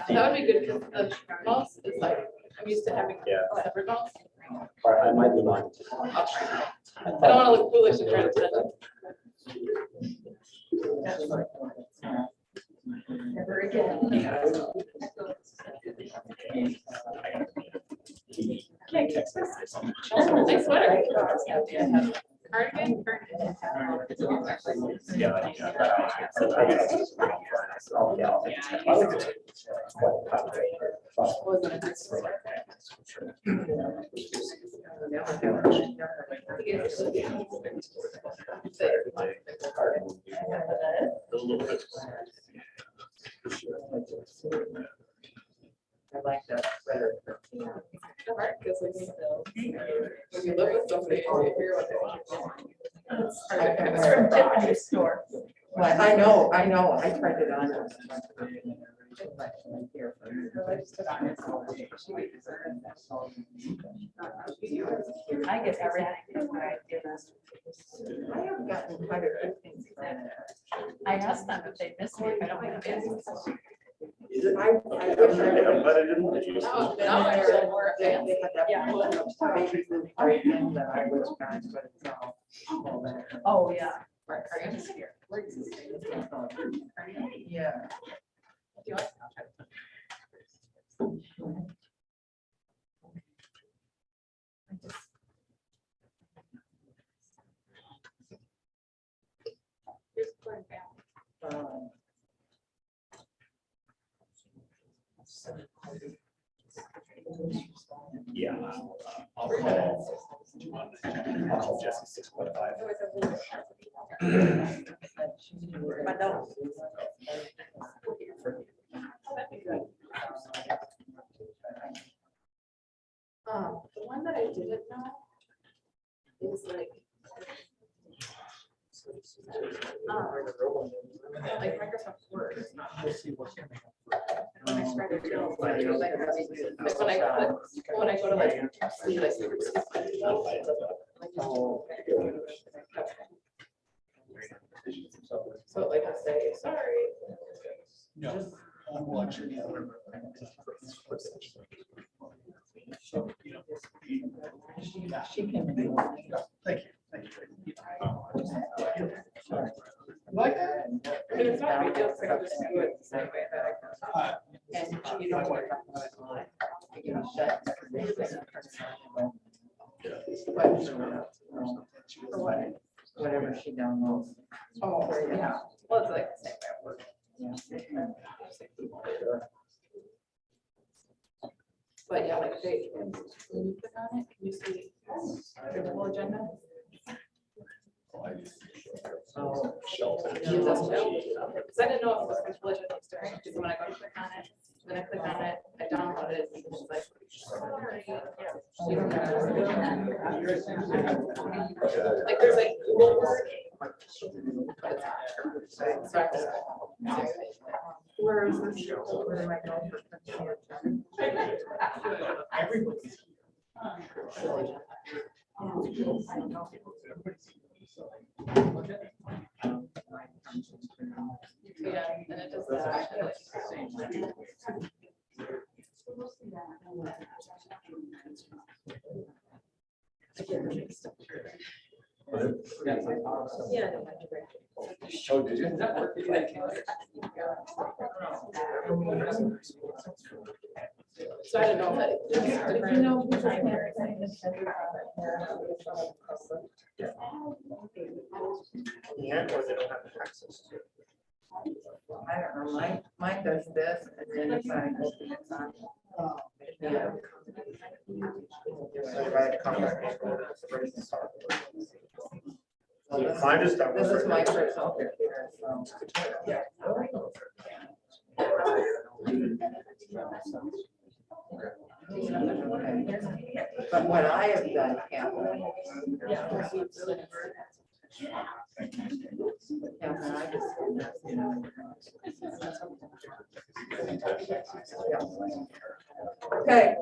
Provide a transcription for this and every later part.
That would be good because the mouse is like, I'm used to having separate mouse. Or I might be mine. I don't want to look foolish and try to touch it. Never again. Nice sweater. Cardigan. I like that sweater. Because when you live with somebody, you hear what they want. It's from Tiffany's store. But I know, I tried it on. I get everything. I have gotten quite a few things. I asked them if they miss me, if I don't have business. I wish I would. Now I feel more They advanced. had that Yeah. baby blue cardigan that I was back, but it's all. Oh, yeah. Right, cardigan's here. Yeah. Do you like? Here's Gordon Brown. Yeah. I'll call Jesse 6.5. But no. The one that I didn't know is like Microsoft Word. When I started to, like when I go to like see like so like I say sorry. No. Well, actually, yeah. So, you know, She can. thank you. Thank you. Like that? I mean, it's not a big deal, so I just do it the same way that I And you don't want to. You know, shut. Whatever she downloads. Oh, yeah. Well, it's like the same way at work. Yeah. But yeah, like they, when you click on it, can you see the whole agenda? Oh. Because I didn't know if it was control agenda during, because when I go to click on it, then I click on it, I download it, and it's like, sorry. You don't have like there's like Google Word. Where is this? Where do I go for Everybody's. Yeah, and it does that. Yeah. Oh, did you? So I don't know that. Yeah, or they don't have access to it. I don't know, mine does this, and then if I open it on. Yeah. Mine just This is my personal computer, so. Yeah. But what I have done, Catherine. Catherine, I just. Okay.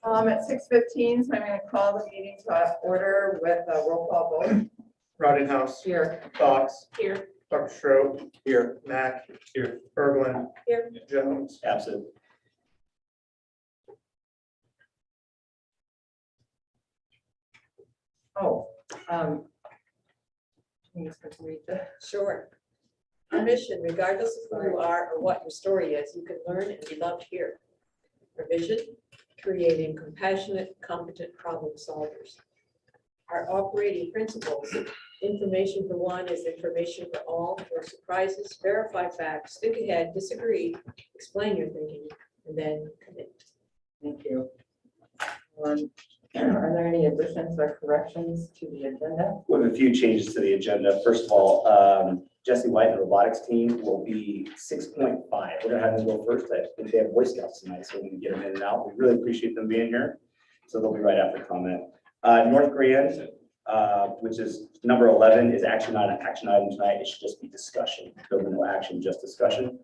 At 6:15, so I'm going to call the meeting to order with a roll call vote. Rodinghouse. Here. Fox. Here. Dr. Stroh. Here. Mac. Here. Berglund. Here. Jones. Absent. Oh, can you just read the? Sure. Our mission, regardless of who you are or what your story is, you can learn and be loved here. Our vision, creating compassionate, competent problem solvers. Our operating principles, information for one is information for all. No surprises, verify facts, think ahead, disagree, explain your thinking, and then commit. Thank you. Are there any additions or corrections to the agenda? We have a few changes to the agenda. First of all, Jesse White and the robotics team will be 6.5. We're gonna have them go first. I think they have Boy Scouts tonight, so we can get them in and out. We really appreciate them being here. So they'll be right after comment. North Grand, which is number 11, is actually not an action item tonight. It should just be discussion. There'll be no action, just discussion.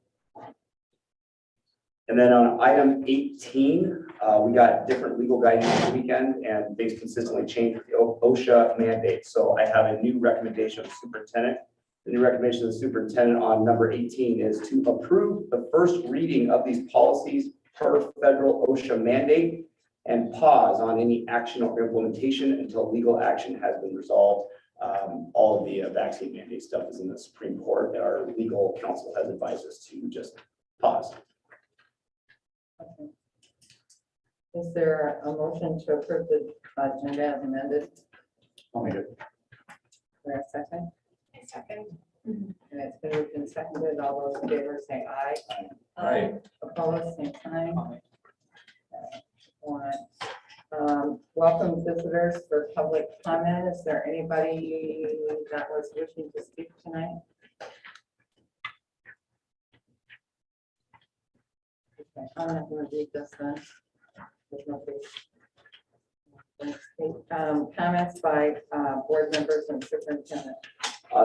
And then on item 18, we got different legal guidance this weekend, and things consistently change with the OSHA mandate. So I have a new recommendation of the superintendent. The new recommendation of the superintendent on number 18 is to approve the first reading of these policies per federal OSHA mandate and pause on any action or implementation until legal action has been resolved. All of the vaccine mandate stuff is in the Supreme Court. Our legal counsel has advised us to just pause. Okay. Is there a motion to approve the agenda as amended? I'll make it. Is there a second? Second. And it's been moved and seconded. All those in favor say aye. Aye. Opposed, same sign. Welcome visitors for public comment. Is there anybody that was wishing to speak tonight? Okay, I'm not going to read this then. There's no comments by board members and superintendent.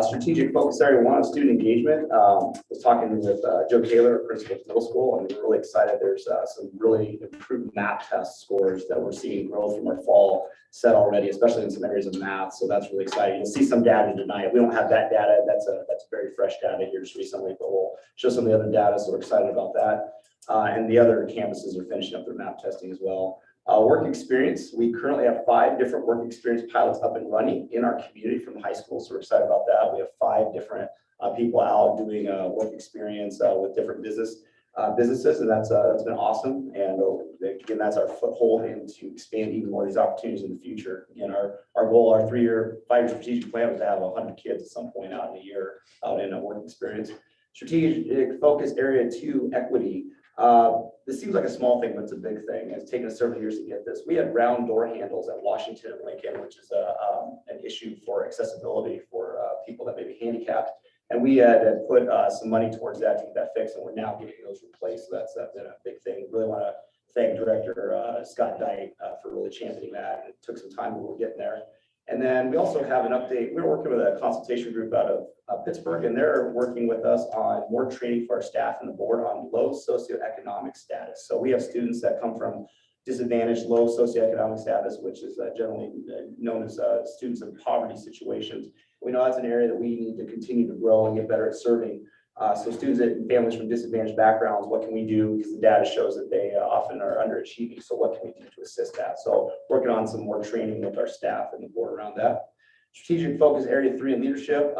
Strategic focus area one, student engagement. Was talking with Joe Taylor, principal at middle school, and we're really excited. There's some really improved math test scores that we're seeing growth from our fall set already, especially in some areas of math. So that's really exciting. You'll see some data tonight. We don't have that data. That's very fresh data here just recently, but we'll show some of the other data. So we're excited about that. And the other campuses are finishing up their math testing as well. Work experience, we currently have 5 different work experience pilots up and running in our community from high school. So we're excited about that. We have 5 different people out doing work experience with different businesses, and that's been awesome. And again, that's our foothold into expand even more of these opportunities in the future. Again, our goal, our 5-year strategic plan was to have 100 kids at some point out in a year out in a work experience. Strategic focus area 2, equity. This seems like a small thing, but it's a big thing. It's taken us several years to get this. We had round door handles at Washington and Lincoln, which is an issue for accessibility for people that may be handicapped. And we had put some money towards that to get that fixed, and we're now getting those replaced. So that's been a big thing. Really want to thank Director Scott Dyke for really championing that. It took some time, but we're getting there. And then we also have an update. We're working with a consultation group out of Pittsburgh, and they're working with us on more training for our staff and the board on low socioeconomic status. So we have students that come from disadvantaged, low socioeconomic status, which is generally known as students in poverty situations. We know that's an area that we need to continue to grow and get better at serving. So students and families from disadvantaged backgrounds, what can we do? Because the data shows that they often are underachieving. So what can we do to assist that? So working on some more training with our staff and the board around that. Strategic focus area 3 in leadership.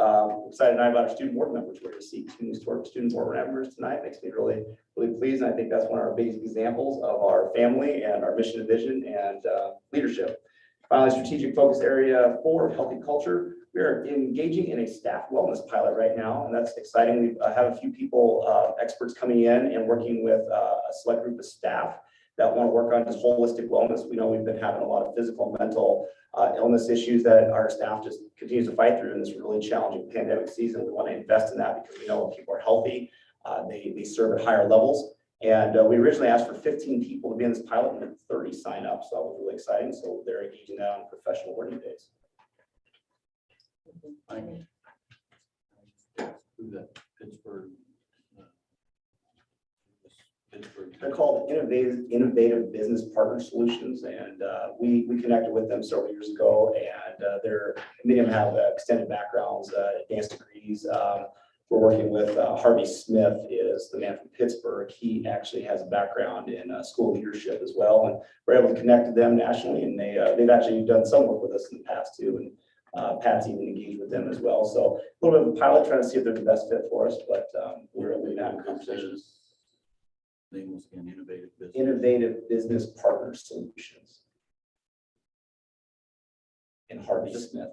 Excited tonight about our student board members. We're going to see 2 new student board members tonight. Makes me really pleased. And I think that's one of our biggest examples of our family and our mission and vision and leadership. Finally, strategic focus area 4, healthy culture. We are engaging in a staff wellness pilot right now, and that's exciting. We have a few people, experts coming in and working with a select group of staff that want to work on just holistic wellness. We know we've been having a lot of physical and mental illness issues that our staff just continues to fight through in this really challenging pandemic season. We want to invest in that because we know when people are healthy, they serve at higher levels. And we originally asked for 15 people to be in this pilot, and then 30 sign up. So that was really exciting. So they're engaging that on professional learning days. They're called Innovative Business Partner Solutions, and we connected with them several years ago, and many of them have extended backgrounds, advanced degrees, we're working with Harvey Smith, is the man from Pittsburgh. He actually has a background in school leadership as well, and we're able to connect to them nationally, and they've actually done some work with us in the past too, and Pat's even engaged with them as well. So a little bit of a pilot, trying to see if they're the best fit for us, but we've had conversations. Name was again Innovative Business. Innovative Business Partner Solutions. And Harvey Smith.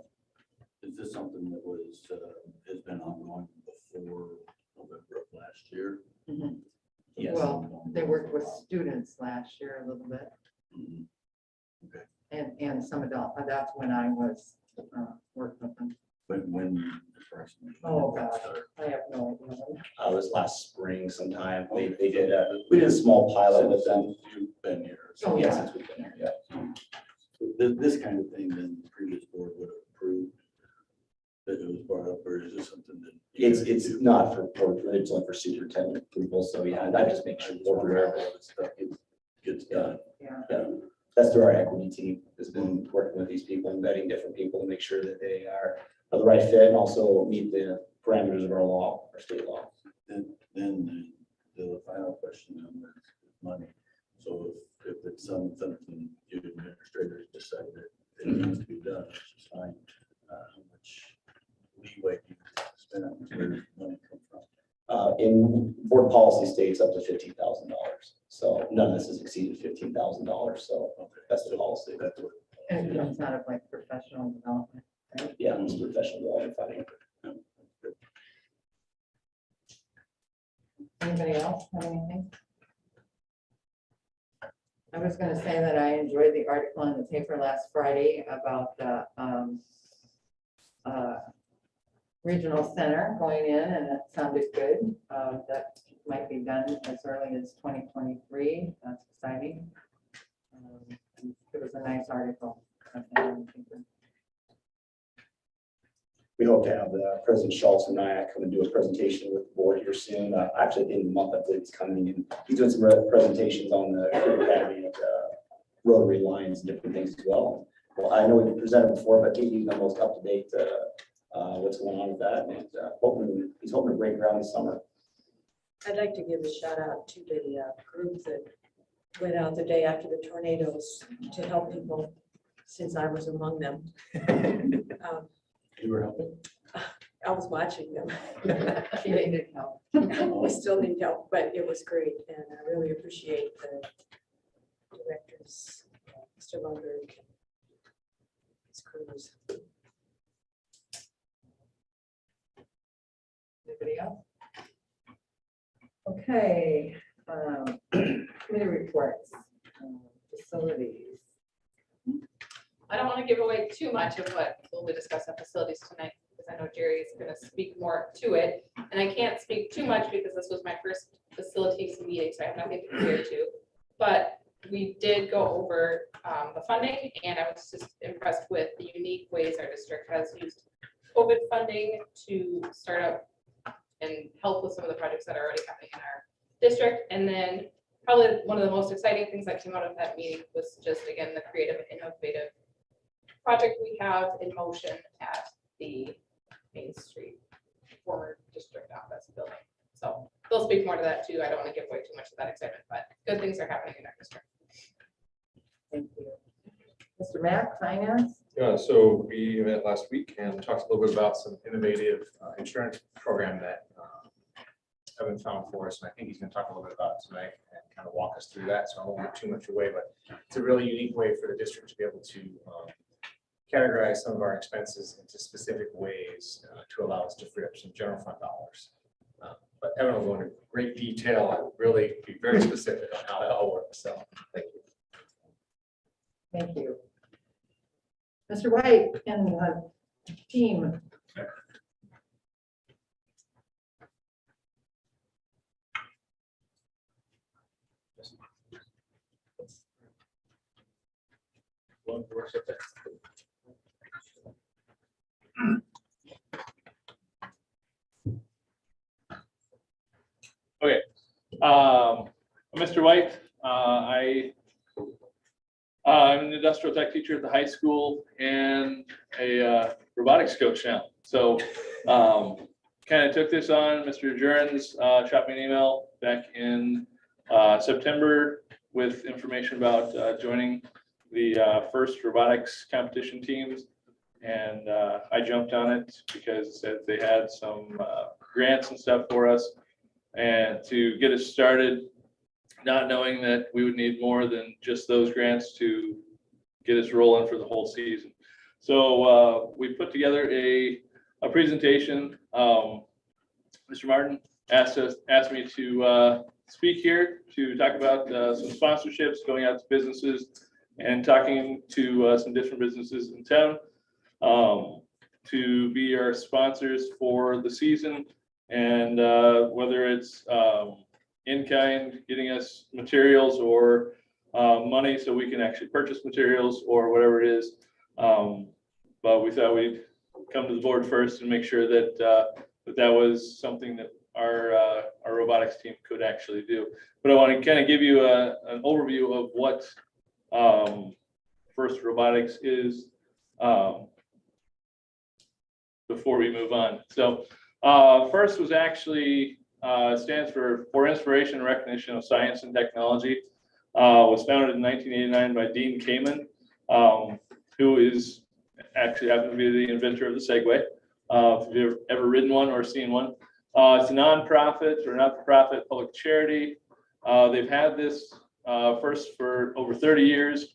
Is this something that was, has been ongoing before November of last year? Yes. Well, they worked with students last year a little bit Mhm. Okay, and some adult, that's when I was working with them. when approximately? Oh, gosh, I have no idea. It was last spring sometime. We did a small pilot with them. You've been here. Oh, Yeah, yeah. since we've been here, yeah. This kind of thing, then the previous board would have approved that it was brought up, or is this something that? you guys It's do? not for, it's only for superintendent approval, so yeah, I just make sure the board aware of it. All this stuff gets done. Yeah. Yeah, that's through our equity team, has been working with these people and vetting different people to make sure that they are the right fit and also meet the parameters of our law, our state law. Then the final question on this is money. So if it's something you administrators decide that it needs to be done, which is fine, how much leeway do you spend on where does the money come from? In board policy states up to $15,000. So none of this has exceeded $15,000. So Okay, that's the policy. that's what. And it comes out of like professional development. Yeah, it's professional development funding. Anybody else have anything? I was gonna say that I enjoyed the article in the paper last Friday about the regional center going in, and it sounded good. That might be done as early as 2023. That's exciting. It was a nice article. We hope to have President Schultz and I come and do a presentation with the board here soon. Actually, at the end of the month, I believe he's coming and he's doing some presentations on the career academy and rotary lines and different things as well. Well, I know we've presented before, but he's the most up to date what's going on with that, and he's hoping to break ground this summer. I'd like to give a shout out to the group that went out the day after the tornadoes to help people, since I was among them. You were helping? I was watching them. She needed help. We still need help, but it was great, and I really appreciate the directors, Mr. Lundberg, his crews. Anybody else? Okay, committee reports, facilities. I don't want to give away too much of what we'll be discussing facilities tonight, because I know Jerry is going to speak more to it. And I can't speak too much because this was my first facilities meeting, so I have nothing to compare to. But we did go over the funding, and I was just impressed with the unique ways our district has used COVID funding to start up and help with some of the projects that are already happening in our district. And then probably one of the most exciting things that came out of that meeting was just, again, the creative and innovative project we have in motion at the Main Street former district office building. So they'll speak more to that too. I don't want to give away too much of that excitement, but good things are happening in our district. Thank you. Mr. Mack, finance? Yeah, so we met last week and talked a little bit about some innovative insurance program that Evan found for us, and I think he's going to talk a little bit about it tonight and kind of walk us through that. So I won't give too much away, but it's a really unique way for the district to be able to categorize some of our expenses into specific ways to allow us to free up some general fund dollars. But Evan will go into great detail and really be very specific on how that all works. So thank you. Thank you. Mr. White and team. Okay, Mr. White, I'm an industrial tech teacher at the high school and a robotics coach now. So kind kind of took this on. Mr. Jurens shot me an email back in September with information about joining the first robotics competition teams. And I jumped on it because they had some grants and stuff for us. And to get us started, not knowing that we would need more than just those grants to get us rolling for the whole season. So we put together a presentation. Mr. Martin asked me to speak here to talk about some sponsorships, going out to businesses and talking to some different businesses in town to be our sponsors for the season. And whether it's in kind, getting us materials or money so we can actually purchase materials or whatever it is. But we thought we'd come to the board first and make sure that that was something that our robotics team could actually do. But I want to kind of give you an overview of what First Robotics is before we move on. So FIRST was actually stands for Inspiration and Recognition of Science and Technology. Was founded in 1989 by Dean Kamen, who is actually happened to be the inventor of the Segway. If you've ever ridden one or seen one, it's a nonprofit or not-for-profit public charity. They've had this FIRST for over 30 years,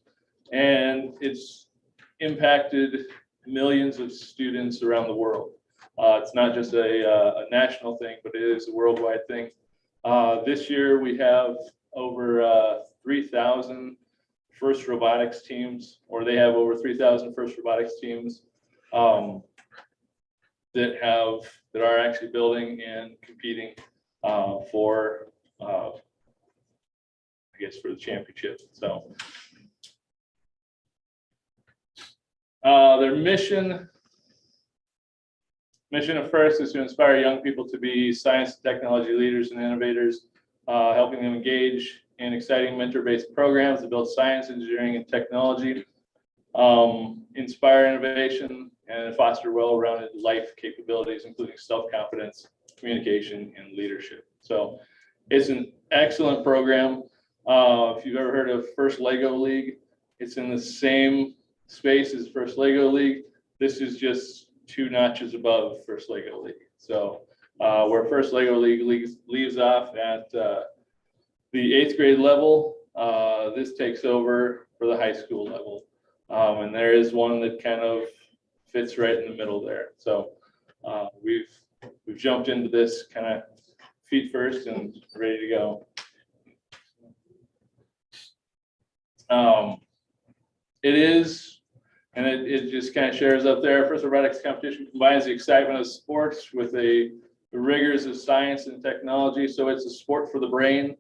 and it's impacted millions of students around the world. It's not just a national thing, but it is a worldwide thing. This year we have over 3,000 FIRST robotics teams, or they have over 3,000 FIRST robotics teams that are actually building and competing for I guess for the championship. So their mission of FIRST is to inspire young people to be science and technology leaders and innovators, helping them engage in exciting mentor-based programs to build science, engineering, and technology, inspire innovation, and foster well-rounded life capabilities, including self-confidence, communication, and leadership. So it's an excellent program. If you've ever heard of First Lego League, it's in the same space as First Lego League. This is just 2 notches above First Lego League. So where First Lego League leaves off at the 8th grade level, this takes over for the high school level. And there is one that kind of fits right in the middle there. So we've jumped into this kind of feet first and ready to go. It is, and it just kind of shares up there. First Robotics competition combines the excitement of sports with the rigors of science and technology. So it's a sport for the brain.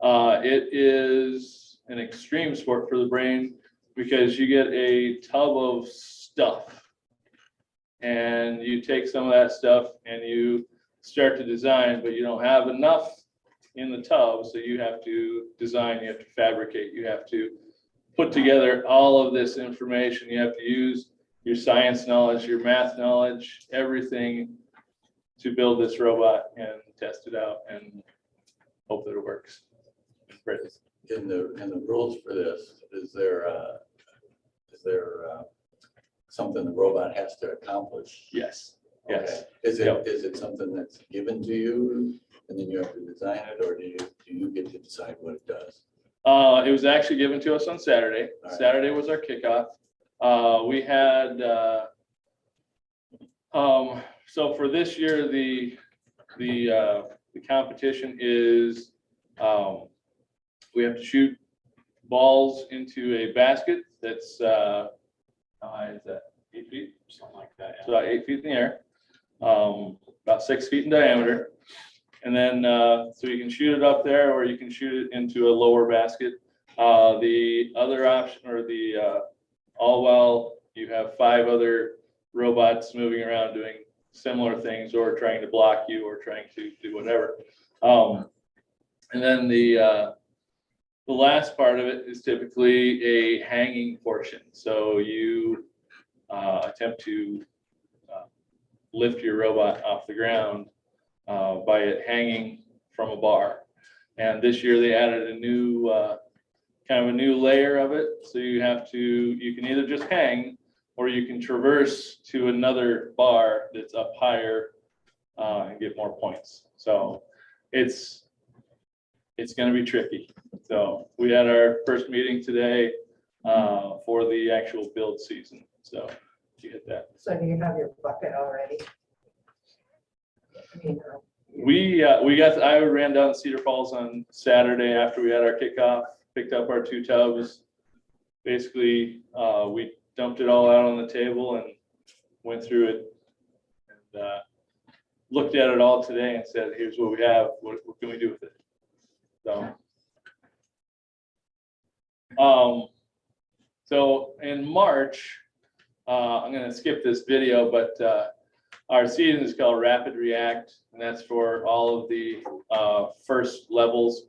It is an extreme sport for the brain because you get a tub of stuff and you take some of that stuff and you start to design, but you don't have enough in the tub. So you have to design, you have to fabricate, you have to put together all of this information. You have to use your science knowledge, your math knowledge, everything to build this robot and test it out and hope that it works. Great. In the rules for this, is there something the robot has to accomplish? Yes. Okay. Yes. Is Yep. it something that's given to you and then you have to design it, or do you get to decide what it does? It was actually given to us on Saturday. All right. Saturday was our kickoff. We had so for this year the competition is we have to shoot balls into a basket that's how high is that? 8 feet, something like that. It's about 8 feet in the air, about 6 feet in diameter. And then, so you can shoot it up there or you can shoot it into a lower basket. The other option, or all while you have 5 other robots moving around doing similar things or trying to block you or trying to do whatever. And then the last part of it is typically a hanging portion. So you attempt to lift your robot off the ground by it hanging from a bar. And this year they added a new, kind of a new layer of it. So you can either just hang or you can traverse to another bar that's up higher and get more points. So it's going to be tricky. So we had our first meeting today for the actual build season. So you hit that. So do you have your bucket already? I mean, I ran down to Cedar Falls on Saturday after we had our kickoff, picked up our 2 tubs. Basically, we dumped it all out on the table and went through it and looked at it all today and said, here's what we have. What can we do with it? So in March, I'm going to skip this video, but our season is called Rapid React, and that's for all of the first levels.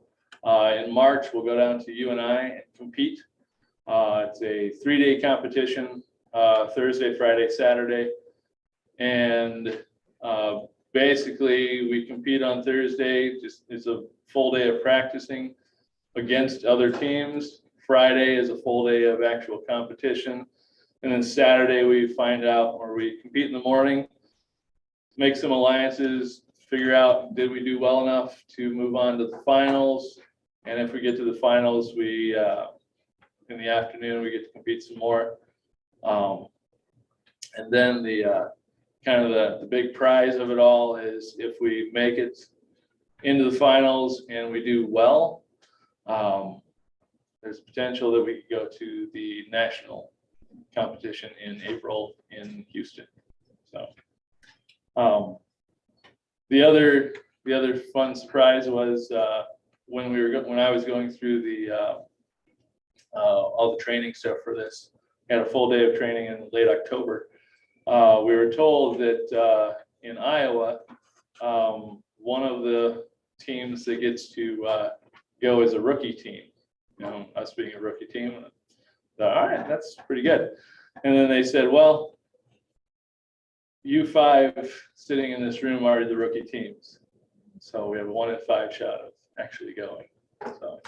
In March, we'll go down to UNI and compete. It's a 3-day competition, Thursday, Friday, Saturday. And basically, we compete on Thursday. It's a full day of practicing against other teams. Friday is a full day of actual competition. And then Saturday, we find out, or we compete in the morning, make some alliances, figure out, did we do well enough to move on to the finals? And if we get to the finals, we, in the afternoon, we get to compete some more. And then the kind of the big prize of it all is if we make it into the finals and we do well, there's potential that we could go to the national competition in April in Houston. So the other fun surprise was when I was going through the all the training stuff for this. We had a full day of training in late October. We were told that in Iowa, one of the teams that gets to go as a rookie team, us being a rookie team. All right, that's pretty good. And then they said, well, you 5 sitting in this room are the rookie teams. So we have a 1 in 5 shot of actually going. So.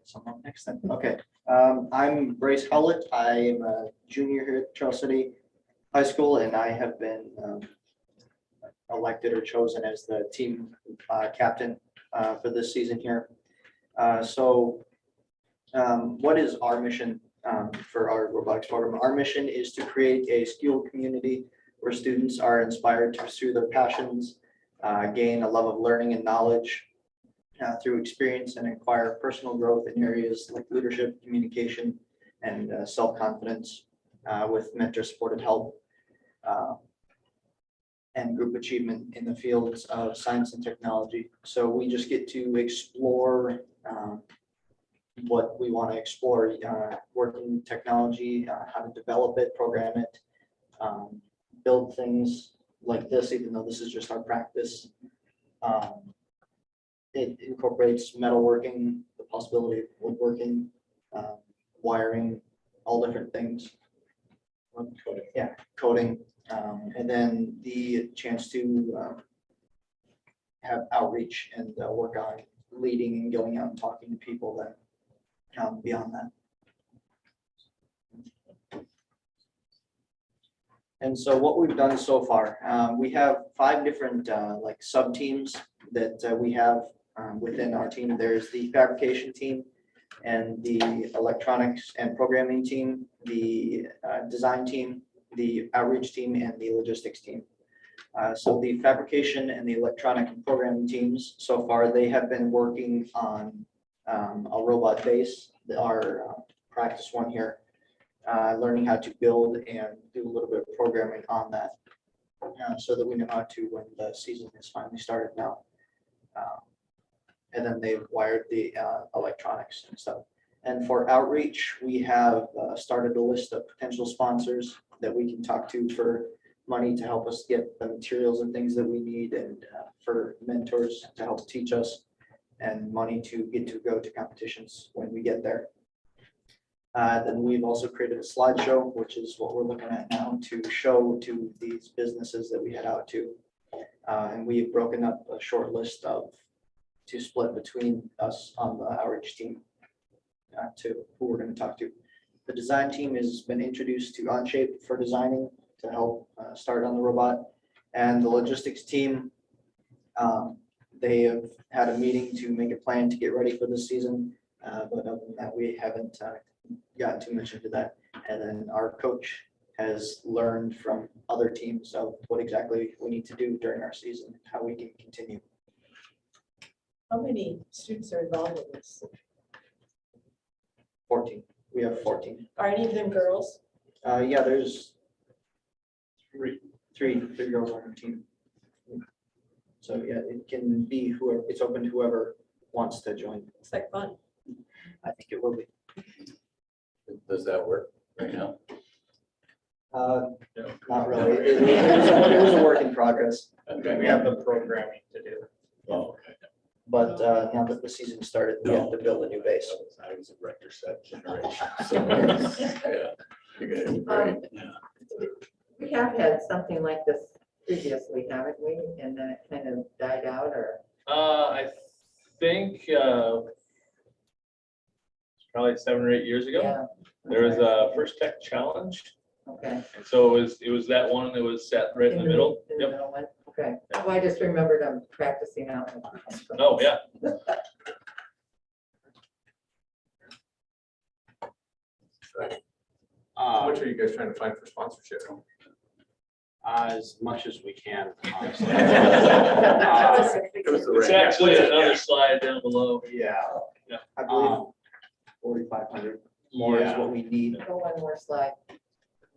Someone next then. Okay. I'm Bryce Howlett. I am a junior here at Trail City High School, and I have been elected or chosen as the team captain for this season here. What is our mission for our robotics program? Our mission is to create a skilled community where students are inspired to pursue their passions, gain a love of learning and knowledge through experience, and acquire personal growth in areas like leadership, communication, and self-confidence with mentor-supported help and group achievement in the fields of science and technology. So we just get to explore what we want to explore, working with technology, how to develop it, program it, build things like this, even though this is just our practice. It incorporates metalworking, the possibility of woodworking, wiring, all different things. Coding. Yeah, coding, and then the chance to have outreach and work on leading and going out and talking to people that beyond that. And so what we've done so far, we have 5 different like sub teams that we have within our team. There's the fabrication team and the electronics and programming team, the design team, the outreach team, and the logistics team. So the fabrication and the electronic and programming teams, so far, they have been working on a robot base, our practice one here, learning how to build and do a little bit of programming on that so that we know how to when the season is finally started now. And then they've wired the electronics and stuff. And for outreach, we have started a list of potential sponsors that we can talk to for money to help us get the materials and things that we need, and for mentors to help teach us, and money to get to go to competitions when we get there. Then we've also created a slideshow, which is what we're looking at now, to show to these businesses that we head out to. And we've broken up a short list to split between us on the outreach team to who we're going to talk to. The design team has been introduced to Onshape for designing to help start on the robot. And the logistics team, they have had a meeting to make a plan to get ready for this season. But other than that, we haven't gotten too much into that. And then our coach has learned from other teams of what exactly we need to do during our season, how we can continue. How many students are involved in this? 14. We have 14. Are any of them girls? Yeah, there's three girls on our team. So yeah, it can be whoever, it's open to whoever wants to join. It's like fun. I think it will be. Does that work right now? Not really. It was a work in progress, Okay, we have the programming to do. Oh, okay. but now that the season started, we have to build a new base. I was a rector set generation. So, yeah. Okay, great. Yeah. We have had something like this previously, haven't we? And then it kind of died out, or? I think it's probably 7 or 8 years ago. Yeah. There was a First Tech Challenge, Okay. and so it was that one that was set right in the middle. In the Yep. middle one, okay. Well, I just remembered I'm practicing out. Oh, yeah. How much are you guys trying to find for sponsorship? As much as we can, honestly. It's actually another slide down below. Yeah. Yeah. I believe 4,500 more is what we need. Go one more slide.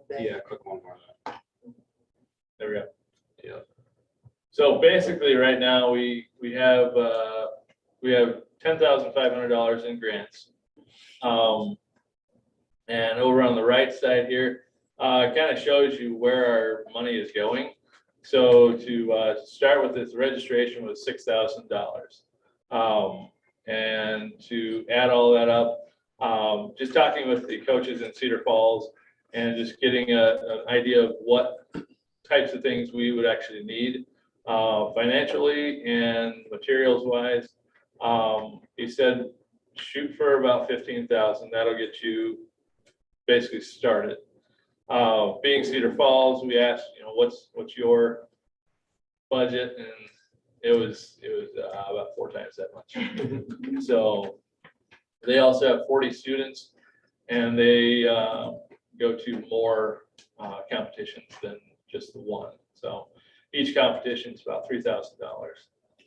Okay. Yeah, click one more. There we go. Yeah. So basically, right now, we have $10,500 in grants. And over on the right side here, kind of shows you where our money is going. So to start with, this registration was $6,000. And to add all that up, just talking with the coaches in Cedar Falls and just getting an idea of what types of things we would actually need financially and materials wise. He said, shoot for about 15,000. That'll get you basically started. Being Cedar Falls, we asked, what's your budget, and it was about 4 times that much. So they also have 40 students, and they go to more competitions than just the one. So each competition is about $3,000.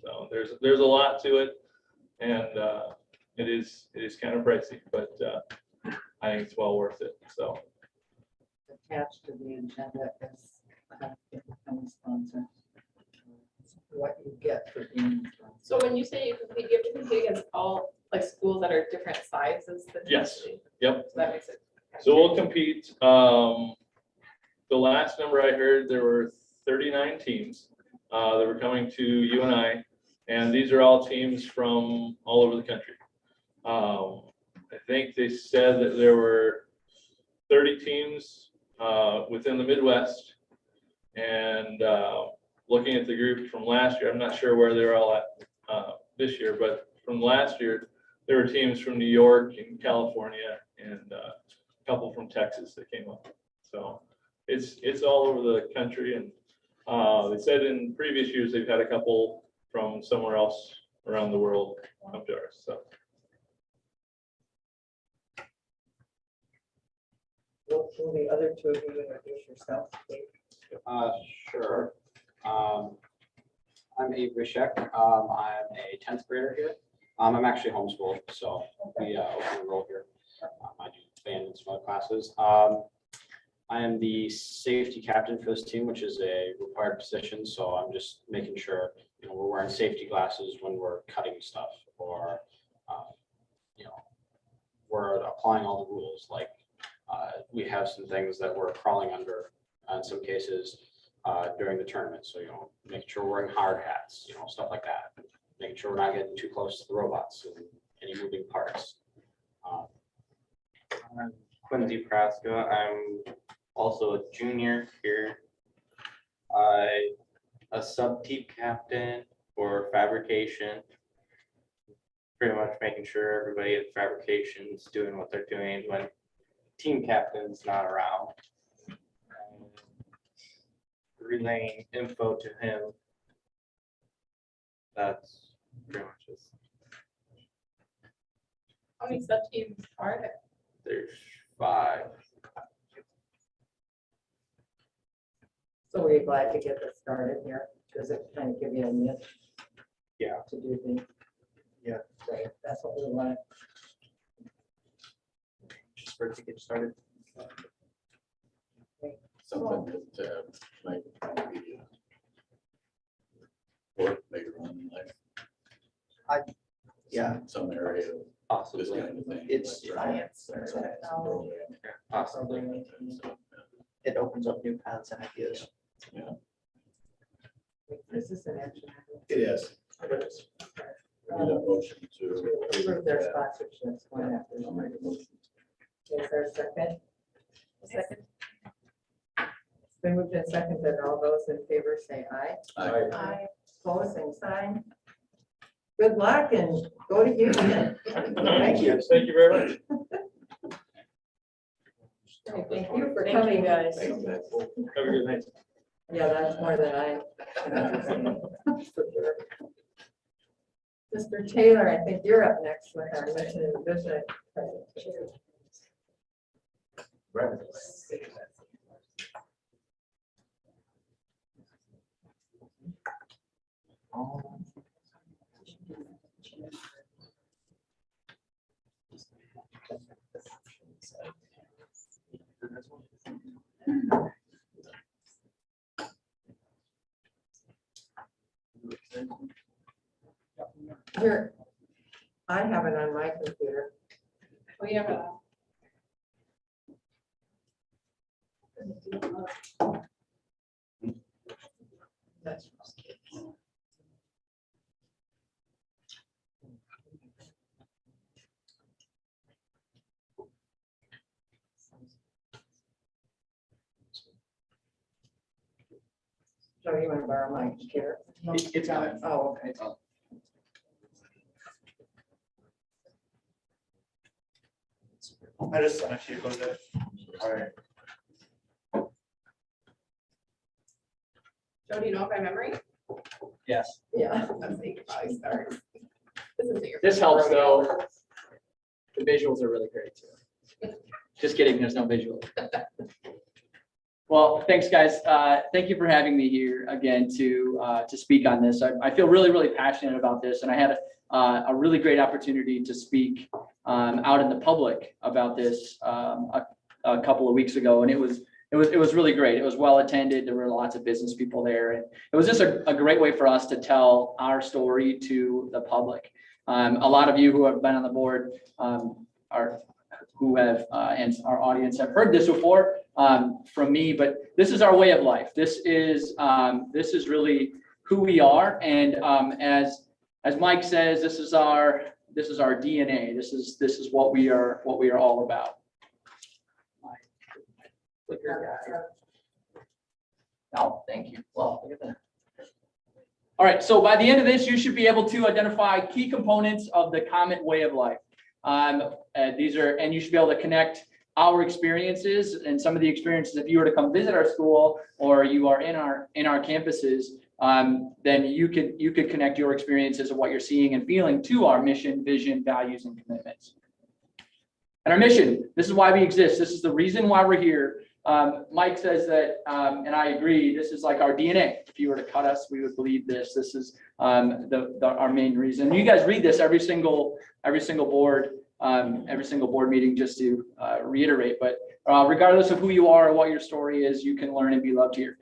So there's a lot to it, and it is kind of pricey, but I think it's well worth it. So. Attached to the agenda is how to become a sponsor. What you get for being a sponsor. So when you say you compete, you have to compete against all like schools that are different sizes than. Yes. usually. Yep. So that makes it. So we'll compete. The last number I heard, there were 39 teams that were coming to UNI, and these are all teams from all over the country. I think they said that there were 30 teams within the Midwest, and looking at the group from last year, I'm not sure where they're all at this year, but from last year, there were teams from New York and California and a couple from Texas that came up. So it's all over the country, and they said in previous years they've had a couple from somewhere else around the world come to ours. So. Will the other two of you introduce yourself? Sure. I'm Abe Rishek. I'm a 10th grader here. I'm actually homeschooled, so we open enroll here. I do band and some other classes. I am the safety captain for this team, which is a required position. So I'm just making sure we're wearing safety glasses when we're cutting stuff, or we're applying all the rules. Like we have some things that we're crawling under in some cases during the tournament. So making sure we're wearing hard hats, stuff like that. Making sure we're not getting too close to the robots and any moving parts. I'm Quincy Praska. I'm also a junior here. A sub-team captain for fabrication. Pretty much making sure everybody at fabrication is doing what they're doing when team captain's not around. Relaying info to him. That's pretty much it. How many sub-teams are there? There's 5. So we're glad to get this started here. Does it kind of give you a niche? Yeah. To do things? Yeah. Great, that's what we want. Just for it to get started. Something that might be work later on in life. Yeah, Some area of this Possibly. kind of thing. It's Science or Some technology. program. Possibly. it opens up new paths and ideas. This is an action. It is. I need a motion to. Approve their sponsorships going after. I'll make a motion. Is there a second? A second. It's been moved and seconded. All those in favor say aye. Aye. Aye. Opposed, same sign. Good luck and go to Houston. Thank you. Thank you very much. Thank you for Thank you, coming, guys. Thanks, Matt. Have a good night. Yeah, that's more than I. For sure. Mr. Taylor, I think you're up next with our mission and vision presentation. Here, I have it on my computer. We have a. That's Joe, you want to borrow my computer? It's fine. Oh, okay. I just sent you the. All right. Joe, do you know it by memory? Yes, Yeah. Let's see, you can probably start. This isn't your this first helps rodeo. though. The visuals are really great too. Just kidding, there's no visual. Well, thanks, guys. Thank you for having me here again to speak on this. I feel really, really passionate about this, and I had a really great opportunity to speak out in the public about this a couple of weeks ago, and it was really great. It was well attended. There were lots of business people there, and it was just a great way for us to tell our story to the public. A lot of you who have been on the board and our audience have heard this before from me, but this is our way of life. This is really who we are, and as Mike says, this is our DNA. This is what we are all about. Oh, thank you. Well, look at that. All right, so by the end of this, you should be able to identify key components of the Comet way of life. And you should be able to connect our experiences and some of the experiences. If you were to come visit our school or you are in our campuses, then you could connect your experiences of what you're seeing and feeling to our mission, vision, values, and commitments. And our mission, this is why we exist. This is the reason why we're here. Mike says that, and I agree, this is like our DNA. If you were to cut us, we would believe this. This is our main reason. You guys read this every single board meeting, just to reiterate. But regardless of who you are or what your story is, you can learn and be loved here.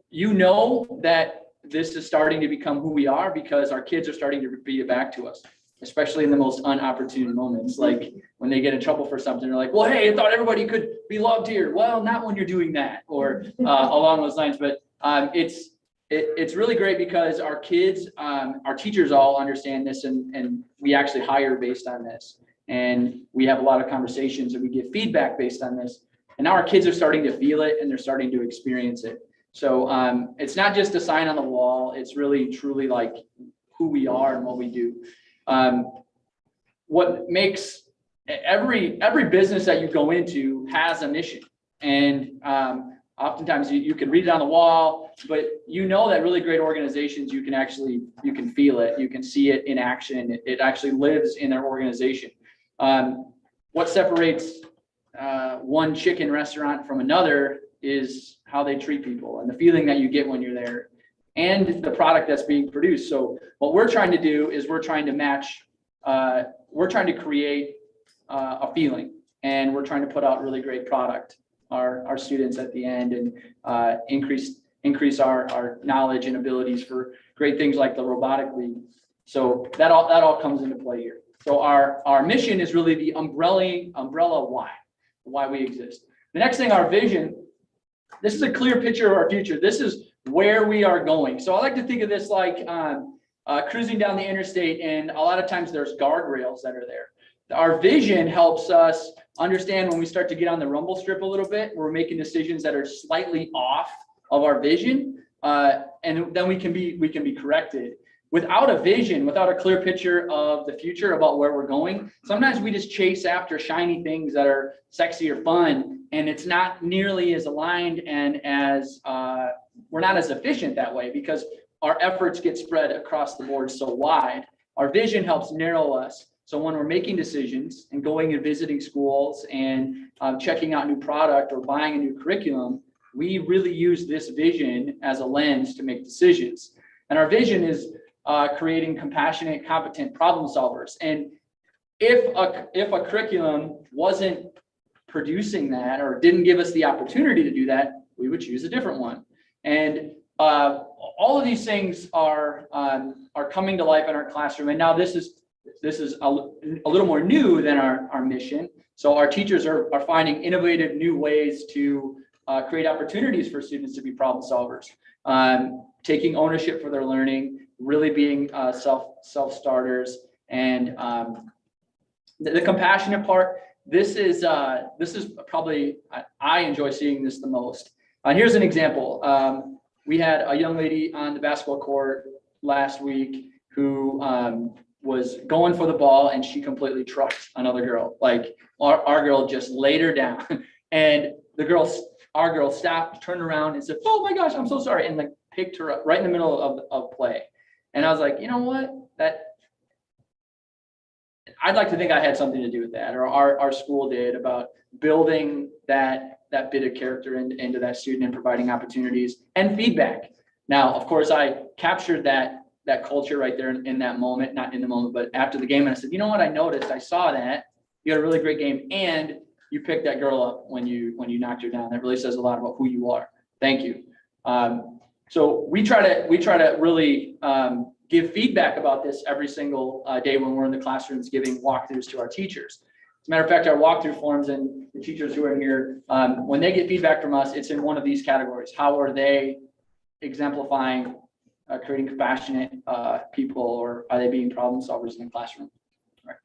You know that this is starting to become who we are because our kids are starting to repeat it back to us, especially in the most unopportune moments, like when they get in trouble for something. They're like, well, hey, I thought everybody could be loved here. Well, not when you're doing that, or along those lines. But it's really great because our kids, our teachers all understand this, and we actually hire based on this. And we have a lot of conversations and we give feedback based on this. And now our kids are starting to feel it and they're starting to experience it. So it's not just a sign on the wall. It's really truly like who we are and what we do. What makes every business that you go into has a mission. And oftentimes you can read it on the wall, but you know that really great organizations, you can feel it, you can see it in action. It actually lives in their organization. What separates one chicken restaurant from another is how they treat people and the feeling that you get when you're there and the product that's being produced. So what we're trying to do is we're trying to create a feeling, and we're trying to put out really great product, our students at the end, and increase our knowledge and abilities for great things like the robotic league. So that all comes into play here. So our mission is really the umbrella why we exist. The next thing, our vision. This is a clear picture of our future. This is where we are going. So I like to think of this like cruising down the interstate, and a lot of times there's guardrails that are there. Our vision helps us understand when we start to get on the rumble strip a little bit, we're making decisions that are slightly off of our vision, and then we can be corrected. Without a vision, without a clear picture of the future about where we're going, sometimes we just chase after shiny things that are sexy or fun, and it's not nearly as aligned and as we're not as efficient that way because our efforts get spread across the board so wide. Our vision helps narrow us. So when we're making decisions and going and visiting schools and checking out new product or buying a new curriculum, we really use this vision as a lens to make decisions. And our vision is creating compassionate, competent problem solvers. And if a curriculum wasn't producing that or didn't give us the opportunity to do that, we would choose a different one. And all of these things are coming to life in our classroom. And now this is a little more new than our mission. So our teachers are finding innovative new ways to create opportunities for students to be problem solvers, taking ownership for their learning, really being self-starters, and the compassionate part. This is probably, I enjoy seeing this the most. Here's an example. We had a young lady on the basketball court last week who was going for the ball, and she completely trucked another girl. Like our girl just laid her down, and our girl stopped, turned around, and said, "Oh my gosh, I'm so sorry," and like picked her up right in the middle of play. And I was like, you know what? I'd like to think I had something to do with that, or our school did, about building that bit of character into that student and providing opportunities and feedback. Now, of course, I captured that culture right there in that moment, not in the moment, but after the game. And I said, you know what? I noticed, I saw that you had a really great game, and you picked that girl up when you knocked her down. That really says a lot about who you are. Thank you. So we try to really give feedback about this every single day when we're in the classrooms giving walkthroughs to our teachers. As a matter of fact, our walkthrough forms and the teachers who are here, when they get feedback from us, it's in one of these categories. How are they exemplifying creating compassionate people, or are they being problem solvers in the classroom? Right.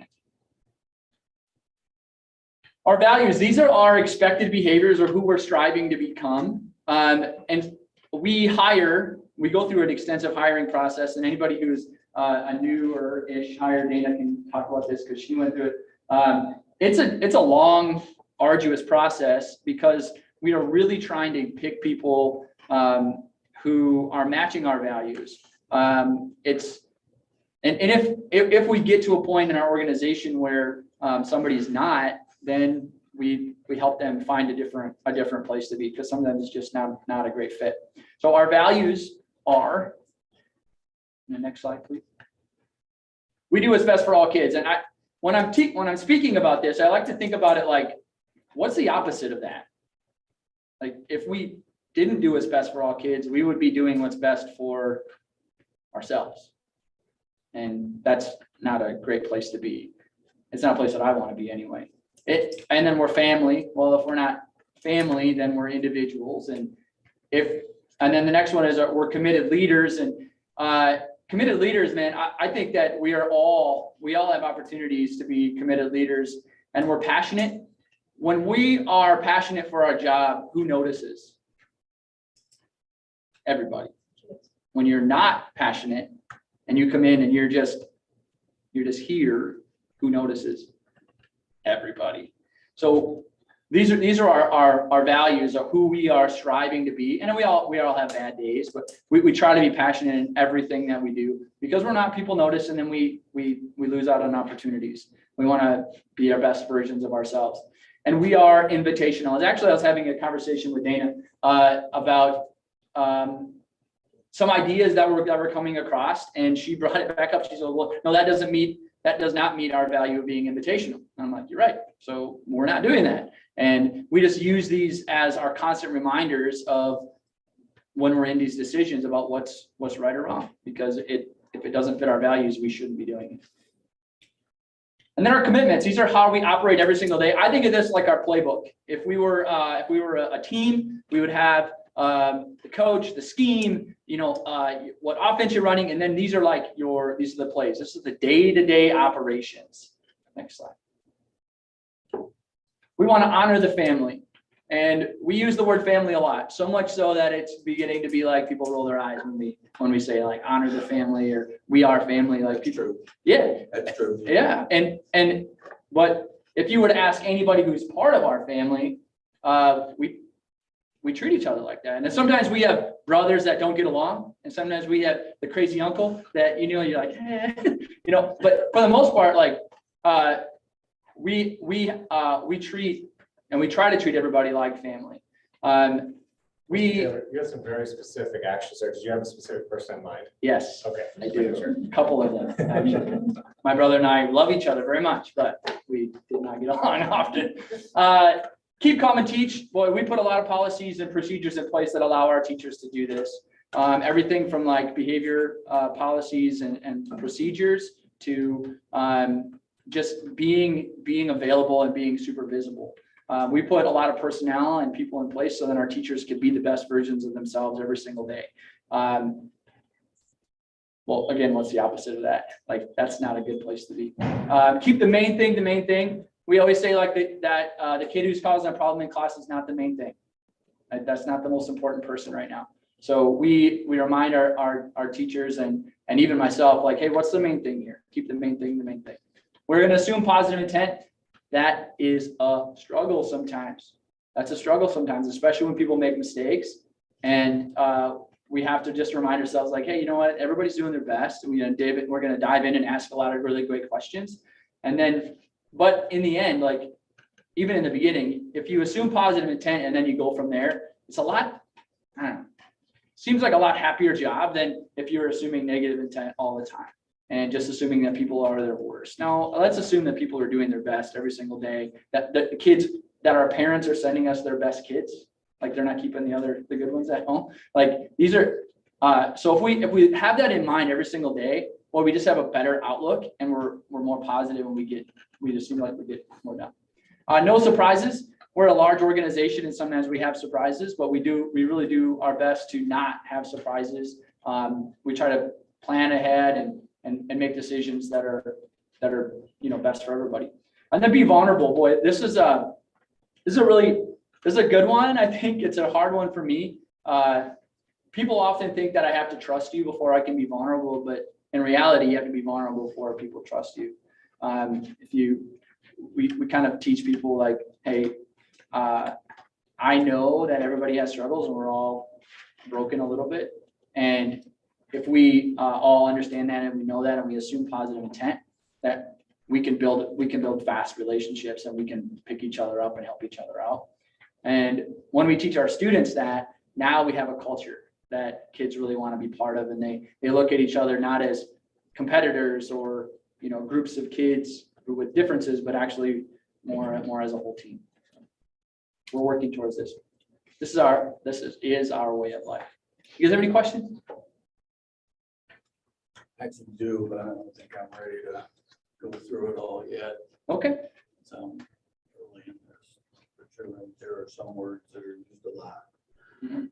Our values, these are our expected behaviors or who we're striving to become. And we go through an extensive hiring process, and anybody who's a newer-ish hire, Dana can talk about this because she went through it. It's a long, arduous process because we are really trying to pick people who are matching our values. If we get to a point in our organization where somebody's not, then we help them find a different place to be, because sometimes it's just not a great fit. So our values are, the next slide, please. We do what's best for all kids. And when I'm speaking about this, I like to think about it like, what's the opposite of that? Like, if we didn't do what's best for all kids, we would be doing what's best for ourselves. And that's not a great place to be. It's not a place that I want to be anyway. And then we're family. Well, if we're not family, then we're individuals. And then the next one is we're committed leaders. And committed leaders, man, I think that we all have opportunities to be committed leaders, and we're passionate. When we are passionate for our job, who notices? Everybody. When you're not passionate and you come in and you're just here, who notices? Everybody. So these are our values of who we are striving to be. And we all have bad days, but we try to be passionate in everything that we do, because we're not, people notice, and then we lose out on opportunities. We want to be our best versions of ourselves. And we are invitational. Actually, I was having a conversation with Dana about some ideas that were coming across, and she brought it back up. She said, well, no, that does not meet our value of being invitational. And I'm like, you're right. So we're not doing that. And we just use these as our constant reminders of when we're in these decisions about what's right or wrong, because if it doesn't fit our values, we shouldn't be doing it. And then our commitments, these are how we operate every single day. I think of this like our playbook. If we were a team, we would have the coach, the scheme, what offense you're running, and then these are the plays. This is the day-to-day operations. Next slide. We want to honor the family, and we use the word family a lot, so much so that it's beginning to be like people roll their eyes when we say like honor the family or we are family. Like people, yeah, That's true. yeah, but if you were to ask anybody who's part of our family, we treat each other like that. And then sometimes we have brothers that don't get along, and sometimes we have the crazy uncle that you're like, but for the most part, like we treat, and we try to treat everybody like family. You have some very specific actions there. Did you have a specific person in mind? Yes, Okay. I do. A couple of them, actually. My brother and I love each other very much, but we did not get along often. Keep calm and teach. Boy, we put a lot of policies and procedures in place that allow our teachers to do this. Everything from like behavior policies and procedures to just being available and being super visible. We put a lot of personnel and people in place so that our teachers could be the best versions of themselves every single day. Well, again, what's the opposite of that? Like, that's not a good place to be. Keep the main thing the main thing. We always say like that the kid who's causing a problem in class is not the main thing. That's not the most important person right now. So we remind our teachers and even myself, like, hey, what's the main thing here? Keep the main thing the main thing. We're going to assume positive intent. That is a struggle sometimes. That's a struggle sometimes, especially when people make mistakes. And we have to just remind ourselves like, hey, you know what? Everybody's doing their best. We're going to dive in and ask a lot of really great questions. And then, but in the end, like even in the beginning, if you assume positive intent and then you go from there, it's a lot, I don't know, seems like a lot happier job than if you're assuming negative intent all the time and just assuming that people are their worst. Now, let's assume that people are doing their best every single day, that the kids, that our parents are sending us their best kids, like they're not keeping the good ones at home. Like these are, so if we have that in mind every single day, well, we just have a better outlook and we're more positive and we just seem like we get more done. No surprises. We're a large organization and sometimes we have surprises, but we really do our best to not have surprises. We try to plan ahead and make decisions that are best for everybody. And then be vulnerable. Boy, this is a good one. I think it's a hard one for me. People often think that I have to trust you before I can be vulnerable, but in reality, you have to be vulnerable before people trust you. We kind of teach people like, hey, I know that everybody has struggles and we're all broken a little bit. And if we all understand that and we know that and we assume positive intent, that we can build fast relationships and we can pick each other up and help each other out. And when we teach our students that, now we have a culture that kids really want to be part of, and they look at each other not as competitors or groups of kids with differences, but actually more as a whole team. We're working towards this. This is our way of life. You guys have any questions? I actually do, but I don't think I'm ready to go through it all yet. Okay. Early in this. For sure, there are some words that are used a lot. Mm-hmm.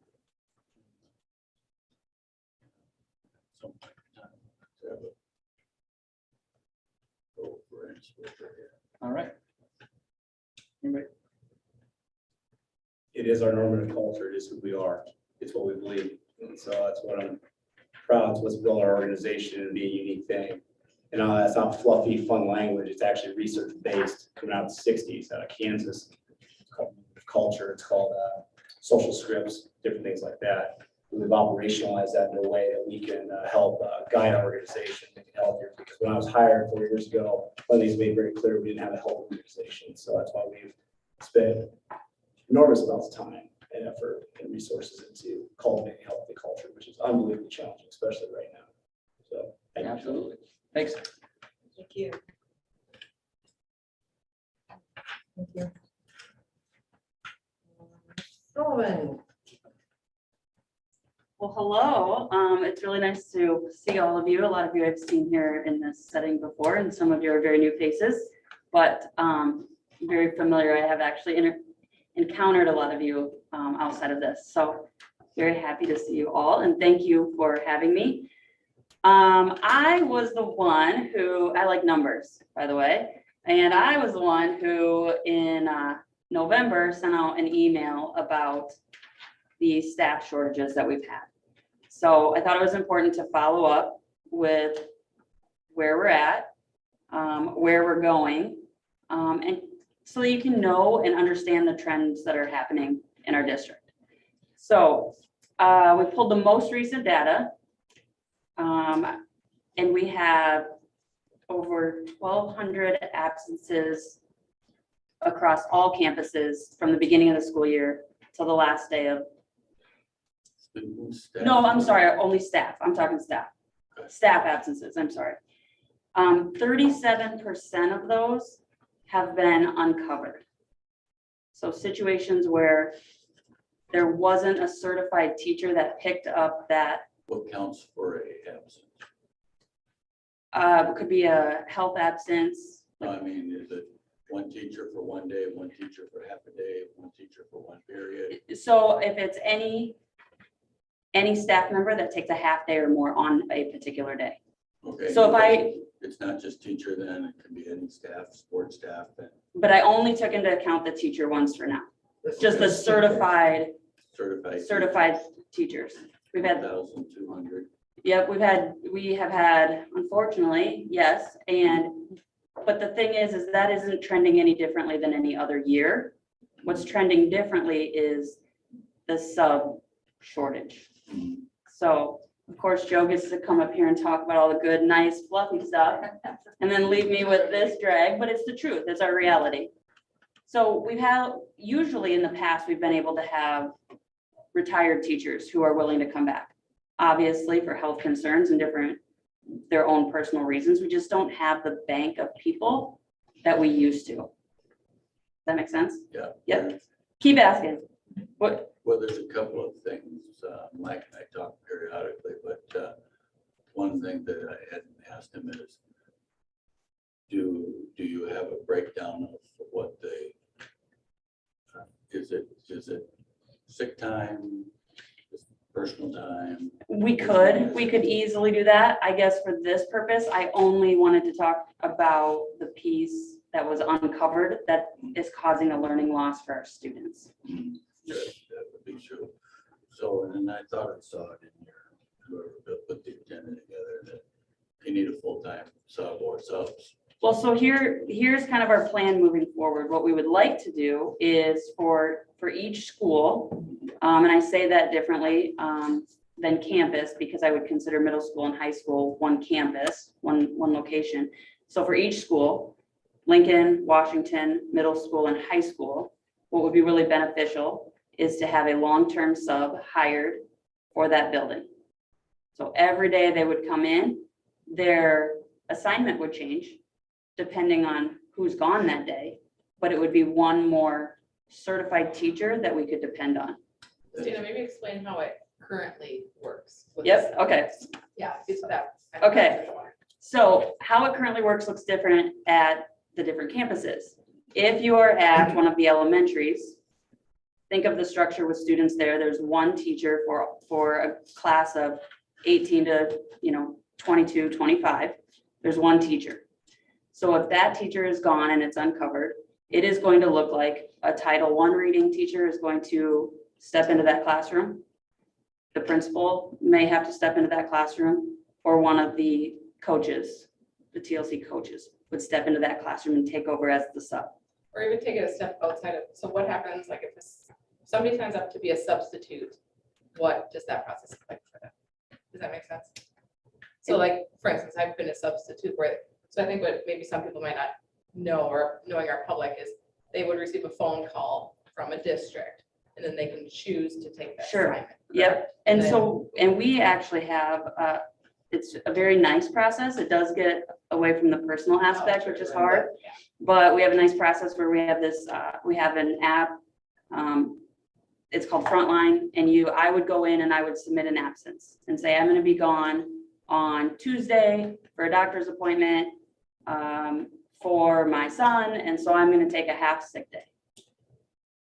That's what they're at. All right. Anybody? It is our normative culture. It is who we are. It's what we believe. And so that's what I'm proud. It's what's built our organization to be a unique thing. And that's not fluffy, fun language. It's actually research-based, coming out of the 60s out of Kansas. It's called culture. It's called social scripts, different things like that. We've operationalized that in a way that we can help guide our organization, make it healthier. Because when I was hired 4 years ago, one of these made very clear we didn't have a health organization. So that's why we've spent enormous amounts of time and effort and resources into cultivating a healthy culture, which is unbelievably challenging, especially right now. So thank you. Absolutely. Thanks. Thank you. Thank you. Sullivan. Well, hello. It's really nice to see all of you. A lot of you I've seen here in this setting before, and some of you are very new faces, but very familiar. I have actually encountered a lot of you outside of this. So very happy to see you all, and thank you for having me. I was the one who, I like numbers, by the way, and I was the one who in November sent out an email about the staff shortages that we've had. So I thought it was important to follow up with where we're at, where we're going, and so that you can know and understand the trends that are happening in our district. So we pulled the most recent data, and we have over 1,200 absences across all campuses from the beginning of the school year till the last day of. Students, staff. No, I'm sorry, only staff. I'm talking staff. Staff absences, I'm sorry. 37% of those have been uncovered. So situations where there wasn't a certified teacher that picked up that. What counts for a absence? It could be a health absence. I mean, is it one teacher for one day, one teacher for half a day, one teacher for one period? So if it's any staff member that takes a half day or more on a particular day. Okay. So if it's not just teacher then, it can be any staff, support staff. But I only took into account the teacher ones for now, just the certified teachers. We've had 1,200. Yep, we have had, unfortunately, yes, but the thing is that isn't trending any differently than any other year. What's trending differently is the sub shortage. So, of course, Joe gets to come up here and talk about all the good, nice, fluffy stuff, and then leave me with this drag, but it's the truth, it's our reality. So usually in the past, we've been able to have retired teachers who are willing to come back. Obviously, for health concerns and their own personal reasons, we just don't have the bank of people that we used to. Does that make sense? Yeah. Yep. Keep asking. What? Well, there's a couple of things. Mike and I talk periodically, but one thing that I hadn't asked him is, do you have a breakdown of what they, is it sick time, personal time? We could easily do that. I guess for this purpose, I only wanted to talk about the piece that was uncovered that is causing a learning loss for our students. That would be true. So, and I thought I saw it in here, whoever put the agenda together, that they need a full-time sub or subs. Well, so here's kind of our plan moving forward. What we would like to do is for each school, and I say that differently than campus, because I would consider middle school and high school one campus, one location. So for each school, Lincoln, Washington, middle school, and high school, what would be really beneficial is to have a long-term sub hired for that building. So every day they would come in, their assignment would change depending on who's gone that day, but it would be one more certified teacher that we could depend on. Christina, maybe explain how it currently works. with Yep, this. okay. Yeah, it's that. Okay. So how it currently works looks different at the different campuses. If you are at one of the elementaries, think of the structure with students there. There's one teacher for a class of 18 to 22, 25. There's one teacher. So if that teacher is gone and it's uncovered, it is going to look like a Title I reading teacher is going to step into that classroom. The principal may have to step into that classroom, or one of the coaches, the TLC coaches, would step into that classroom and take over as the sub. Or even take it a step outside of, so what happens, like if somebody signs up to be a substitute, what does that process look like for them? Does that make sense? So like, for instance, I've been a substitute where, so I think what maybe some people might not know, or knowing our public, is they would receive a phone call from a district and then they can choose to take that Sure. assignment. Yep. And so, and we actually have, it's a very nice process. It does get away from the personal aspect, which is hard. Yeah. But we have a nice process where we have this, we have an app. It's called Frontline, and I would go in and I would submit an absence and say, I'm going to be gone on Tuesday for a doctor's appointment for my son, and so I'm going to take a half sick day.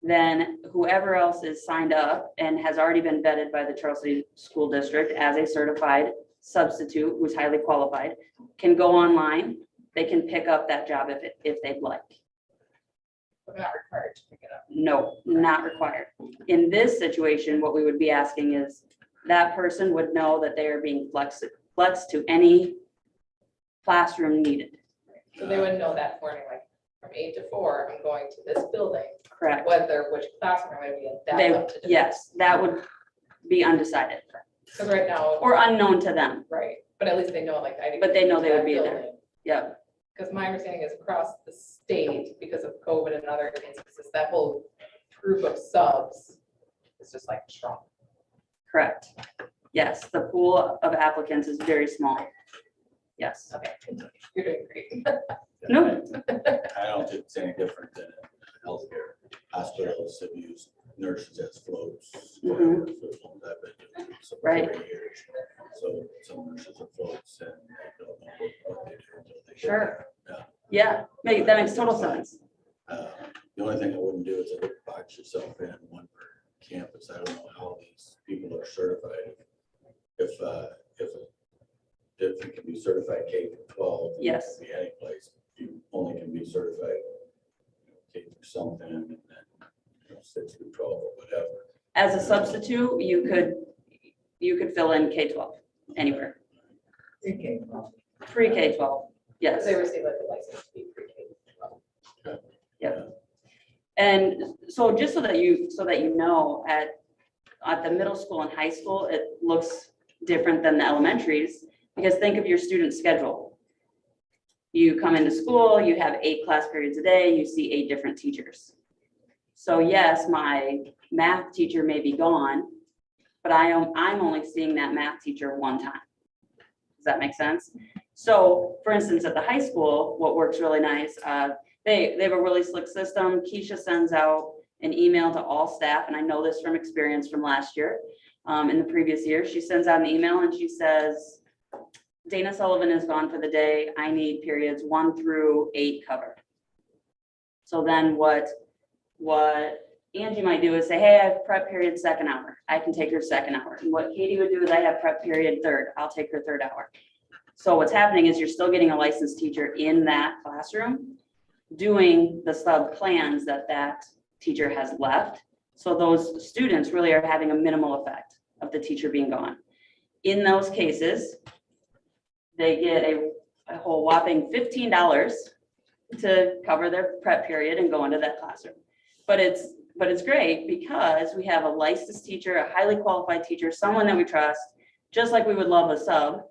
Then whoever else is signed up and has already been vetted by the Charles City School District as a certified substitute who's highly qualified can go online. They can pick up that job if they'd like. We're not required to pick it up. No, not required. In this situation, what we would be asking is that person would know that they are being flexed to any classroom needed. So they would know that morning, like from 8 to 4, I'm going to this building, Correct. which classroom I'm gonna be in. That's up to them. Yes, that would be undecided Because right now, or unknown to them. right, but at least they know, like, I. But they know they that would be there. building. Yep, Because my understanding is across the state, because of COVID and other instances, that whole group of subs is just like shrunk. correct. Yes, the pool of applicants is very small. Yes. Okay, continue. You're doing great. No, I don't think it's any different than in healthcare. Hospitals have used nurses as floats. Mhm. Right. So some nurses are floats and they don't know what they do until they get Sure. there. yeah, that makes total sense. The only thing I wouldn't do is box yourself in one per campus. I don't know how these people are certified. If you can be certified K through 12. then Yes. it can be any place. You only can be certified K through something and then 6 through 12 or whatever. As a substitute, you could fill in K-12 anywhere. Free K-12, yes. They receive like a license to be pre-K. And so just so that you know, at the middle school and high school, it looks different than the elementaries, because think of your student schedule. You come into school, you have 8 class periods a day, you see 8 different teachers. So yes, my math teacher may be gone, but I'm only seeing that math teacher one time. Does that make sense? So for instance, at the high school, what works really nice, they have a really slick system. Keisha sends out an email to all staff, and I know this from experience from last year. In the previous year, she sends out an email and she says, Dana Sullivan is gone for the day. I need periods 1 through 8 covered. So then what Angie might do is say, hey, I have prep period 2nd hour. I can take her 2nd hour. And what Katie would do is I have prep period 3rd. I'll take her 3rd hour. So what's happening is you're still getting a licensed teacher in that classroom doing the sub plans that teacher has left. So those students really are having a minimal effect of the teacher being gone. In those cases, they get a whole whopping $15 to cover their prep period and go into that classroom. But it's great because we have a licensed teacher, a highly qualified teacher, someone that we trust, just like we would love a sub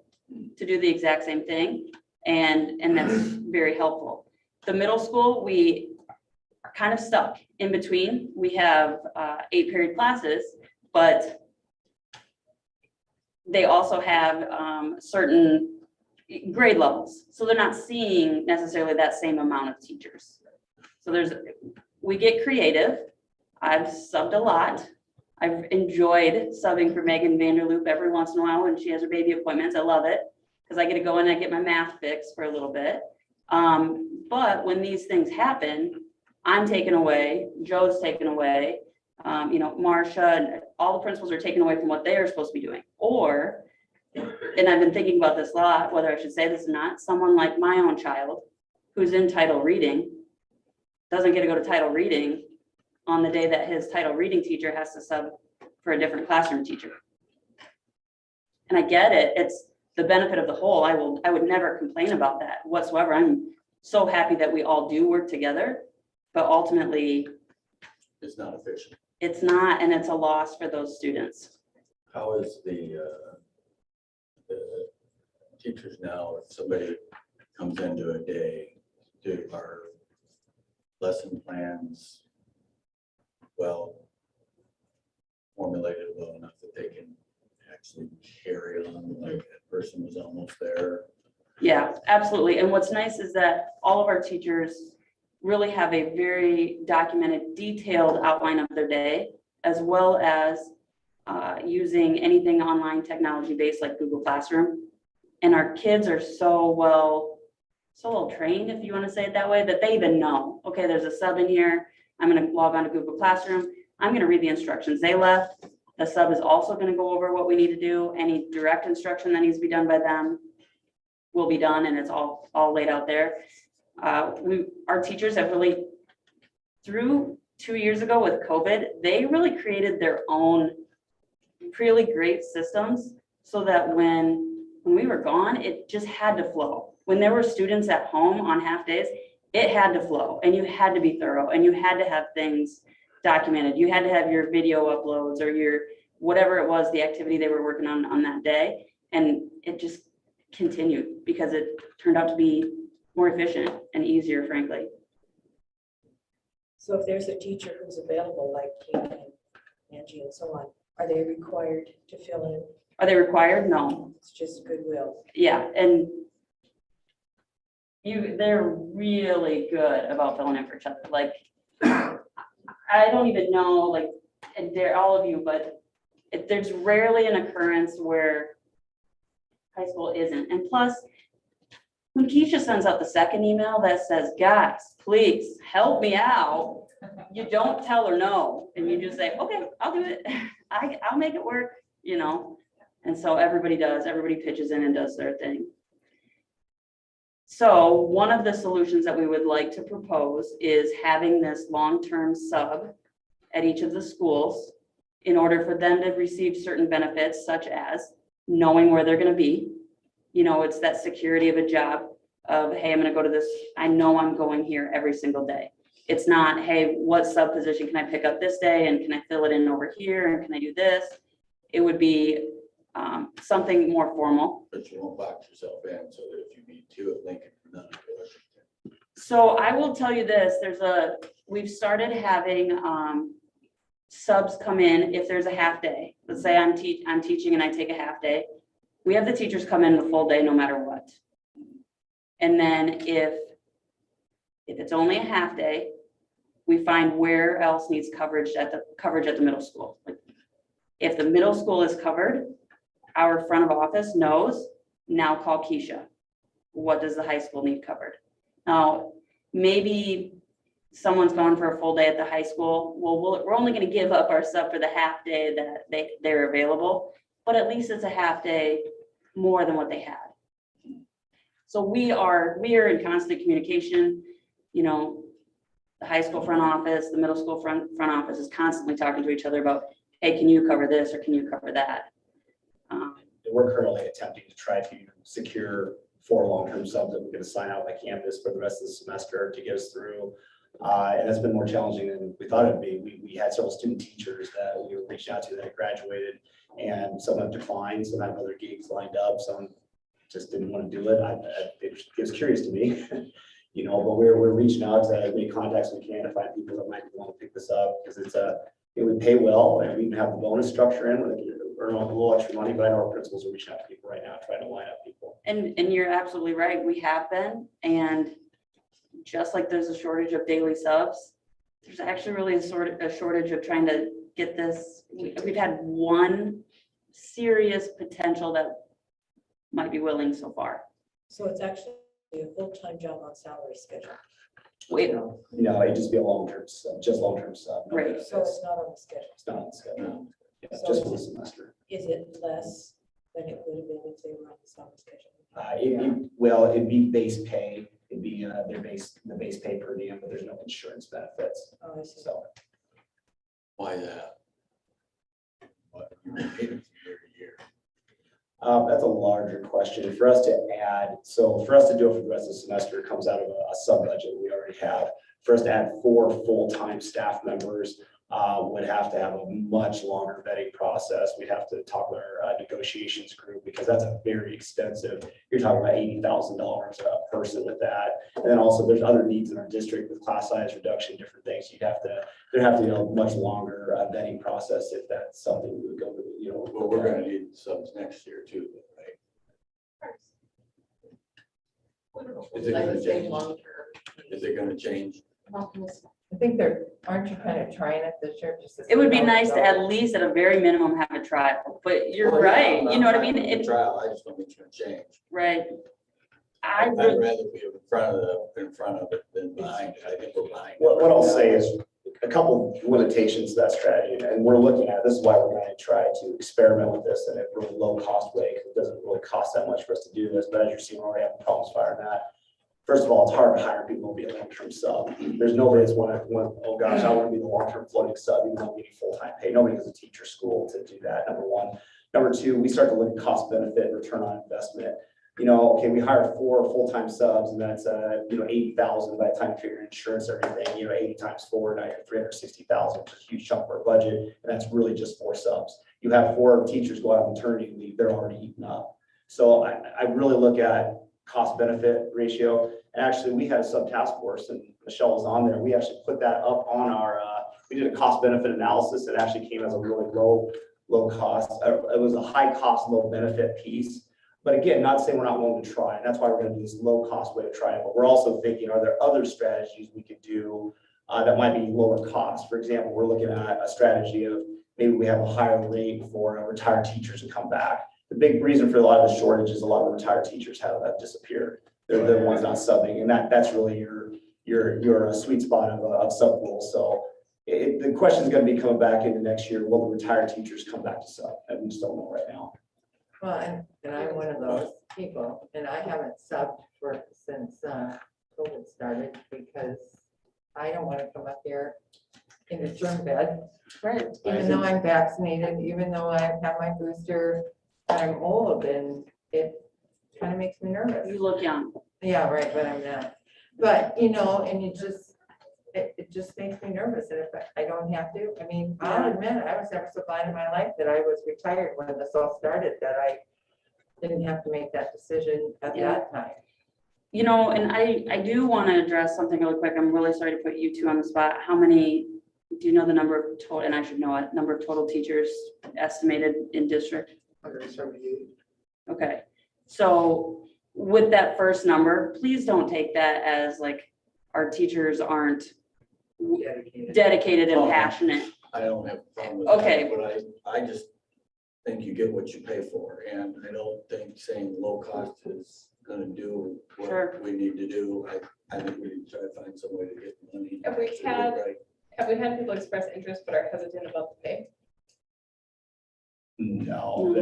to do the exact same thing. And that's very helpful. The middle school, we are kind of stuck in between. We have 8 period classes, but they also have certain grade levels. So they're not seeing necessarily that same amount of teachers. So we get creative. I've subbed a lot. I've enjoyed subbing for Megan Vanderloop every once in a while when she has her baby appointments. I love it because I get to go in and I get my math fixed for a little bit. But when these things happen, I'm taken away, Joe's taken away, Marcia, and all the principals are taken away from what they are supposed to be doing. Or, and I've been thinking about this a lot, whether I should say this or not, someone like my own child who's in title reading doesn't get to go to title reading on the day that his title reading teacher has to sub for a different classroom teacher. And I get it, it's the benefit of the whole. I would never complain about that whatsoever. I'm so happy that we all do work together, but ultimately It's not efficient. it's not, and it's a loss for those students. How is the teachers now, if somebody comes into a day, do our lesson plans well formulated well enough that they can actually carry on like that person was almost there? Yeah, absolutely. And what's nice is that all of our teachers really have a very documented, detailed outline of their day, as well as using anything online technology based like Google Classroom. And our kids are so well trained, if you want to say it that way, that they even know, okay, there's a sub in here. I'm going to log on to Google Classroom. I'm going to read the instructions they left. The sub is also going to go over what we need to do. Any direct instruction that needs to be done by them will be done, and it's all laid out there. Our teachers have really, through 2 years ago with COVID, they really created their own really great systems so that when we were gone, it just had to flow. When there were students at home on half days, it had to flow, and you had to be thorough, and you had to have things documented. You had to have your video uploads or your whatever it was, the activity they were working on that day. And it just continued because it turned out to be more efficient and easier, frankly. So if there's a teacher who's available, like Kate and Angie and so on, are they required to fill in? Are they required? No. It's just goodwill. Yeah, and they're really good about filling in for each other. Like, I don't even know, like, and they're all of you, but there's rarely an occurrence where high school isn't. And plus, when Keisha sends out the second email that says, guys, please help me out, you don't tell her no, and you just say, okay, I'll do it. I'll make it work, you know? And so everybody pitches in and does their thing. So one of the solutions that we would like to propose is having this long-term sub at each of the schools in order for them to receive certain benefits, such as knowing where they're going to be. You know, it's that security of a job of, hey, I'm going to go to this. I know I'm going here every single day. It's not, hey, what sub position can I pick up this day? And can I fill it in over here? And can I do this? It would be something more formal. But you won't box yourself in so that if you need to at Lincoln, none of it. So I will tell you this, we've started having subs come in if there's a half day. Let's say I'm teaching and I take a half day. We have the teachers come in the full day no matter what. And then if it's only a half day, we find where else needs coverage at the middle school. Like, if the middle school is covered, our front of office knows, now call Keisha. What does the high school need covered? Now, maybe someone's gone for a full day at the high school. Well, we're only going to give up our sub for the half day that they're available, but at least it's a half day more than what they had. So we are in constant communication. You know, the high school front office, the middle school front office is constantly talking to each other about, hey, can you cover this or can you cover that? We're currently attempting to try to secure 4 long-term subs that we're going to sign out by campus for the rest of the semester to get us through. And that's been more challenging than we thought it'd be. We had several student teachers that we were reaching out to that had graduated, and some have declined, some have other gigs lined up, some just didn't want to do it. It was curious to me, you know, but we're reaching out to as many contacts we can to find people that might want to pick this up, because it would pay well, and we even have the bonus structure in, like, earn a little extra money, but I know our principals are reaching out to people right now, trying to line up people. And you're absolutely right. We have been, and just like there's a shortage of daily subs, there's actually really a shortage of trying to get this. We've had one serious potential that might be willing so far. So it's actually a full-time job on salary schedule. Wait, No, it'd just be a long-term sub, just long-term sub. No Right. benefits. So it's not on the schedule. It's not on the schedule. Yeah, So just is for the it- semester. Is it less than it would have been if they were on the summer schedule? Well, it'd be base pay. It'd be the base pay per diem, but there's no insurance benefits. Oh, I see. So Why that? What, you paid it from year to year? that's a larger question for us to add. So for us to do it for the rest of the semester, it comes out of a sub budget we already have. For us to add 4 full-time staff members, would have to have a much longer vetting process. We'd have to talk with our negotiations group because that's a very expensive, you're talking about $80,000 a person with that. And then also there's other needs in our district with class size reduction, different things. There'd have to be a much longer vetting process if that's something we would go to, you know. Well, we're gonna need subs next year too, right? Is it Like gonna the same change? long term. Is it gonna change? I think aren't you kind of trying it this year? Just to It would be see how nice to goes? at least at a very minimum have a trial, but you're Well, yeah, right, I'm you know what I not mean? trying to It, Trial, I just don't think it's gonna change. right. I'd rather be in front of it than behind it. I think we're behind. it. What I'll say is a couple limitations to that strategy, and we're looking at, this is why we're going to try to experiment with this in a really low cost way, because it doesn't really cost that much for us to do this, but as you're seeing, we're already having problems firing that. First of all, it's hard to hire people to be a long-term sub. There's nobody that's oh gosh, I want to be the long-term floating sub, even though I'm getting full-time pay. Nobody goes to teacher school to do that, number one. Number two, we start to look at cost benefit, return on investment. You know, okay, we hire 4 full-time subs and that's, 80,000 by the time you figure insurance, everything, 80 times 4, now you're 360,000, which is a huge chunk of our budget. And that's really just 4 subs. You have 4 teachers go out on maternity leave, they're already eaten up. So I really look at cost benefit ratio. And actually we had a sub task force and Michelle was on there. We actually put that up on our, we did a cost benefit analysis. It actually came as a really low cost. It was a high cost, low benefit piece. But again, not saying we're not willing to try. And that's why we're going to do this low cost way of trying. But we're also thinking, are there other strategies we could do that might be lower cost? For example, we're looking at a strategy of maybe we have a higher rate for retired teachers to come back. The big reason for a lot of the shortage is a lot of retired teachers have disappeared. They're the ones not subbing, and that's really your sweet spot of sub rules. So the question is going to be coming back into next year. Will the retired teachers come back to sub? And we just don't know right now. Well, and I'm one of those people, and I haven't subbed since COVID started because I don't want to come up here in the germ bed. Right. Even though I'm vaccinated, even though I have my booster, and I'm old, and it kind of makes me nervous. You look young. Yeah, right, but I'm not. But, and it just makes me nervous. And if I don't have to, I mean, I'll admit, I was never so glad in my life that I was retired when this all started, that I didn't have to make that decision at that time. And I do want to address something really quick. I'm really sorry to put you two on the spot. How many, do you know the number of total, and I should know it, number of total teachers estimated in district? 178. Okay, so with that first number, please don't take that as like our teachers aren't dedicated and passionate. I don't have a problem with Okay. that, but I just think you get what you pay for, and I don't think saying low cost is gonna do Sure. what we need to do. I think we need to try to find some way to get the money. Have we to do it had- right. Have we had people express interest but are hesitant about the pay? No,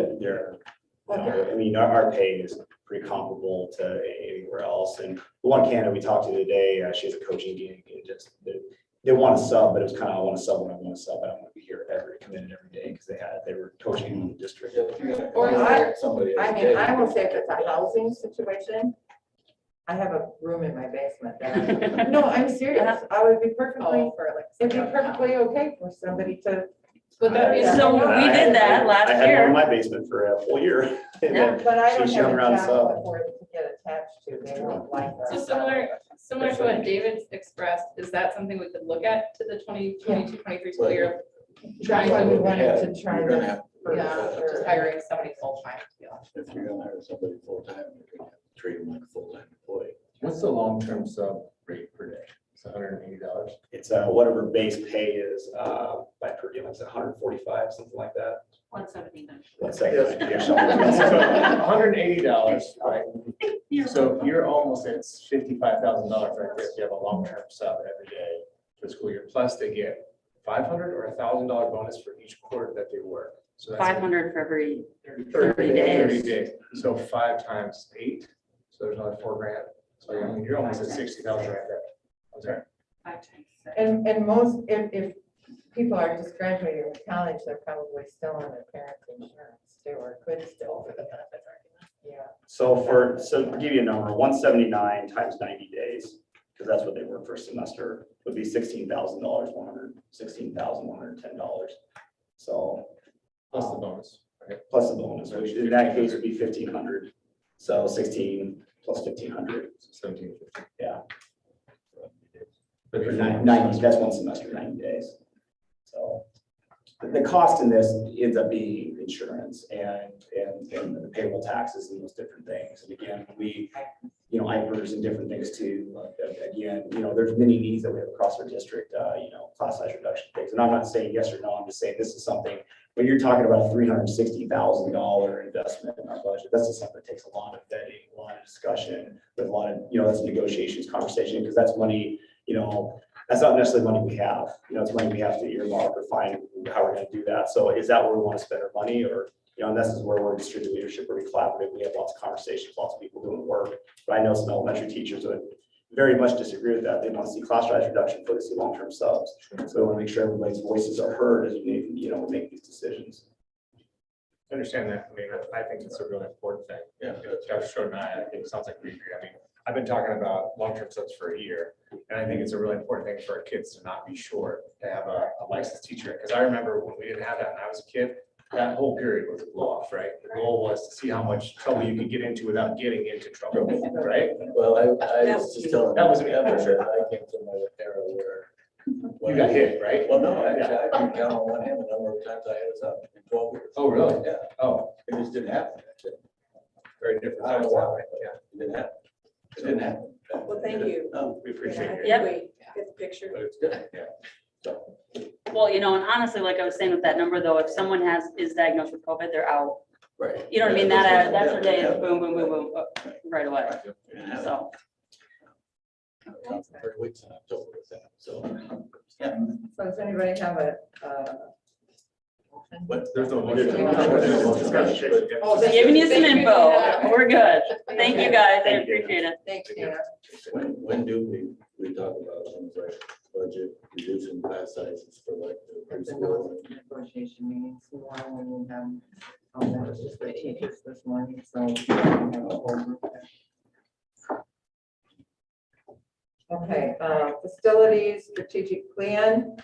I mean, our pay is pretty comparable to anywhere else. And the one candidate we talked to today, she has a coaching gig and just, they want to sub, but it was kind of, I want to sub when I want to sub. I don't want to be here committed every day because they were coaching in the district. Or is there- Somebody. I mean, I will say if it's a housing situation, I have a room in my basement that no, I'm serious. I would be perfectly, it'd be perfectly okay for somebody to. Would that be? So we did that last I had one year. in my basement for a full year. And then But I don't she have hung a around jacket sub. for it to get attached to. They won't like that. So similar to what David's expressed, is that something we could look at to the 2022-23 school year? That's why we wanted to try You're gonna this. have- Yeah, just hiring somebody full-time, to be honest. If you're gonna hire somebody full-time, you're gonna have to treat them like a full-time employee. What's the long-term sub rate per day? It's $180. It's whatever base pay is by per diem, it's 145, something like that. 117. 1 second. $180, right? So you're almost at $55,000 right there if you have a long-term sub every day for the school year. Plus they get $500 or $1,000 bonus for each quarter that they work. So that's 500 for every 30 30 days. days. So 5 times 8. So there's another $4,000. So I mean, you're almost at 60,000 right there. I'm sorry. And most, if people are just graduating from college, they're probably still on their parents' insurance too, or could still for the benefits argument. Yeah. So to give you a number, 179 times 90 days, because that's what they work for a semester, would be $16,000, $16,110. So Plus the bonus. Okay. plus the bonus, which in that case would be 1,500. So 16 plus 1,500. 17. Yeah. But For 90, that's one semester, 90 days. So the cost in this ends up being insurance and the payroll taxes and those different things. And again, we, IPERS and different things too. Again, there's many needs that we have across our district, class size reduction things. And I'm not saying yes or no, I'm just saying this is something, when you're talking about a $360,000 investment in our budget, that's just something that takes a lot of vetting, a lot of discussion, with a lot of, that's negotiations, conversation, because that's money, that's not necessarily money we have, it's money we have to earmark or find how we're gonna do that. So is that where we want to spend our money, or, and this is where we're distributed leadership, where we collaborate, we have lots of conversations, lots of people doing work. But I know some elementary teachers would very much disagree with that. They want to see class size reduction for the long-term subs. So we want to make sure everybody's voices are heard as we, make these decisions. I understand that. I mean, I think it's a really important thing. Yeah. Dr. Schroeder and I think it sounds like we agree. I mean, I've been talking about long-term subs for a year, and I think it's a really important thing for our kids to not be short, to have a licensed teacher. Because I remember when we didn't have that when I was a kid, that whole period was a blow off, right? The goal was to see how much trouble you could get into without getting into trouble, right? Well, I was just telling. That was me. Emma that I came from an era where. You got hit, right? Well, no, actually, I can count on one hand the number of times I had us up in 12 years. Oh, really? Yeah. Oh, It just didn't happen. very different. I don't know times now, why. right? Yeah. It didn't happen. It didn't happen. Well, thank you. We appreciate I it. think Yep. we get the picture. But it's good. Yeah. So, Well, and honestly, like I was saying with that number though, if someone is diagnosed with COVID, they're out. right. You know what I mean? Yeah, That's their day, yeah. is boom, boom, boom, boom, right away. Yeah. So, 3 weeks in October with that, so. Yeah. So does anybody have a, But There's no motion. Oh, giving you some Thank you. info. We're good. Thank you guys. I appreciate it. thanks, Dana. when do we talk about things like budget, reducing class sizes for like the That's preschool? another negotiation meeting tomorrow when we have, that was just the teachers this morning, so. we have a whole group there. Okay, facilities, strategic plan.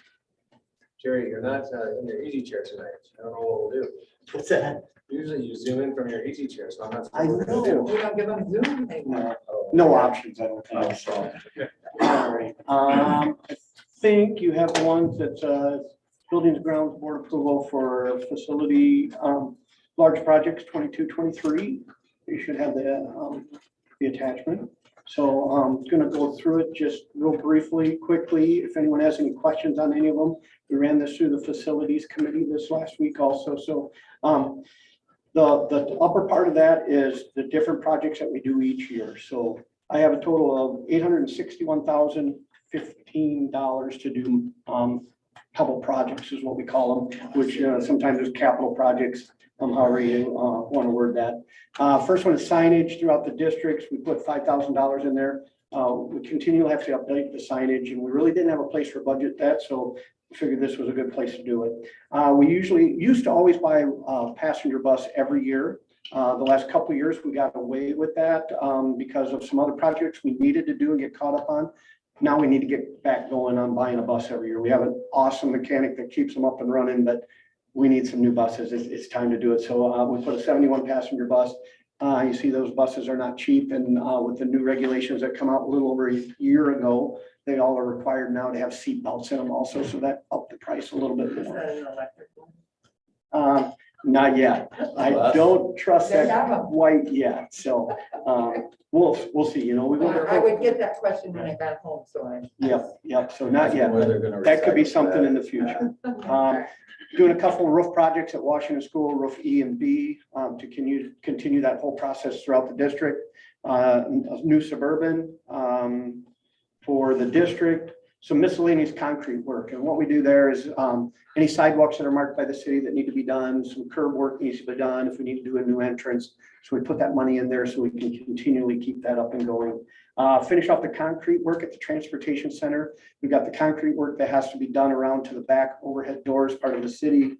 Jerry, you're not in your easy chair tonight. I don't know what we'll do. What's that? Usually you zoom in from your easy chair, so I'm not. I sure what we're gonna know. do. We don't give them Zoom anymore. No options, I don't think, so. All right. I think you have the ones that Buildings and Grounds Board approval for facility, large projects 22, 23. You should have the attachment. So I'm going to go through it just real briefly, quickly. If anyone has any questions on any of them, we ran this through the facilities committee this last week also. So the upper part of that is the different projects that we do each year. So I have a total of $861,015 to do couple projects is what we call them, which sometimes is capital projects, however you want to word that. First one is signage throughout the districts. We put $5,000 in there. We continually have to update the signage, and we really didn't have a place for budget that, so we figured this was a good place to do it. We used to always buy a passenger bus every year. The last couple of years, we got away with that because of some other projects we needed to do and get caught up on. Now we need to get back going on buying a bus every year. We have an awesome mechanic that keeps them up and running, but we need some new buses. It's time to do it. So we put a 71 passenger bus. You see those buses are not cheap, and with the new regulations that come out a little over a year ago, they all are required now to have seat belts in them also. So that upped the price a little bit Is more. that an electric one? Not yet. I don't trust They have that 'em. quite yet. So we'll see, we I would get that question when I got home, so I. Yep. So not yet. Where they're gonna That could be recycle something that. in the future. Doing a couple of roof projects at Washington School, roof E and B, to continue that whole process throughout the district. A new Suburban for the district, some miscellaneous concrete work. And what we do there is any sidewalks that are marked by the city that need to be done, some curb work needs to be done if we need to do a new entrance. So we put that money in there so we can continually keep that up and going. Finish off the concrete work at the transportation center. We've got the concrete work that has to be done around to the back overhead doors, part of the city.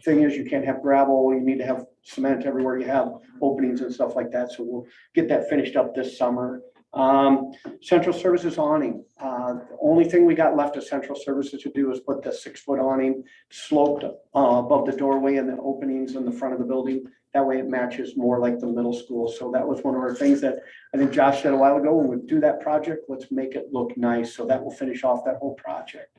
Thing is, you can't have gravel, you need to have cement everywhere you have openings and stuff like that. So we'll get that finished up this summer. Central services awning. The only thing we got left of central services to do is put the 6-foot awning sloped above the doorway and the openings in the front of the building. That way it matches more like the middle school. So that was one of our things that I think Josh said a while ago, when we do that project, let's make it look nice. So that will finish off that whole project.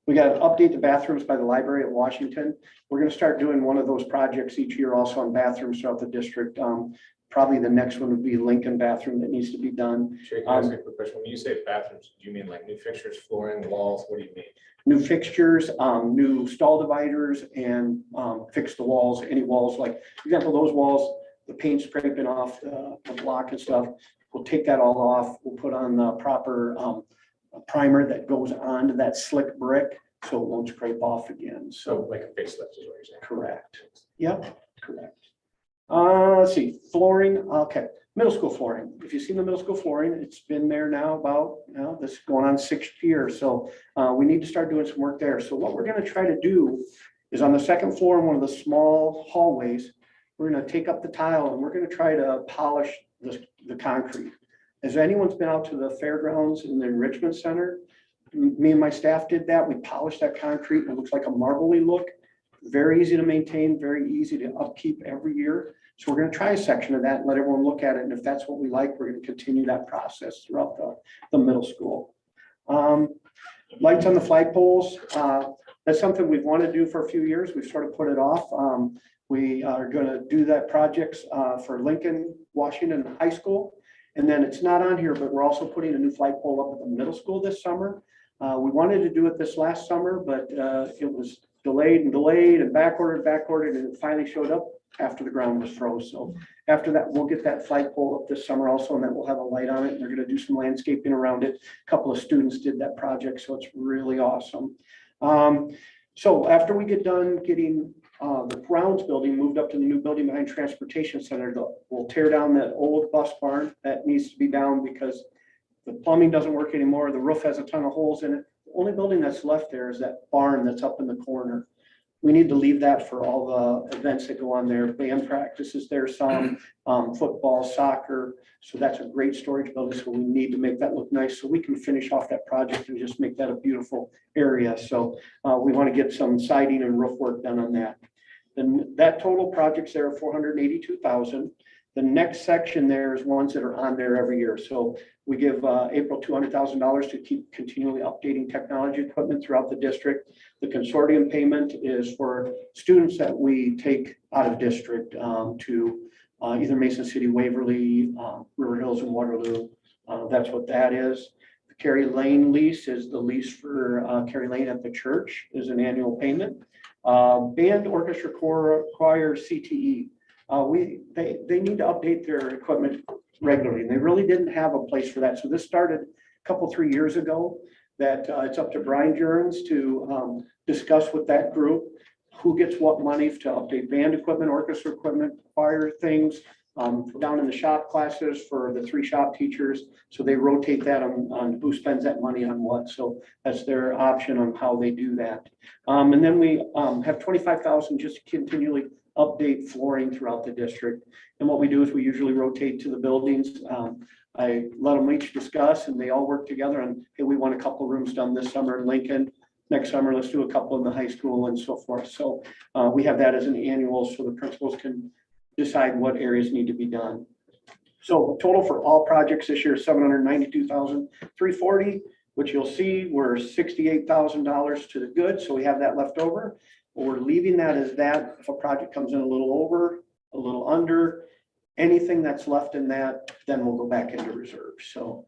We got to update the bathrooms by the library at Washington. We're going to start doing one of those projects each year also on bathrooms throughout the district. Probably the next one would be Lincoln bathroom that needs to be done. Sure, can I ask a quick question? When you say bathrooms, do you mean like new fixtures, flooring, walls? What do you mean? New fixtures, new stall dividers, and fix the walls, any walls, like, for example, those walls, the paint scraping off the block and stuff. We'll take that all off. We'll put on the proper primer that goes onto that slick brick so it won't scrape off again. So like a facelift is what you're saying? Correct. Yep, correct. Let's see, flooring, okay, middle school flooring. If you've seen the middle school flooring, it's been there now about, this is going on 6th year. So we need to start doing some work there. So what we're gonna try to do is on the 2nd floor in one of the small hallways, we're gonna take up the tile and we're gonna try to polish the concrete. Has anyone's been out to the fairgrounds in the enrichment center? Me and my staff did that. We polished that concrete and it looks like a marbly look. Very easy to maintain, very easy to upkeep every year. So we're going to try a section of that and let everyone look at it. And if that's what we like, we're going to continue that process throughout the middle school. Lights on the flagpoles. That's something we've wanted to do for a few years. We've sort of put it off. We are going to do that projects for Lincoln, Washington High School. And then it's not on here, but we're also putting a new flagpole up at the middle school this summer. We wanted to do it this last summer, but it was delayed and back ordered, and it finally showed up after the ground was froze. So after that, we'll get that flagpole up this summer also, and then we'll have a light on it. And they're going to do some landscaping around it. A couple of students did that project, so it's really awesome. So after we get done getting the grounds building moved up to the new building behind Transportation Center, we'll tear down that old bus barn that needs to be down because the plumbing doesn't work anymore. The roof has a ton of holes in it. The only building that's left there is that barn that's up in the corner. We need to leave that for all the events that go on there. Band practices there, some football, soccer. So that's a great storage building. So we need to make that look nice so we can finish off that project and just make that a beautiful area. So we want to get some siding and roof work done on that. Then that total projects there are $482,000. The next section there is ones that are on there every year. So we give April $200,000 to keep continually updating technology equipment throughout the district. The consortium payment is for students that we take out of district to either Mason City, Waverly, River Hills, and Waterloo. That's what that is. The Carey Lane lease is the lease for Carey Lane at the church, is an annual payment. Band, orchestra, choir, CTE. They need to update their equipment regularly, and they really didn't have a place for that. So this started a couple, 3 years ago, that it's up to Brian Jurens to discuss with that group who gets what money to update band equipment, orchestra equipment, choir things, down in the shop classes for the 3 shop teachers. So they rotate that on who spends that money on what. So that's their option on how they do that. And then we have $25,000 just to continually update flooring throughout the district. And what we do is we usually rotate to the buildings. I let them each discuss and they all work together on, hey, we want a couple of rooms done this summer in Lincoln. Next summer, let's do a couple in the high school and so forth. So we have that as an annual so the principals can decide what areas need to be done. So total for all projects this year is $792,340, which you'll see we're $68,000 to the good. So we have that left over. We're leaving that as that. If a project comes in a little over, a little under, anything that's left in that, then we'll go back into reserve. So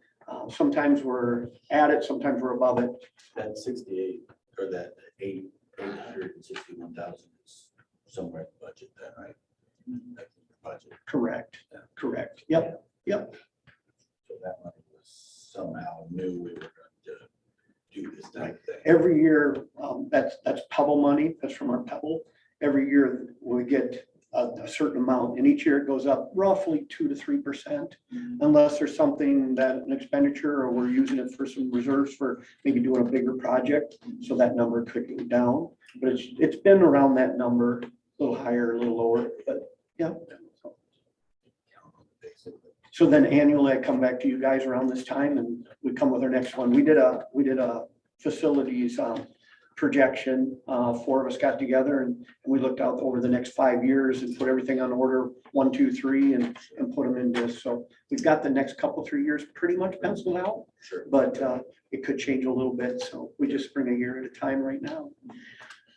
sometimes we're at it, sometimes we're above it. That 68 or that 861,000 is somewhere in the budget then, right? That's the budget. Correct. Correct. Yep. Yep. So that money was somehow knew we were going to do this type of thing. Every year, that's Pebble money, that's from our Pebble. Every year we get a certain amount, and each year it goes up roughly 2 to 3%, unless there's something that an expenditure, or we're using it for some reserves for maybe doing a bigger project, so that number could go down. But it's been around that number, a little higher, a little lower, but yeah. So then annually, I come back to you guys around this time, and we come with our next one. We did a facilities projection. 4 of us got together and we looked out over the next 5 years and put everything on order 1, 2, 3 and put them in this. So we've got the next couple, 3 years pretty much penciled out, Sure. but it could change a little bit. So we just bring a year at a time right now.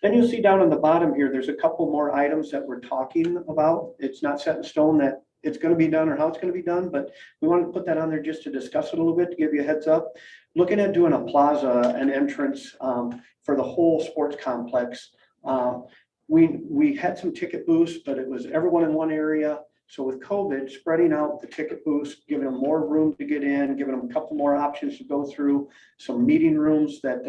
Then you'll see down on the bottom here, there's a couple more items that we're talking about. It's not set in stone that it's going to be done or how it's going to be done, but we wanted to put that on there just to discuss it a little bit, to give you a heads up. Looking at doing a plaza, an entrance for the whole sports complex. We had some ticket booths, but it was everyone in one area. So with COVID, spreading out the ticket booths, giving them more room to get in, giving them a couple more options to go through, some meeting rooms that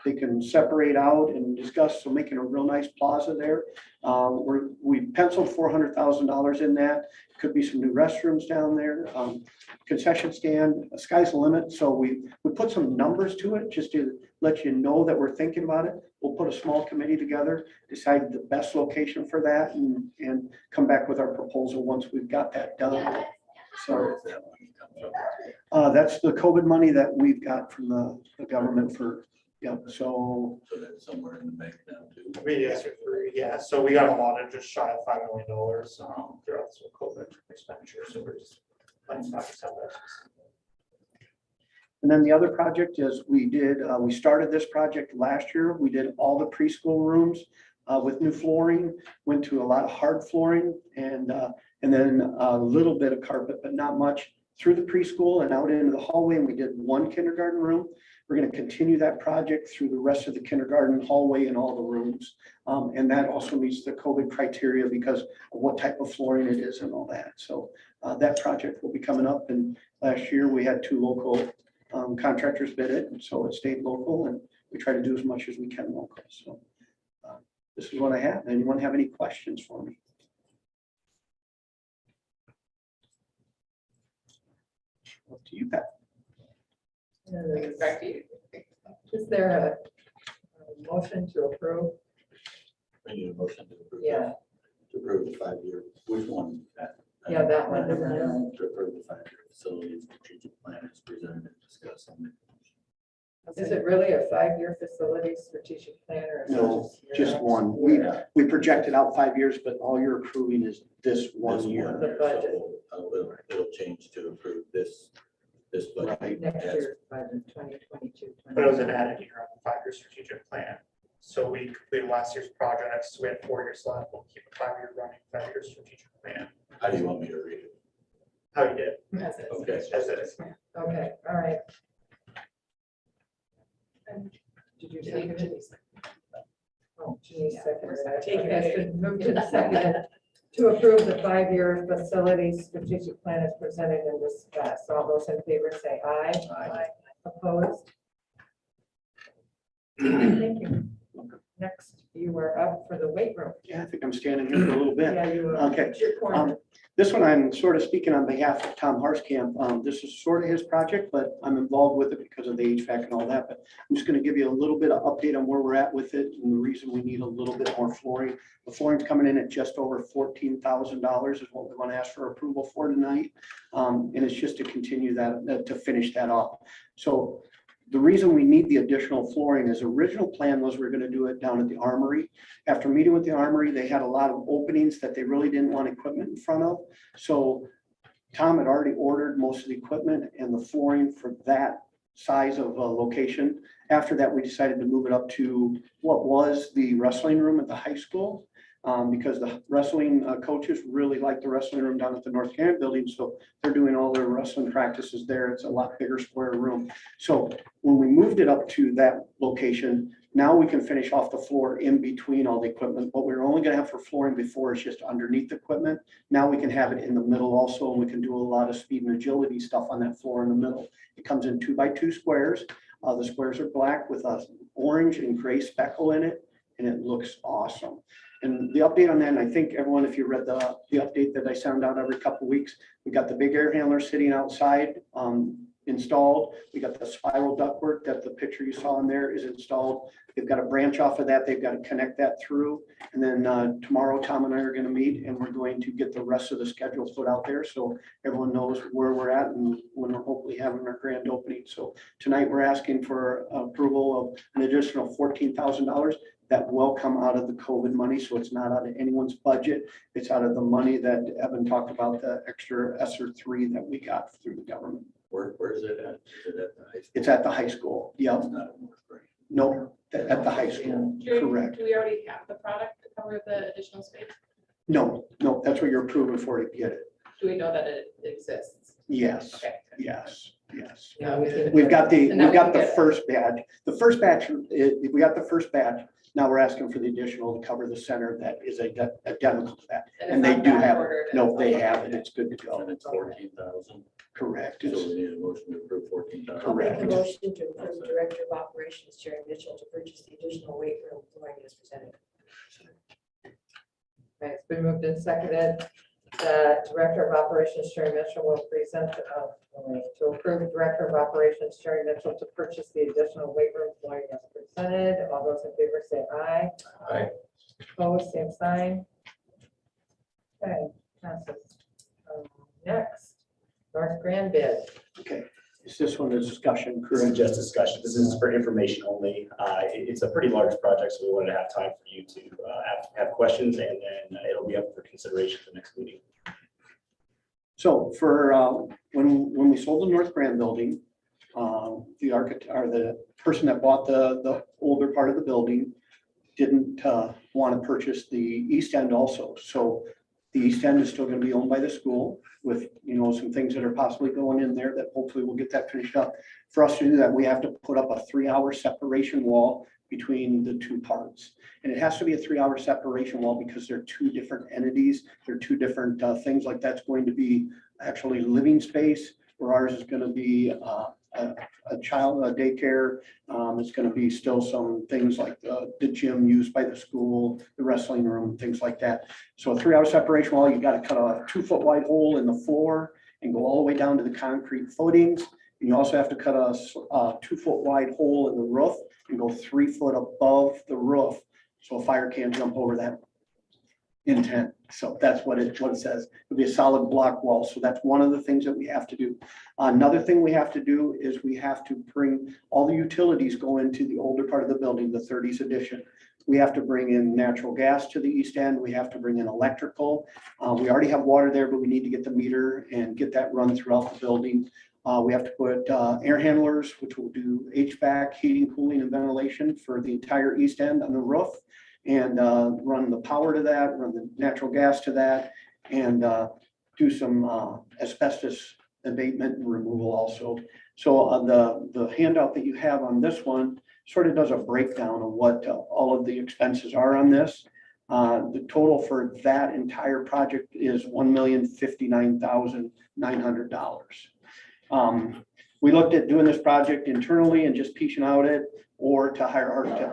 they can separate out and discuss, so making a real nice plaza there. We penciled $400,000 in that. Could be some new restrooms down there, concession stand, sky's the limit. So we put some numbers to it just to let you know that we're thinking about it. We'll put a small committee together, decide the best location for that, and come back with our proposal once we've got that done. So that's the COVID money that we've got from the government for, yeah, so. So that's somewhere in the bank now too. Yeah, so we got allotted just shy of $5 million throughout this whole COVID expenditure, so we're just planning not to sell that. And then the other project is we started this project last year. We did all the preschool rooms with new flooring, went to a lot of hard flooring and then a little bit of carpet, but not much through the preschool and out into the hallway. And we did one kindergarten room. We're going to continue that project through the rest of the kindergarten hallway and all the rooms. And that also meets the COVID criteria because of what type of flooring it is and all that. So that project will be coming up. And last year we had 2 local contractors bid it, and so it stayed local, and we try to do as much as we can local. So this is what I have. Anyone have any questions for me? Up to you, Pat. Back to you. Is there a motion to approve? We need a motion to approve. Yeah. To approve the 5-year, which one? Yeah, that one. To approve the 5-year facilities strategic plan is presented and discussed. Is it really a 5-year facility strategic plan or? is it No, year? just one. We projected out 5 years, but all you're approving is this one year. The budget. So it'll change to approve this budget. Next year's budget, 2022. But it was an added year on the 5-year strategic plan. So we completed last year's projects. We had 4 years left. We'll keep a 5-year running 5-year strategic plan. How do you want me to read it? How you did. As it is. Okay. As it is. Okay, all right. Did you take it? Oh, Denise seconded that. Take it. Okay, it's been moved and seconded to approve the 5-year facility strategic plan as presented and discussed. All those in favor say aye. Aye. Opposed? Thank you. Next, you are up for the weight room. Yeah, I think I'm standing here for a little bit. Yeah, you are. Okay. It's your corner. This one, I'm sort of speaking on behalf of Tom Harskamp. This is sort of his project, but I'm involved with it because of the HVAC and all that. But I'm just going to give you a little bit of update on where we're at with it and the reason we need a little bit more flooring. The flooring's coming in at just over $14,000 is what we want to ask for approval for tonight. And it's just to continue that, to finish that off. So the reason we need the additional flooring is original plan was we're going to do it down at the Armory. After meeting with the Armory, they had a lot of openings that they really didn't want equipment in front of. So Tom had already ordered most of the equipment and the flooring for that size of a location. After that, we decided to move it up to what was the wrestling room at the high school. Because the wrestling coaches really like the wrestling room down at the North Canton building. So they're doing all their wrestling practices there. It's a lot bigger square room. So when we moved it up to that location, Now we can finish off the floor in between all the equipment. What we were only gonna have for flooring before is just underneath the equipment. Now we can have it in the middle also, and we can do a lot of speed and agility stuff on that floor in the middle. It comes in 2x2 squares. The squares are black with a orange and gray speckle in it, and it looks awesome. And the update on that, and I think everyone, if you read the update that I send out every couple of weeks, we got the big air handler sitting outside, installed. We got the spiral ductwork that the picture you saw in there is installed. They've got to branch off of that. They've got to connect that through. And then tomorrow, Tom and I are going to meet, and we're going to get the rest of the schedule put out there so everyone knows where we're at and when we're hopefully having our grand opening. So tonight we're asking for approval of an additional $14,000 that will come out of the COVID money. So it's not out of anyone's budget. It's out of the money that Evan talked about, the extra ESSER 3 that we got through the government. Where is it at? Is it at the high school? It's at the high school. Yep. It's not in North Green. No, at the high school. Jerry, Correct. do we already have the product to cover the additional space? No, that's what you're approving for to get it. Do we know that it exists? Yes, Okay. yes. Yeah, we can- We've got the And then we can get it. first batch. The first batch, we got the first batch. Now we're asking for the additional to cover the center that is identical to that. it's And they not do back have, ordered, no, it's they not- have it. It's good to And go. it's 14,000. Correct. So It's- we need a motion to approve 14,000. I'll make a Correct. motion to approve Director of Operations Jerry Mitchell to purchase the additional weight room flooring as presented. Okay, it's been moved and seconded. The Director of Operations, Sherry Mitchell, will present to approve Director of Operations, Sherry Mitchell, to purchase the additional weight room flooring as presented. All those in favor say aye. Aye. Opposed, same sign. Okay, passes. Next, North Grand bid. Okay, is this one a discussion, This is correct? just discussion. This is for information only. It's a pretty large project, so we wanted to have time for you to have questions, and then it'll be up for consideration for the next meeting. So for, when we sold the North Grand building, the architect, or the person that bought the older part of the building didn't want to purchase the east end also. So the east end is still going to be owned by the school with, some things that are possibly going in there that hopefully we'll get that finished up. For us to do that, we have to put up a 3-hour separation wall between the two parts. And it has to be a 3-hour separation wall because they're two different entities. They're two different things. Like that's going to be actually living space, where ours is going to be a child daycare. It's going to be still some things like the gym used by the school, the wrestling room, things like that. So a 3-hour separation wall, you got to cut a 2-foot wide hole in the floor and go all the way down to the concrete footings. And you also have to cut a 2-foot wide hole in the roof and go 3 foot above the roof, so a fire can't jump over that intent. So that's what it says. It'll be a solid block wall. So that's one of the things that we have to do. Another thing we have to do is we have to bring all the utilities go into the older part of the building, the 30s edition. We have to bring in natural gas to the east end. We have to bring in electrical. We already have water there, but we need to get the meter and get that run throughout the building. We have to put air handlers, which will do HVAC, heating, cooling, and ventilation for the entire east end on the roof, and run the power to that, run the natural gas to that, and do some asbestos abatement and removal also. So the handout that you have on this one sort of does a breakdown of what all of the expenses are on this. The total for that entire project is $1,059,900. We looked at doing this project internally and just piecing out it, or to hire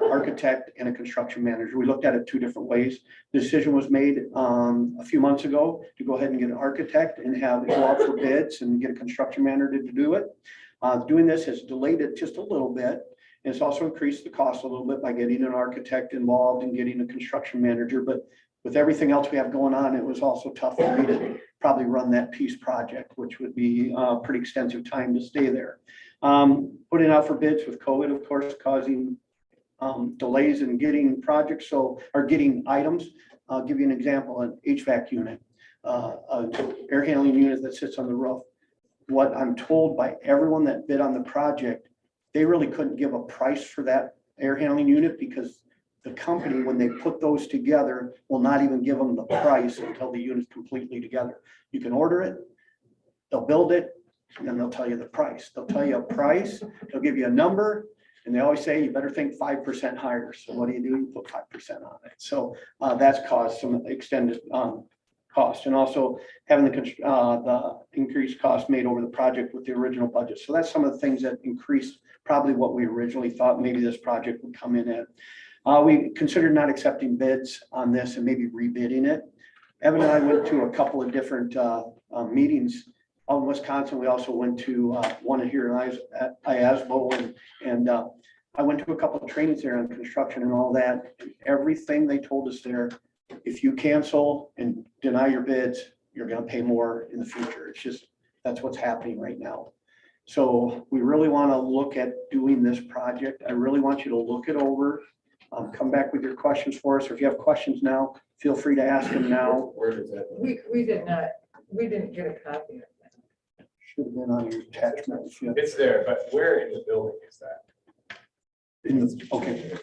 architect and a construction manager. We looked at it 2 different ways. The decision was made a few months ago to go ahead and get an architect and have it go out for bids and get a construction manager to do it. Doing this has delayed it just a little bit. And it's also increased the cost a little bit by getting an architect involved and getting a construction manager. But with everything else we have going on, it was also tough for me to probably run that piece project, which would be a pretty extensive time to stay there. Putting out for bids with COVID, of course, causing delays in getting projects, or getting items. I'll give you an example, an HVAC unit, an air handling unit that sits on the roof. What I'm told by everyone that bid on the project, they really couldn't give a price for that air handling unit because the company, when they put those together, will not even give them the price until the unit's completely together. You can order it, they'll build it, and then they'll tell you the price. They'll tell you a price, they'll give you a number, And they always say you better think 5% higher. So what do? You put 5% on it. So that's caused some extended cost, and also having the increased cost made over the project with the original budget. So that's some of the things that increased probably what we originally thought maybe this project would come in at. We considered not accepting bids on this and maybe rebidding it. Evan and I went to a couple of different meetings out in Wisconsin. We also went to one here at IASBO, and I went to a couple of trainings there on construction and all that. And everything they told us there, if you cancel and deny your bids, you're going to pay more in the future. It's just, that's what's happening right now. So we really want to look at doing this project. I really want you to look it over. Come back with your questions for us. Or if you have questions now, feel free to ask them now. Where does that? We didn't get a copy of that. Should have been on your attachment. if you- It's there, but where in the building is that? Okay.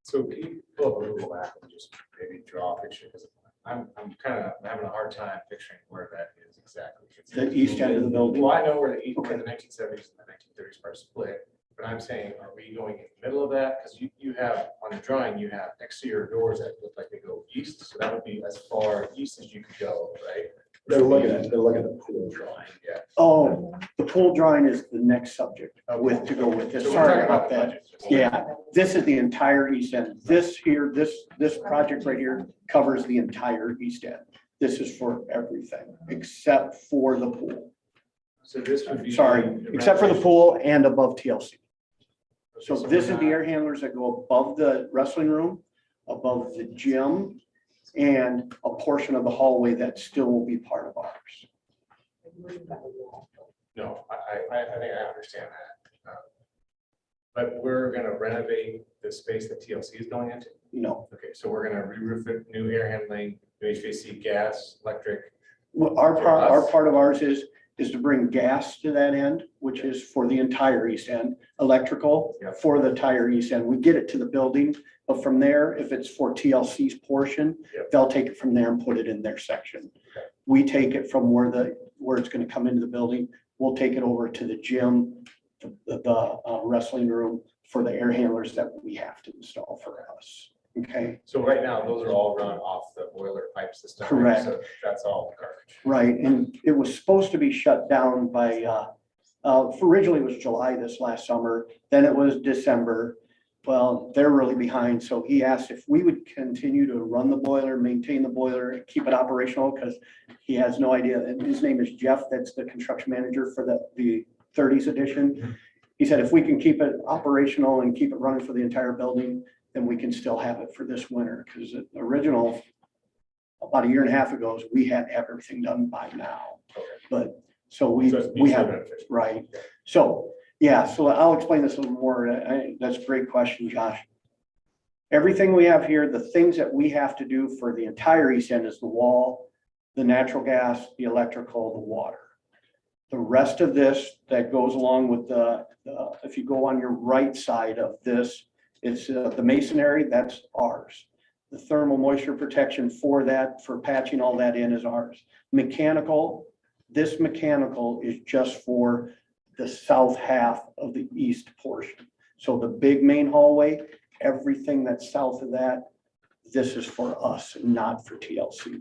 So can you pull up a little map and just maybe draw a picture? Because I'm kind of having a hard time picturing where that is exactly. The east end of the building. Well, I know where the Okay. 1970s and the 1930s are split, but I'm saying, are we going in the middle of that? Because you have, on the drawing, you have exterior doors that look like they go east, so that would be as far east as you could go, right? They're looking at the pool drawing. Yeah. Oh, the pool drawing is the next subject with to go with this. So we're Sorry talking about the that. budget. Yeah, this is the entire east end. This here, this project right here covers the entire east end. This is for everything except for the pool. So this would be. Sorry, except for the pool and above TLC. So this is the air handlers that go above the wrestling room, above the gym, and a portion of the hallway that still will be part of ours. No, I think I understand that. But we're gonna renovate the space that TLC is going into? No. Okay, so we're gonna re-roof it, new air handling, new HVAC, gas, electric. Well, our part of ours is to bring gas to that end, which is for the entire east end, electrical Yep. for the entire east end. We get it to the building, but from there, if it's for TLC's portion, Yep. they'll take it from there and put it in their section. Okay. We take it from where it's gonna come into the building. We'll take it over to the gym, the wrestling room for the air handlers that we have to install for us. Okay, So right now, those are all run off the boiler pipe system. right? Correct. So that's all garbage. right. And it was supposed to be shut down by, originally it was July this last summer, then it was December. Well, they're really behind. So he asked if we would continue to run the boiler, maintain the boiler, keep it operational, because he has no idea. And his name is Jeff. That's the construction manager for the 30s edition. He said, if we can keep it operational and keep it running for the entire building, then we can still have it for this winter. Because the original, about a year and a half ago, we had to have everything done by now. Okay. But so we So it's we mutually have, beneficial. right. So, yeah, so I'll explain this a little more. That's a great question, Josh. Everything we have here, the things that we have to do for the entire east end is the wall, the natural gas, the electrical, the water. The rest of this that goes along with if you go on your right side of this, it's the masonry, that's ours. The thermal moisture protection for that, for patching all that in is ours. Mechanical, this mechanical is just for the south half of the east portion. So the big main hallway, everything that's south of that, this is for us, not for TLC.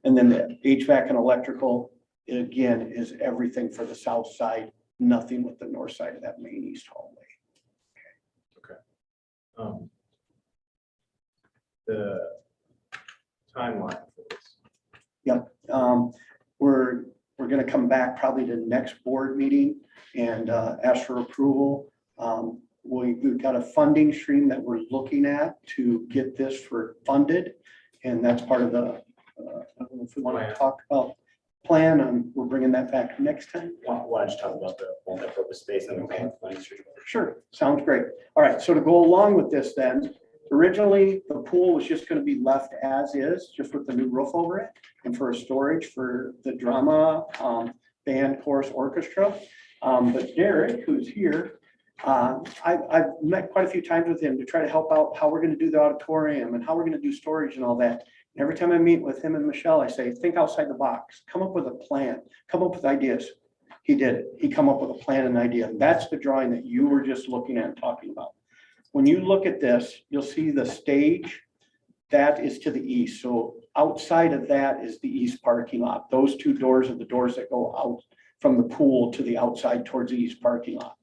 And then the HVAC and electrical, again, is everything for the south side, nothing with the north side of that main east hallway. The timeline for this. We're gonna come back probably to the next board meeting and ask for approval. We've got a funding stream that we're looking at to get this for funded. And that's part of the, I don't know if we want to talk about plan, and we're bringing that back next time. Why don't you talk about the multi-purpose space and the funding stream? Sure, sounds great. All right, so to go along with this then, originally the pool was just gonna be left as is, just with the new roof over it, and for a storage for the drama, band, chorus, orchestra. But Derek, who's here, I've met quite a few times with him to try to help out how we're gonna do the auditorium and how we're gonna do storage and all that. And every time I meet with him and Michelle, I say, think outside the box, come up with a plan, come up with ideas. He did it. He come up with a plan and idea. That's the drawing that you were just looking at and talking about. When you look at this, you'll see the stage that is to the east. So outside of that is the east parking lot. Those two doors are the doors that go out from the pool to the outside towards the east parking lot.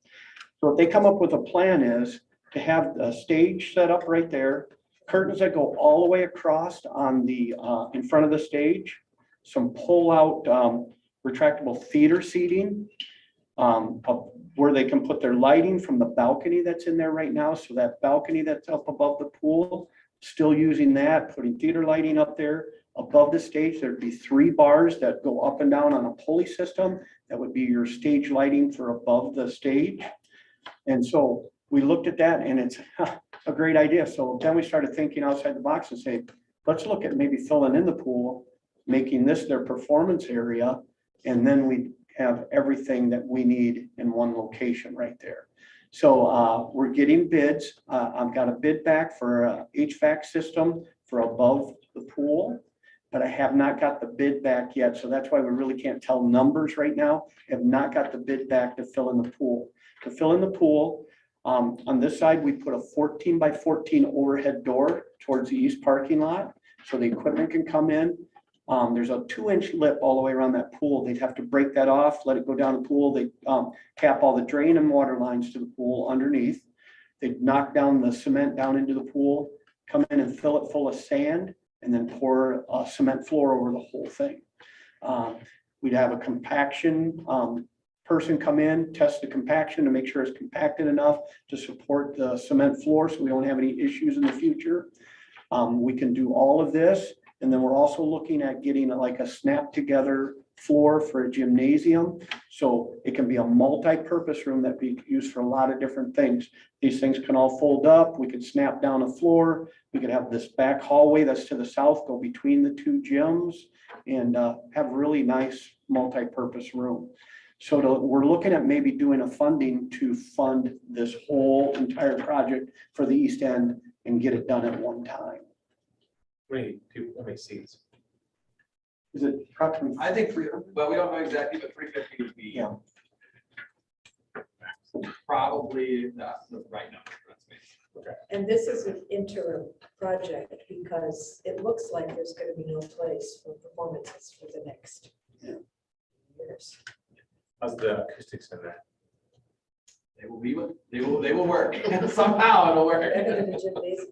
So what they come up with a plan is to have the stage set up right there, curtains that go all the way across on the, in front of the stage, some pull-out retractable theater seating, where they can put their lighting from the balcony that's in there right now. So that balcony that's up above the pool, still using that, putting theater lighting up there. Above the stage, there'd be 3 bars that go up and down on a pulley system. That would be your stage lighting for above the stage. And so we looked at that and it's a great idea. So then we started thinking outside the box and say, let's look at maybe filling in the pool, making this their performance area. And then we have everything that we need in one location right there. So we're getting bids. I've got a bid back for a HVAC system for above the pool, but I have not got the bid back yet. So that's why we really can't tell numbers right now. I have not got the bid back to fill in the pool. To fill in the pool, on this side, we put a 14 by 14 overhead door towards the east parking lot. So the equipment can come in. There's a 2-inch lip all the way around that pool. They'd have to break that off, let it go down the pool. They cap all the drain and water lines to the pool underneath. They'd knock down the cement down into the pool, come in and fill it full of sand, and then pour a cement floor over the whole thing. We'd have a compaction person come in, test the compaction to make sure it's compacted enough to support the cement floor so we don't have any issues in the future. We can do all of this. And then we're also looking at getting like a snap together floor for a gymnasium. So it can be a multi-purpose room that be used for a lot of different things. These things can all fold up. We could snap down a floor. We could have this back hallway that's to the south go between the 2 gyms and have really nice multi-purpose room. So we're looking at maybe doing a funding to fund this whole entire project for the East End and get it done at one time. How many seats? Is it approximately? I think well, we don't know exactly, but 350 would be. Yeah. Probably not the right number. Okay. And this is an interim project because it looks like there's going to be no place for performances for the next years. How's the acoustics in that? They will work. Somehow it'll work. Better than the gymnasium.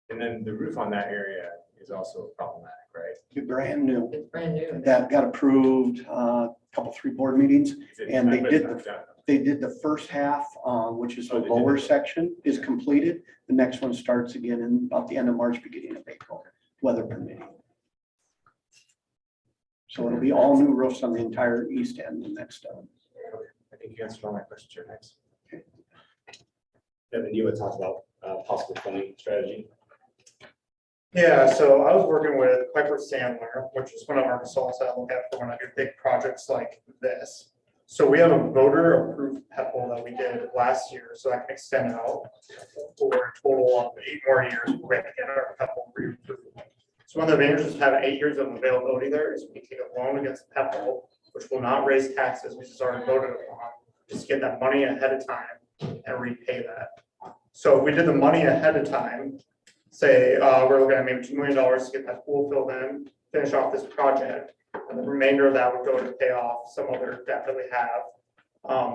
And then the roof on that area is also problematic, right? It's brand new. It's brand new. That got approved a couple, 3 board meetings. Is it- And they but did it's not done. They did the first half, which is the Oh, they did lower it. section is completed. The next one starts again in about the end of March, beginning of April, weather permitting. So it'll be all new roofs on the entire east end the next time. I think you answered all my questions. You're next. Devin, you had talked about possible funding strategy. Yeah, so I was working with Piper Sandler, which is one of our consultants that I look at for when I do big projects like this. So we have a voter approved PEPAL that we did last year, so that can extend out for a total of 8 more years. We have to get our PEPAL reapproved. So one of the advantages of having 8 years of availability there is we can take a loan against PEPAL, which will not raise taxes, which is already voted upon, just get that money ahead of time and repay that. So if we did the money ahead of time, say we're looking at maybe $2 million to get that pool filled in, finish off this project, and the remainder of that would go to pay off some other debt that we have,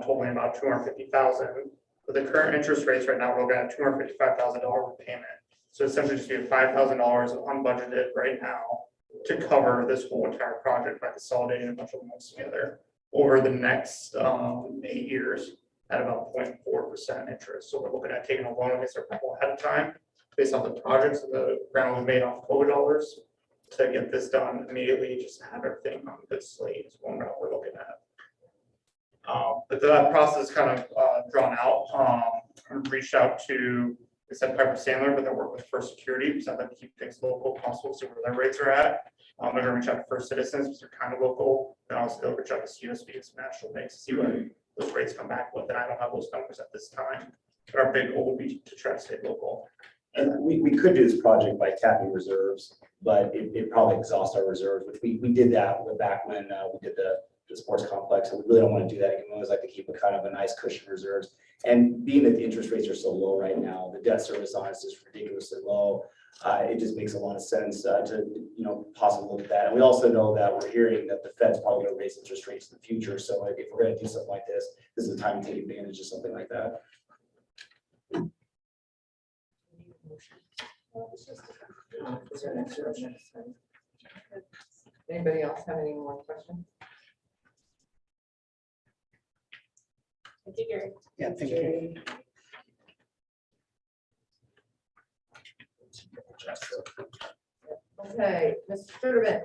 totaling about $250,000. But the current interest rates right now, we're looking at $255,000 repayment. So essentially just be $5,000 unbudgeted right now to cover this whole entire project by consolidating a bunch of loans together over the next 8 years at about 0.4% interest. So we're looking at taking a loan against our people ahead of time based on the projects and the ground we made off COVID dollars to get this done immediately, just to have everything on the slate is one route we're looking at. But that process is kind of drawn out. I reached out to, I said Piper Sandler, but they work with First Security because I'd like to keep things local possible, see where their rates are at. I'm gonna reach out to First Citizens because they're kind of local. And also they'll reach out to CSB and some national banks to see what those rates come back with. And I don't have those numbers at this time. But our big goal will be to try to stay local. And we could do this project by tapping reserves but it probably exhausts our reserves, which we did that back when we did the sports complex. And we really don't want to do that again. We always like to keep a kind of a nice cushion reserves. And being that the interest rates are so low right now, the debt service on us is ridiculously low. It just makes a lot of sense to, possibly look at that. And we also know that we're hearing that the Fed's probably going to raise interest rates in the future. So if we're going to do something like this is the time to take advantage of something like that. Anybody else have any more questions? Thank you, Gary. Yeah, thank you. Okay, Mr. Sturtevant.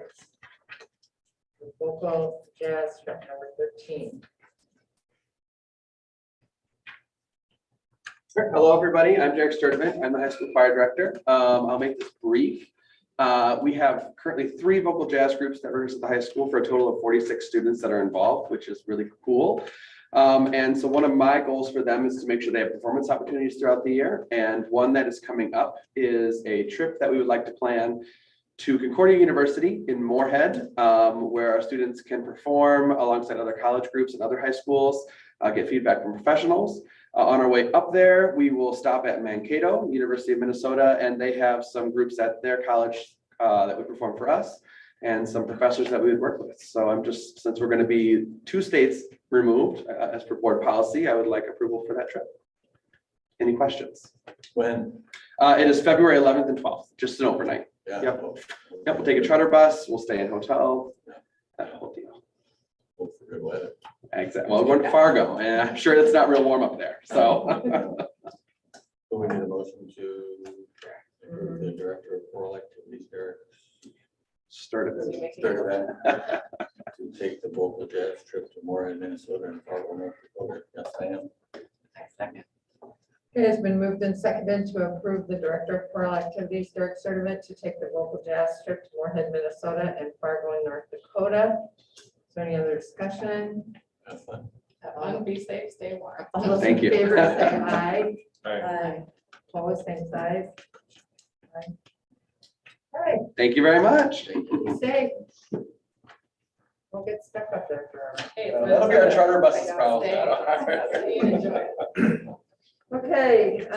Vocal jazz track number 13. Hello, everybody. I'm Derek Sturtevant. I'm the high school choir director. I'll make this brief. We have currently 3 vocal jazz groups that rehearse at the high school for a total of 46 students that are involved, which is really cool. And so one of my goals for them is to make sure they have performance opportunities throughout the year. And one that is coming up is a trip that we would like to plan to Concordia University in Moorhead, where our students can perform alongside other college groups and other high schools, get feedback from professionals. On our way up there, we will stop at Mankato, University of Minnesota, and they have some groups at their college that would perform for us and some professors that we would work with. So I'm just, since we're going to be 2 states removed as per board policy, I would like approval for that trip. Any questions? When? It is February 11th and 12th, just an overnight. Yeah. Yep. We'll take a charter bus, we'll stay in hotel, that whole deal. Hope for good weather. Exactly. Well, we're going to Fargo, and I'm sure it's not real warm up there, so. So we need a motion to approve the director of choral activities, Derek. Start of it. To take the vocal jazz trip to Moorhead, Minnesota and Fargo, North Dakota. Yes, I am. Second. It has been moved and seconded to approve the director of choral activities, Derek Sturtevant, to take the vocal jazz trip to Moorhead, Minnesota and Fargo, North Dakota. Is there any other discussion? Have fun. Have fun, be safe, stay warm. All those Thank in you. favor say aye. Aye. Opposed, same side. Aye. All right, Thank you very much. be safe. Don't get stuck up there forever. Hey, That'll be our charter buses Stay. problem. Stay and enjoy it. Okay,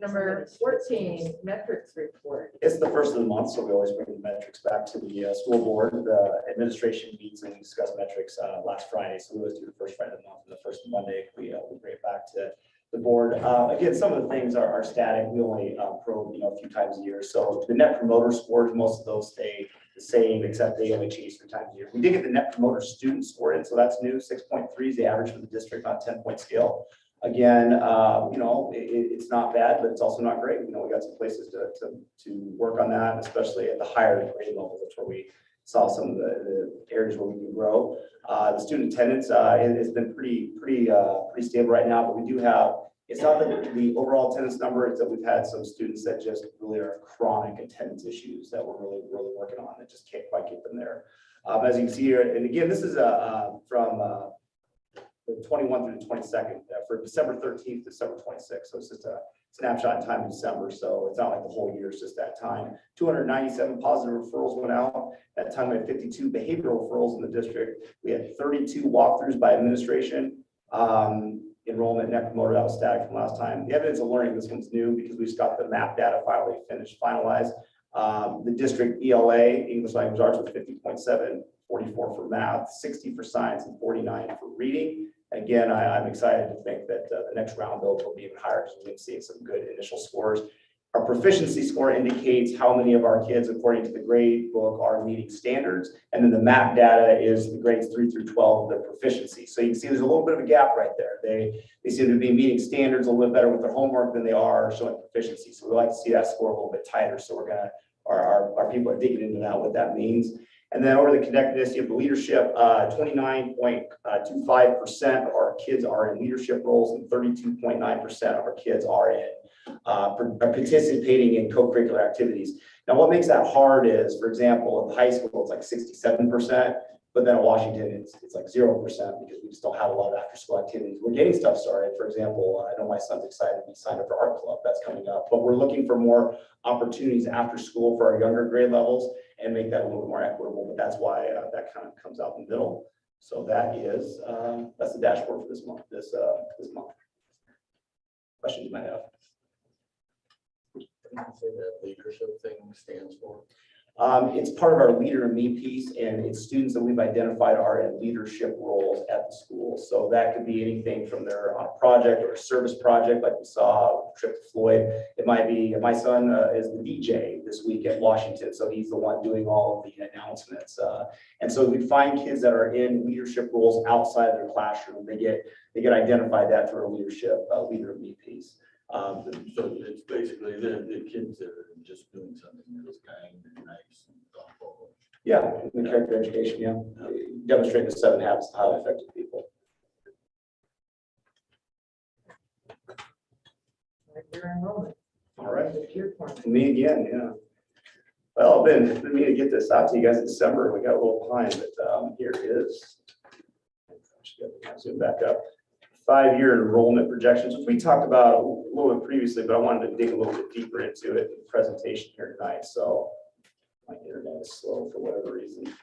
number 14, metrics report. It's the first of the month, so we always bring the metrics back to the school board. The administration meets and we discuss metrics last Friday. So we always do the first Friday of the month and the first Monday, we bring it back to the board. Again, some of the things are static. We only probe, a few times a year. So the net promoter scores, most of those stay the same, except they only change 3 times a year. We did get the net promoter student score in, so that's new. 6.3 is the average for the district on a 10-point scale. Again, it's not bad, but it's also not great. We got some places to work on that, especially at the higher grade levels. That's where we saw some of the areas where we can grow. The student attendance has been pretty stable right now, but we do have, it's not the overall attendance number, it's that we've had some students that just really are chronic attendance issues that we're really working on that just can't quite get them there. As you can see here, and again, this is from the 21 through the 22nd for December 13th to December 26th. So it's just a snapshot in time in December. So it's not like the whole year, it's just that time. 297 positive referrals went out. That time we had 52 behavioral referrals in the district. We had 32 walkthroughs by administration. Enrollment net promoter, that was static from last time. The evidence of learning, this one's new because we just got the map data finally finalized. The district ELA, English Language Arts, was 50.7, 44 for math, 60 for science, and 49 for reading. Again, I'm excited to think that the next round build will be even higher because we've been seeing some good initial scores. Our proficiency score indicates how many of our kids, according to the grade book, are meeting standards. And then the map data is the grades 3 through 12, their proficiency. So you can see there's a little bit of a gap right there. They seem to be meeting standards a little bit better with their homework than they are showing proficiency. So we like to see that score a little bit tighter. So we're our people are digging into that, what that means. And then over the connectedness, you have the leadership, 29.25% of our kids are in leadership roles and 32.9% of our kids are participating in co-curricular activities. Now, what makes that hard is, for example, in high school, it's like 67%. But then at Washington, it's like 0% because we just don't have a lot of after-school activities. We're getting stuff started. For example, I know my son's excited to be signed up for art club. That's coming up. But we're looking for more opportunities after school for our younger grade levels and make that a little bit more equitable. But that's why that kind of comes out in the middle. So that is that's the dashboard for this month. This month. Questions you might have? Say that leadership thing stands for. It's part of our Leader in Me piece, and it's students that we've identified are in leadership roles at the school. So that could be anything from they're on a project or a service project, like we saw trip to Floyd. It might be my son is the DJ this week at Washington, so he's the one doing all of the announcements. And so we find kids that are in leadership roles outside of their classroom. They get identified that through our leadership Leader in Me piece. So it's basically the kids that are just doing something that's kind and nice and thoughtful. Yeah, in the character education, yeah. Demonstrate the 7 habits of highly effective people. Your enrollment. All right. Your point. Me again, yeah. Well, I've been meaning to get this out to you guys in December. We got a little behind, but here it is. Zoom back up. 5-year enrollment projections, which we talked about a little bit previously, but I wanted to dig a little bit deeper into it in the presentation here tonight. So my internet is slow for whatever reason.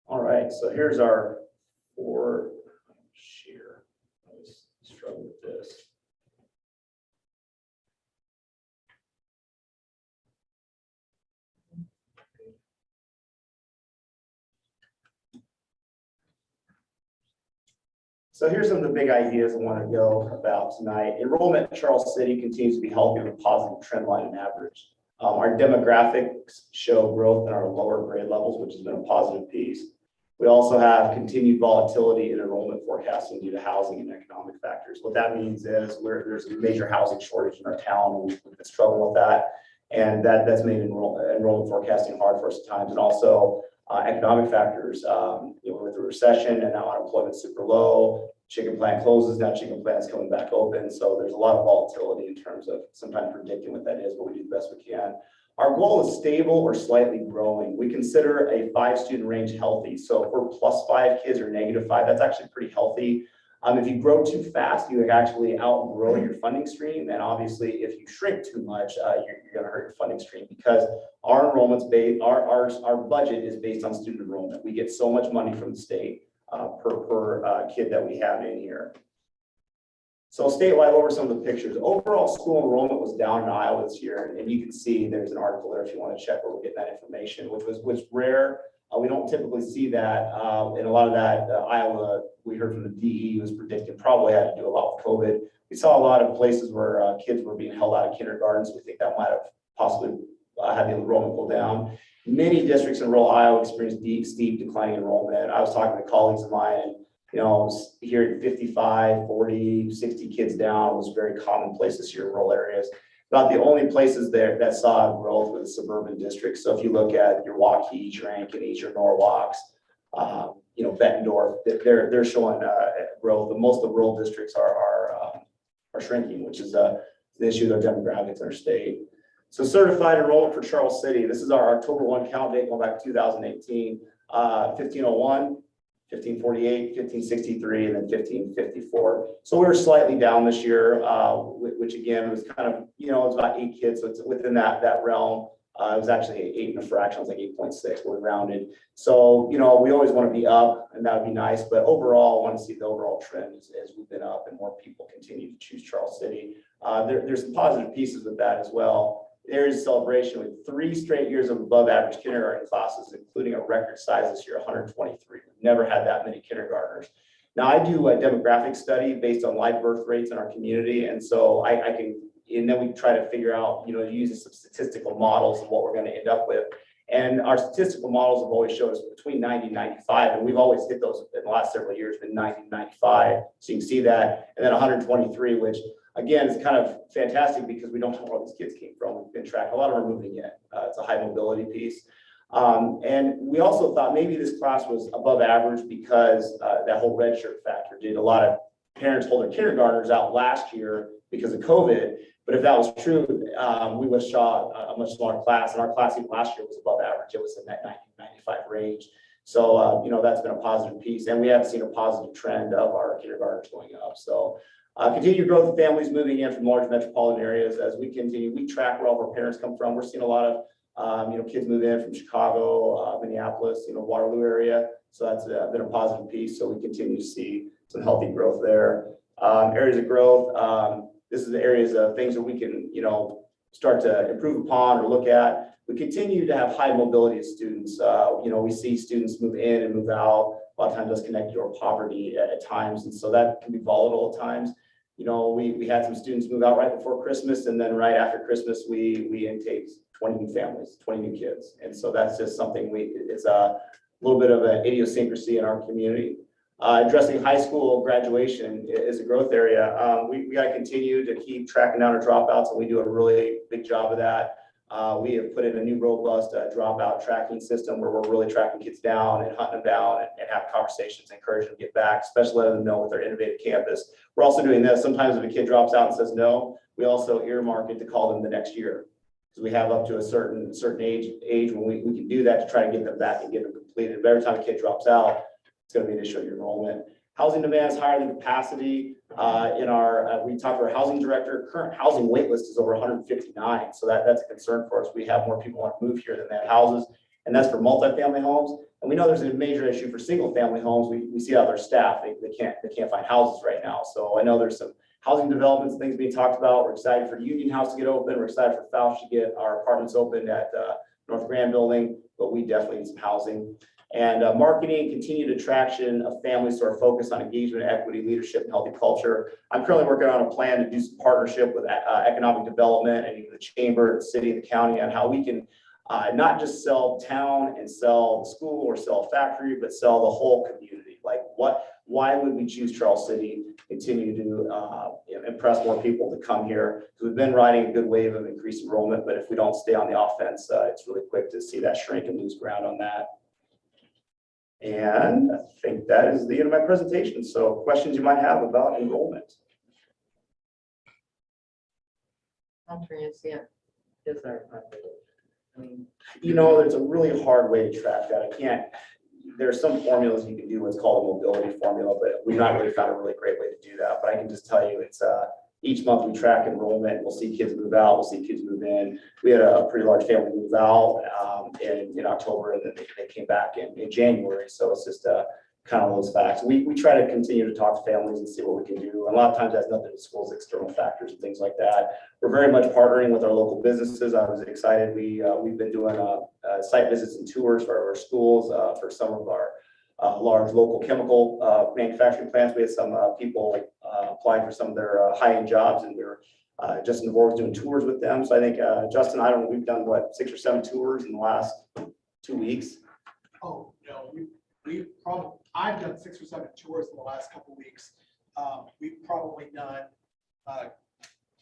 All right, so here's our 4 share. I always struggle with this. So here's some of the big ideas I want to go about tonight. Enrollment in Charles City continues to be healthy with a positive trend line and average. Our demographics show growth in our lower grade levels, which has been a positive piece. We also have continued volatility in enrollment forecasting due to housing and economic factors. What that means is there's a major housing shortage in our town, and we've been struggling with that. And that's made enrollment forecasting hard for us at times. And also economic factors, with the recession and now unemployment super low, chicken plant closes, now chicken plant's coming back open. So there's a lot of volatility in terms of sometimes predicting what that is, but we do the best we can. Our goal is stable or slightly growing. We consider a 5-student range healthy. So if we're +5 kids or -5, that's actually pretty healthy. If you grow too fast, you actually outgrow your funding stream. And obviously, if you shrink too much, you're going to hurt your funding stream because our enrollment's based, our budget is based on student enrollment. We get so much money from the state per kid that we have in here. So statewide, over some of the pictures. Overall school enrollment was down in Iowa this year. And you can see there's an article there if you want to check where we're getting that information, which was rare. We don't typically see that. And a lot of that Iowa, we heard from the DE was predicting probably had to do a lot with COVID. We saw a lot of places where kids were being held out of kindergartens. We think that might have possibly had the enrollment go down. Many districts in rural Iowa experienced steep declining enrollment. I was talking to colleagues of mine, and I was hearing 55, 40, 60 kids down was very commonplace this year in rural areas. About the only places there that saw growth were the suburban districts. So if you look at your Waukees, your Ankenes, your Norwalks, Bettendorf, they're showing growth. But most of the rural districts are shrinking, which is the issue with our demographics in our state. So certified enrollment for Charles City. This is our October 1 count date going back to 2018, 1501. 1548, 1563, and then 1554. So we were slightly down this year, which again was kind of, it's about 8 kids. So it's within that realm. It was actually 8 and a fraction. It was like 8.6, but we rounded. So, we always want to be up, and that would be nice. But overall, I want to see the overall trend as we've been up and more people continue to choose Charles City. There's some positive pieces with that as well. There is a celebration with 3 straight years of above average kindergarten classes, including a record size this year, 123. We've never had that many kindergartners. Now I do a demographic study based on live birth rates in our community. And so and then we try to figure out, using some statistical models of what we're going to end up with. And our statistical models have always showed us between 90 and 95. And we've always hit those in the last several years, been 90 and 95. So you can see that. And then 123, which again, it's kind of fantastic because we don't know where these kids came from. We've been tracking. A lot of them are moving in. It's a high mobility piece. And we also thought maybe this class was above average because that whole red shirt factor did. A lot of parents hold their kindergartners out last year because of COVID. But if that was true, we would have saw a much smaller class, and our class even last year was above average. It was in that 90-95 range. So, that's been a positive piece, and we have seen a positive trend of our kindergartners going up. So continued growth of families moving in from large metropolitan areas as we continue. We track where all of our parents come from. We're seeing a lot of, kids move in from Chicago, Minneapolis, Waterloo area. So that's been a positive piece. So we continue to see some healthy growth there. Areas of growth. This is the areas of things that we can, start to improve upon or look at. We continue to have high mobility of students. We see students move in and move out. A lot of times that's connected to our poverty at times. And so that can be volatile at times. We had some students move out right before Christmas, and then right after Christmas, we intake 20 new families, 20 new kids. And so that's just something it's a little bit of an idiosyncrasy in our community. Addressing high school graduation is a growth area. We got to continue to keep tracking down our dropouts, and we do a really big job of that. We have put in a new robust dropout tracking system where we're really tracking kids down and hunting them down and have conversations, encouraging them to get back, especially letting them know with our innovative campus. We're also doing this. Sometimes if a kid drops out and says no, we also earmark it to call them the next year. So we have up to a certain age when we can do that to try to get them back and get them completed. But every time a kid drops out, it's going to be an issue of your enrollment. Housing demand is higher than capacity. We talked to our housing director. Current housing wait list is over 159. So that's a concern for us. We have more people want to move here than they have houses, and that's for multifamily homes. And we know there's a major issue for single family homes. We see how their staff, they can't find houses right now. So I know there's some housing developments, things being talked about. We're excited for Union House to get open. We're excited for Fausch to get our apartments open at North Grand Building, but we definitely need some housing. And marketing, continued attraction of families to our focus on engagement, equity, leadership, and healthy culture. I'm currently working on a plan to do some partnership with economic development and even the chamber, the city, and the county on how we can not just sell town and sell the school or sell a factory, but sell the whole community. Like why would we choose Charles City, continue to impress more people to come here? Because we've been riding a good wave of increased enrollment, but if we don't stay on the offense, it's really quick to see that shrink and lose ground on that. And I think that is the end of my presentation. So questions you might have about enrollment. How transient is our population? I mean, It's a really hard way to track that. There are some formulas you can do what's called a mobility formula, but we've not really found a really great way to do that. But I can just tell you it's each month we track enrollment. We'll see kids move out. We'll see kids move in. We had a pretty large family move out in October, and then they came back in January. So it's just kind of those facts. We try to continue to talk to families and see what we can do. And a lot of times that's nothing to schools, external factors and things like that. We're very much partnering with our local businesses. I was excited. We've been doing site visits and tours for our schools, for some of our large local chemical manufacturing plants. We had some people applying for some of their high-end jobs, and we were Justin DeVore was doing tours with them. So I think Justin, I don't know, we've done 6 or 7 tours in the last 2 weeks. Oh, no, we probably, I've done 6 or 7 tours in the last couple of weeks. We've probably done,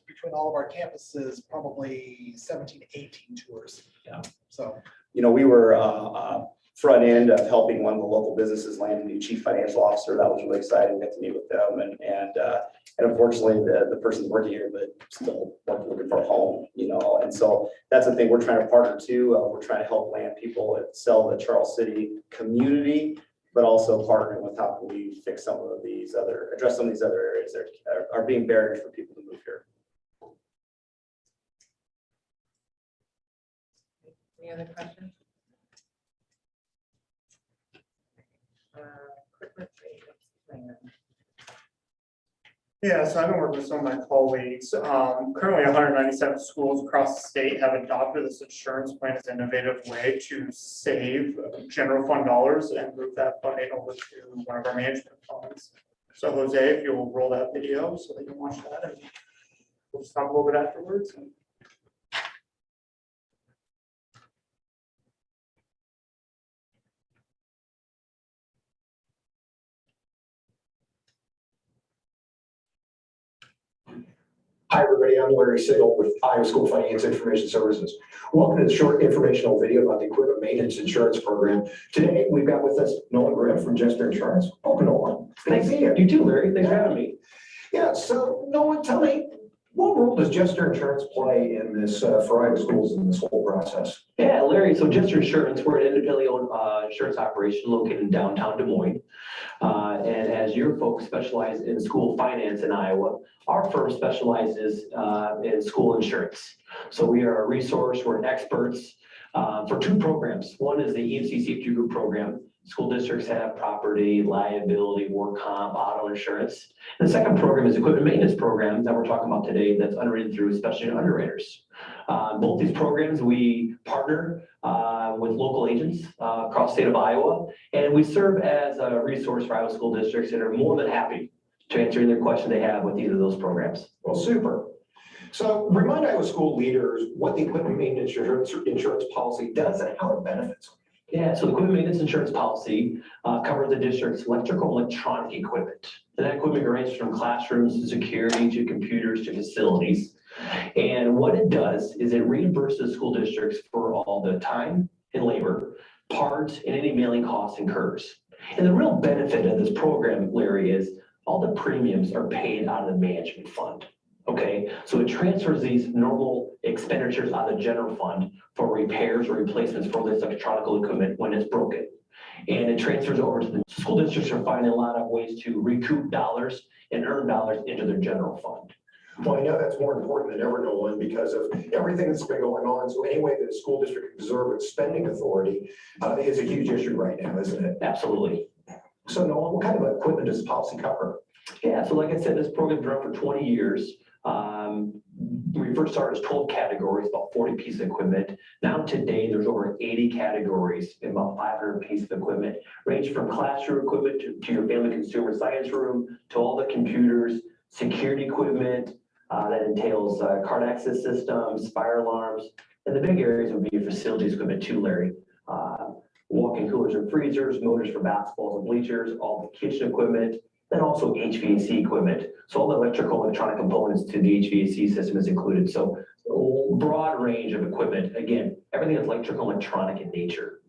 between all of our campuses, probably 17, 18 tours. Yeah. So. We were front end of helping one of the local businesses land a new chief financial officer. That was really exciting. We got to meet with them, and unfortunately the person's working here, but still looking for a home, and so that's the thing we're trying to partner to. We're trying to help land people and sell the Charles City community, but also partnering with how can we address some of these other areas that are being barriers for people to move here. any other questions? Equipment plan. Yeah, so I've been working with some of my colleagues. Currently 197 schools across the state have adopted this insurance plan as an innovative way to save general fund dollars and move that funding over to one of our management funds. So Jose, if you'll roll that video so they can watch that, and we'll just talk a little bit afterwards. Hi, everybody. I'm Larry Sigel with Iowa School Finance Information Services. Welcome to the short informational video about the Equipment Maintenance Insurance Program. Today, we've got with us Nolan Grimm from Jester Insurance. Welcome, Nolan. It's good to see you. You too, Larry. Thanks for having me. Yeah, so Nolan, tell me, What role does Jester Insurance play in this, for Iowa schools in this whole process? Yeah, Larry, so Jester Insurance, we're an independently owned insurance operation located in downtown Des Moines. And as your folks specialize in school finance in Iowa, our firm specializes in school insurance. So we are a resource, we're experts for two programs. One is the EMC Safety Group program. School districts have property, liability, work comp, auto insurance. And the second program is equipment maintenance program that we're talking about today that's underwritten through specialty underwriters. Both these programs, we partner with local agents across the state of Iowa, and we serve as a resource for Iowa school districts that are more than happy to answer any question they have with either of those programs. Well, super. So remind Iowa school leaders what the equipment maintenance insurance policy does and how it benefits them. Yeah, so the equipment maintenance insurance policy covers the district's electrical and electronic equipment. And that equipment ranges from classrooms to security to computers to facilities. And what it does is it reimburses school districts for all the time and labor, parts, and any mailing costs incurs. And the real benefit of this program, Larry, is all the premiums are paid out of the management fund. Okay, so it transfers these normal expenditures out of the general fund for repairs or replacements for this electronic equipment when it's broken. And it transfers over to the school districts are finding a lot of ways to recoup dollars and earn dollars into their general fund. Well, I know that's more important than ever, Nolan, because of everything that's been going on. So any way that a school district can preserve its spending authority is a huge issue right now, isn't it? Absolutely. So Nolan, what kind of equipment does the policy cover? Yeah, so like I said, this program's run for 20 years. We first started as 12 categories, about 40 pieces of equipment. Now today, there's over 80 categories and about 500 pieces of equipment, range from classroom equipment to your family consumer science room, to all the computers, security equipment, that entails card access systems, fire alarms. And the big areas would be your facilities equipment too, Larry. Walk-in coolers and freezers, motors for basketballs and bleachers, all the kitchen equipment, and also HVAC equipment. So all the electrical electronic components to the HVAC system is included. So a broad range of equipment. Again, everything is electrical electronic in nature.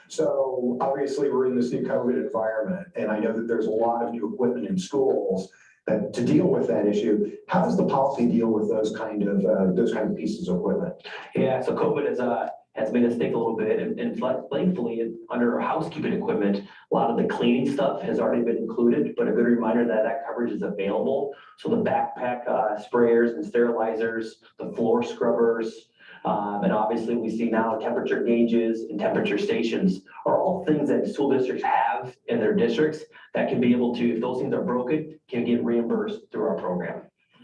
So obviously we're in this new COVID environment, and I know that there's a lot of new equipment in schools that to deal with that issue. How does the policy deal with those kind of pieces of equipment? Yeah, so COVID has made us think a little bit, and thankfully, under our housekeeping equipment, a lot of the cleaning stuff has already been included, but a good reminder that that coverage is available. So the backpack sprayers and sterilizers, the floor scrubbers, and obviously we see now temperature gauges and temperature stations are all things that school districts have in their districts that can be able to, if those things are broken, can get reimbursed through our program.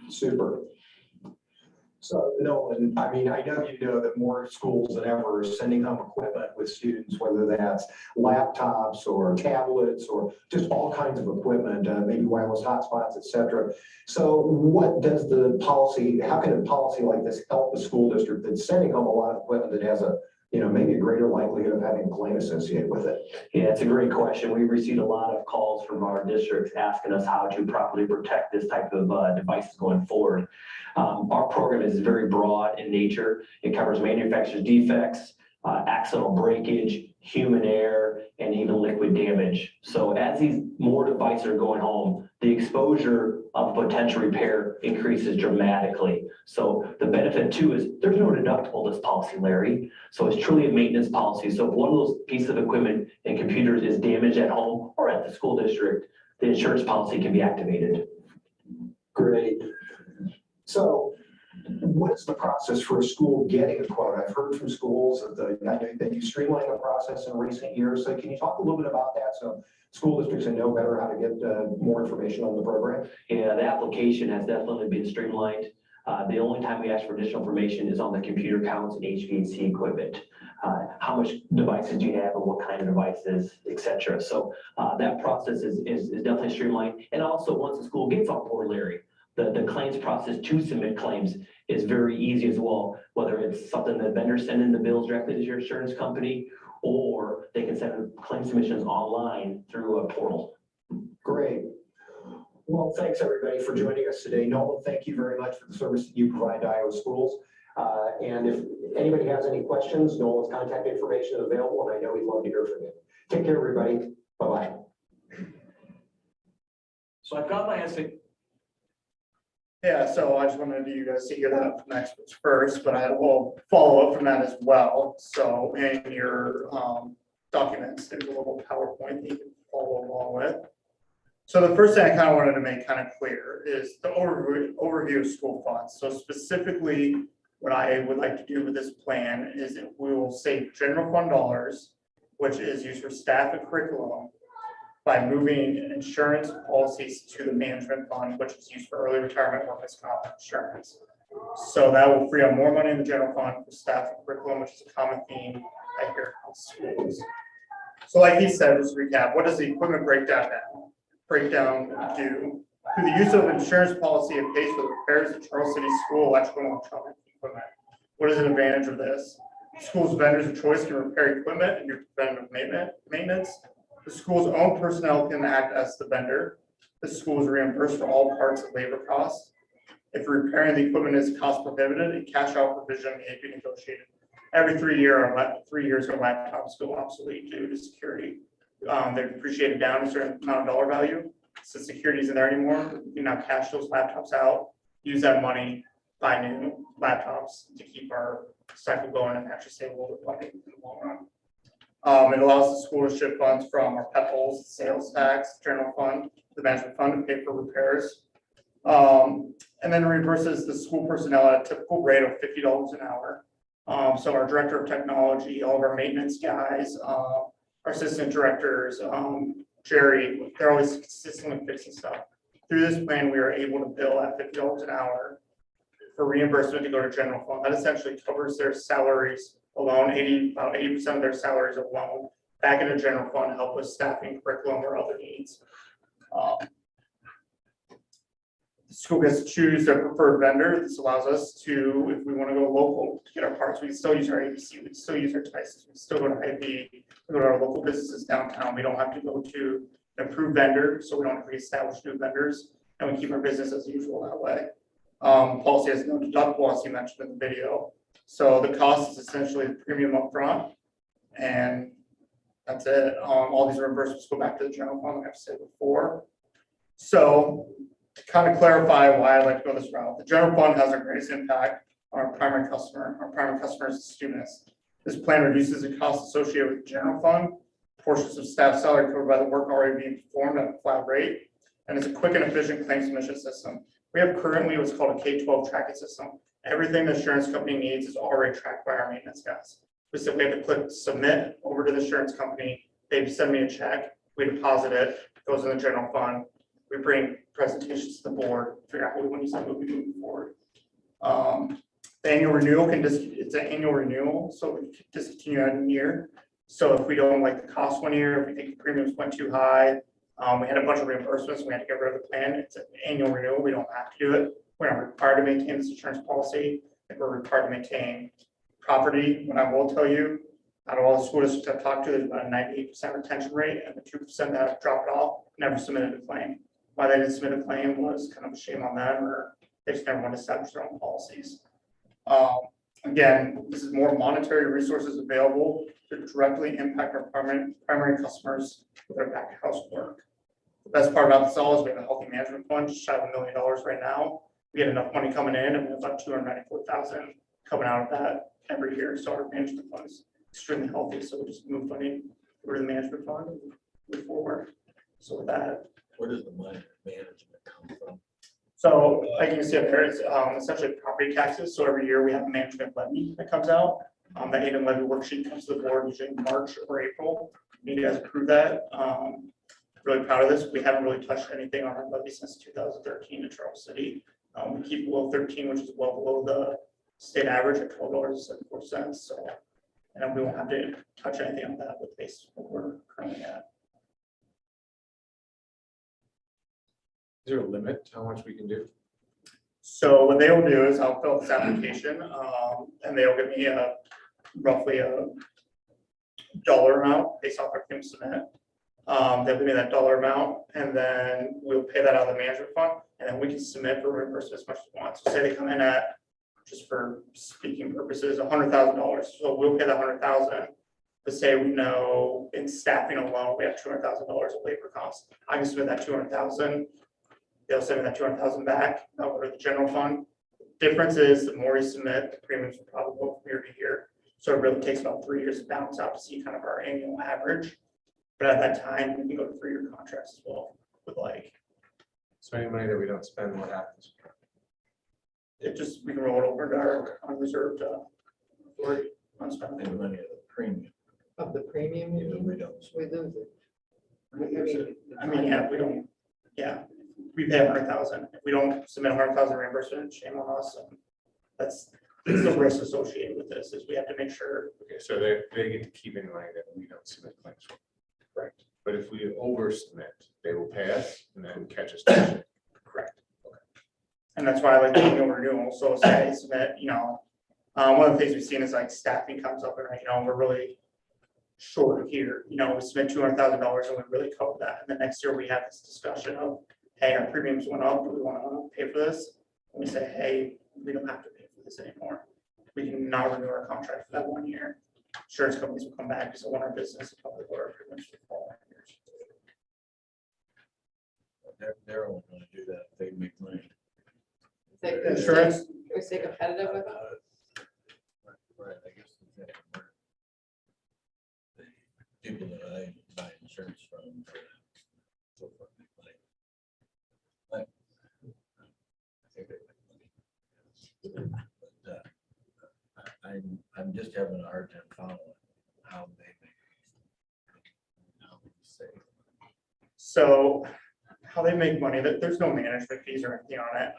Super. So, Nolan, I mean, I know you know that more schools than ever are sending home equipment with students, whether that's laptops or tablets or just all kinds of equipment, maybe wireless hotspots, et cetera. So what does the policy, how can a policy like this help a school district that's sending home a lot of equipment that has a, maybe a greater likelihood of having a claim associated with it? Yeah, it's a great question. We've received a lot of calls from our districts asking us how to properly protect this type of devices going forward. Our program is very broad in nature. It covers manufacturer's defects, accidental breakage, human error, and even liquid damage. So as these more devices are going home, the exposure of potential repair increases dramatically. So the benefit too is there's no deductible this policy, Larry. So it's truly a maintenance policy. So if one of those pieces of equipment and computers is damaged at home or at the school district, the insurance policy can be activated. Great. So what is the process for a school getting a quote? I've heard from schools that you streamlined the process in recent years. So can you talk a little bit about that so school districts know better how to get more information on the program? Yeah, the application has definitely been streamlined. The only time we ask for additional information is on the computer counts and HVAC equipment. How much devices do you have and what kind of devices, et cetera. So that process is definitely streamlined. And also once the school gets on board, Larry, the claims process to submit claims is very easy as well, whether it's something that vendors send in the bills directly to your insurance company, or they can send claim submissions online through a portal. Great. Well, thanks everybody for joining us today. Nolan, thank you very much for the service that you provide to Iowa schools. And if anybody has any questions, Nolan's contact information is available, and I know he'd love to hear from you. Take care, everybody. Bye-bye. So I've got my essay Yeah, so I just wanted you guys to hear that from experts first, but I will follow up from that as well. So in your documents, there's a little PowerPoint that you can follow along with. So the first thing I kind of wanted to make kind of clear is the overview of school funds. So specifically, what I would like to do with this plan is that we will save general fund dollars, which is used for staff and curriculum, by moving insurance policies to the management fund, which is used for early retirement, workers' comp insurance. So that will free up more money in the general fund for staff and curriculum, which is a common theme I hear in schools. So like he said, just to recap, what does the equipment breakdown do? Through the use of insurance policy, it pays for the repairs of Charles City School electrical and electronic equipment. What is an advantage of this? Schools vendors of choice can repair equipment and do preventative maintenance. The school's own personnel can act as the vendor. The school is reimbursed for all parts of labor costs. If repairing the equipment is cost prohibitive, a cash out provision may be negotiated. Every 3 years, our laptops go obsolete due to security. They're depreciated down a certain amount of dollar value. Since security isn't there anymore, you now cash those laptops out, use that money, buy new laptops to keep our cycle going and actually save a little bit of money in the long run. It allows the school to shift funds from our PEPALs, sales tax, general fund, the management fund to pay for repairs. And then reimburses the school personnel at a typical rate of $50 an hour. So our director of technology, all of our maintenance guys, our assistant directors, Jerry, they're always consistently fixing stuff. Through this plan, we are able to bill at $50 an hour for reimbursement to go to general fund. That essentially covers their salaries alone, about 80% of their salaries alone, back into general fund to help with staffing, curriculum, or other needs. The school gets to choose their preferred vendor. This allows us to, if we want to go local to get our parts, we can still use our ABC, we can still use our devices, we can still go to IP, we go to our local businesses downtown. We don't have to go to an approved vendor, so we don't have to reestablish new vendors, and we keep our business as usual that way. Policy has no deductible, as you mentioned in the video. So the cost is essentially the premium up front, and that's it. All these reimbursements go back to the general fund, like I've said before. So to kind of clarify why I like to go this route, the general fund has our greatest impact on our primary customer. Our primary customer is students. This plan reduces the costs associated with the general fund, portions of staff salary covered by the work already being performed at a flat rate, and it's a quick and efficient claim submission system. We have currently what's called a K-12 tracking system. Everything the insurance company needs is already tracked by our maintenance guys. We simply have to click submit over to the insurance company. They send me a check, we deposit it, it goes in the general fund. We bring presentations to the board, figure out what we want to use, what we do moving forward. The annual renewal it's an annual renewal, so we can discontinue that in a year. So if we don't like the cost one year, if we think the premiums went too high, we had a bunch of reimbursements, we had to get rid of the plan. It's an annual renewal, we don't have to do it. We're not required to maintain this insurance policy. If we're required to maintain property, what I will tell you, out of all the school districts I've talked to, there's about a 98% retention rate, and the 2% that have dropped off never submitted a claim. Why they didn't submit a claim was kind of a shame on them, or they just never want to establish their own policies. Again, this is more monetary resources available to directly impact our primary customers with their back of house work. The best part about this all is we have a healthy management fund, just shy of $1 million right now. We get enough money coming in, and we have about $294,000 coming out of that every year. So our management fund is extremely healthy. So we just move money over to the management fund and move forward. So with that, where does the money management come from? so like you can see up there, it's essentially property taxes. So every year we have a management levy that comes out. The AIDM levy worksheet comes to the board usually in March or April. You guys approve that. Really proud of this. We haven't really touched anything on our levy since 2013 in Charles City. We keep below 13, which is well below the state average at $12.74. So, and we won't have to touch anything on that with base what we're currently at. Is there a limit to how much we can do? So what they will do is I'll fill out this application, and they'll give me roughly a dollar amount based off our claim submit. They'll give me that dollar amount, and then we'll pay that out of the management fund, and then we can submit for reimbursement as much as we want. So say they come in at, just for speaking purposes, $100,000. So we'll pay the $100,000. But say we know in staffing alone we have $200,000 of labor costs. I can submit that $200,000. they'll send that 200,000 back, that'll go to the general fund. Difference is the more you submit, the premiums will probably go from year to year. So it really takes about 3 years to balance out to see kind of our annual average. But at that time, we can go to 3-year contracts as well with like, So any money that we don't spend, what happens? it just, we can roll it over to our unreserved authority unspent. And money of the premium, Of the premium, you mean? we don't. We lose it. I mean, yeah, we don't, yeah, we pay 100,000. If we don't submit 100,000 reimbursement, shame on us. And that's the risk associated with this is we have to make sure. Okay, so they get to keep any money that we don't submit claims for. Correct. But if we oversubmit, they will pay us and then catch us. Correct. And that's why I like doing over renewal. So say I submit, one of the things we've seen is like staffing comes up and, we're really short here, we submit $200,000 and we really cover that. And the next year we have this discussion of, hey, our premiums went up, do we want to pay for this? And we say, hey, we don't have to pay for this anymore. We can now renew our contract for that 1 year. Insurance companies will come back because they want our business to probably what our premiums for the following years. They're only gonna do that if they make money. Insurance. Can we stay competitive with them? Right, I guess. The people that I buy insurance from. So far, make money. Like, I think they make money. But I'm just having a hard time following how they make. How they save. So how they make money, there's no management fees or anything on it.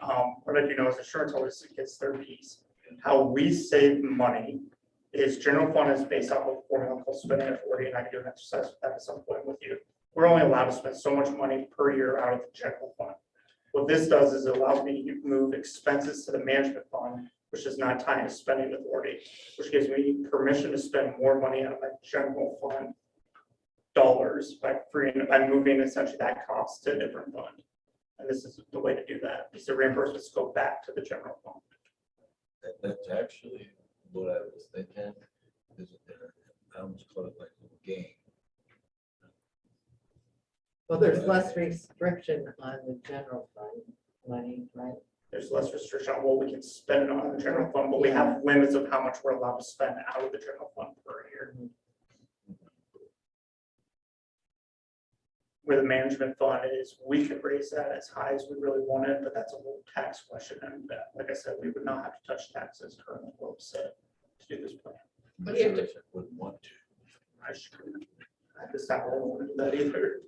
What I do know is insurance always gets their fees. How we save money is general fund is based off of formula called spending authority, and I can do an exercise with that at some point with you. We're only allowed to spend so much money per year out of the general fund. What this does is it allows me to move expenses to the management fund, which is not tied to spending authority, which gives me permission to spend more money out of my general fund dollars by moving essentially that cost to a different fund. And this is the way to do that, is the reimbursements go back to the general fund. That's actually what I was thinking, is it almost close like a game. Well, there's less restriction on the general fund money, right? There's less restriction on what we can spend on the general fund, but we have limits of how much we're allowed to spend out of the general fund per year. Where the management fund is, we could raise that as high as we really wanted, but that's a little tax question. And like I said, we would not have to touch taxes currently what was set to do this plan. But you have to, Wouldn't want to. I should, I just not really want to do that either.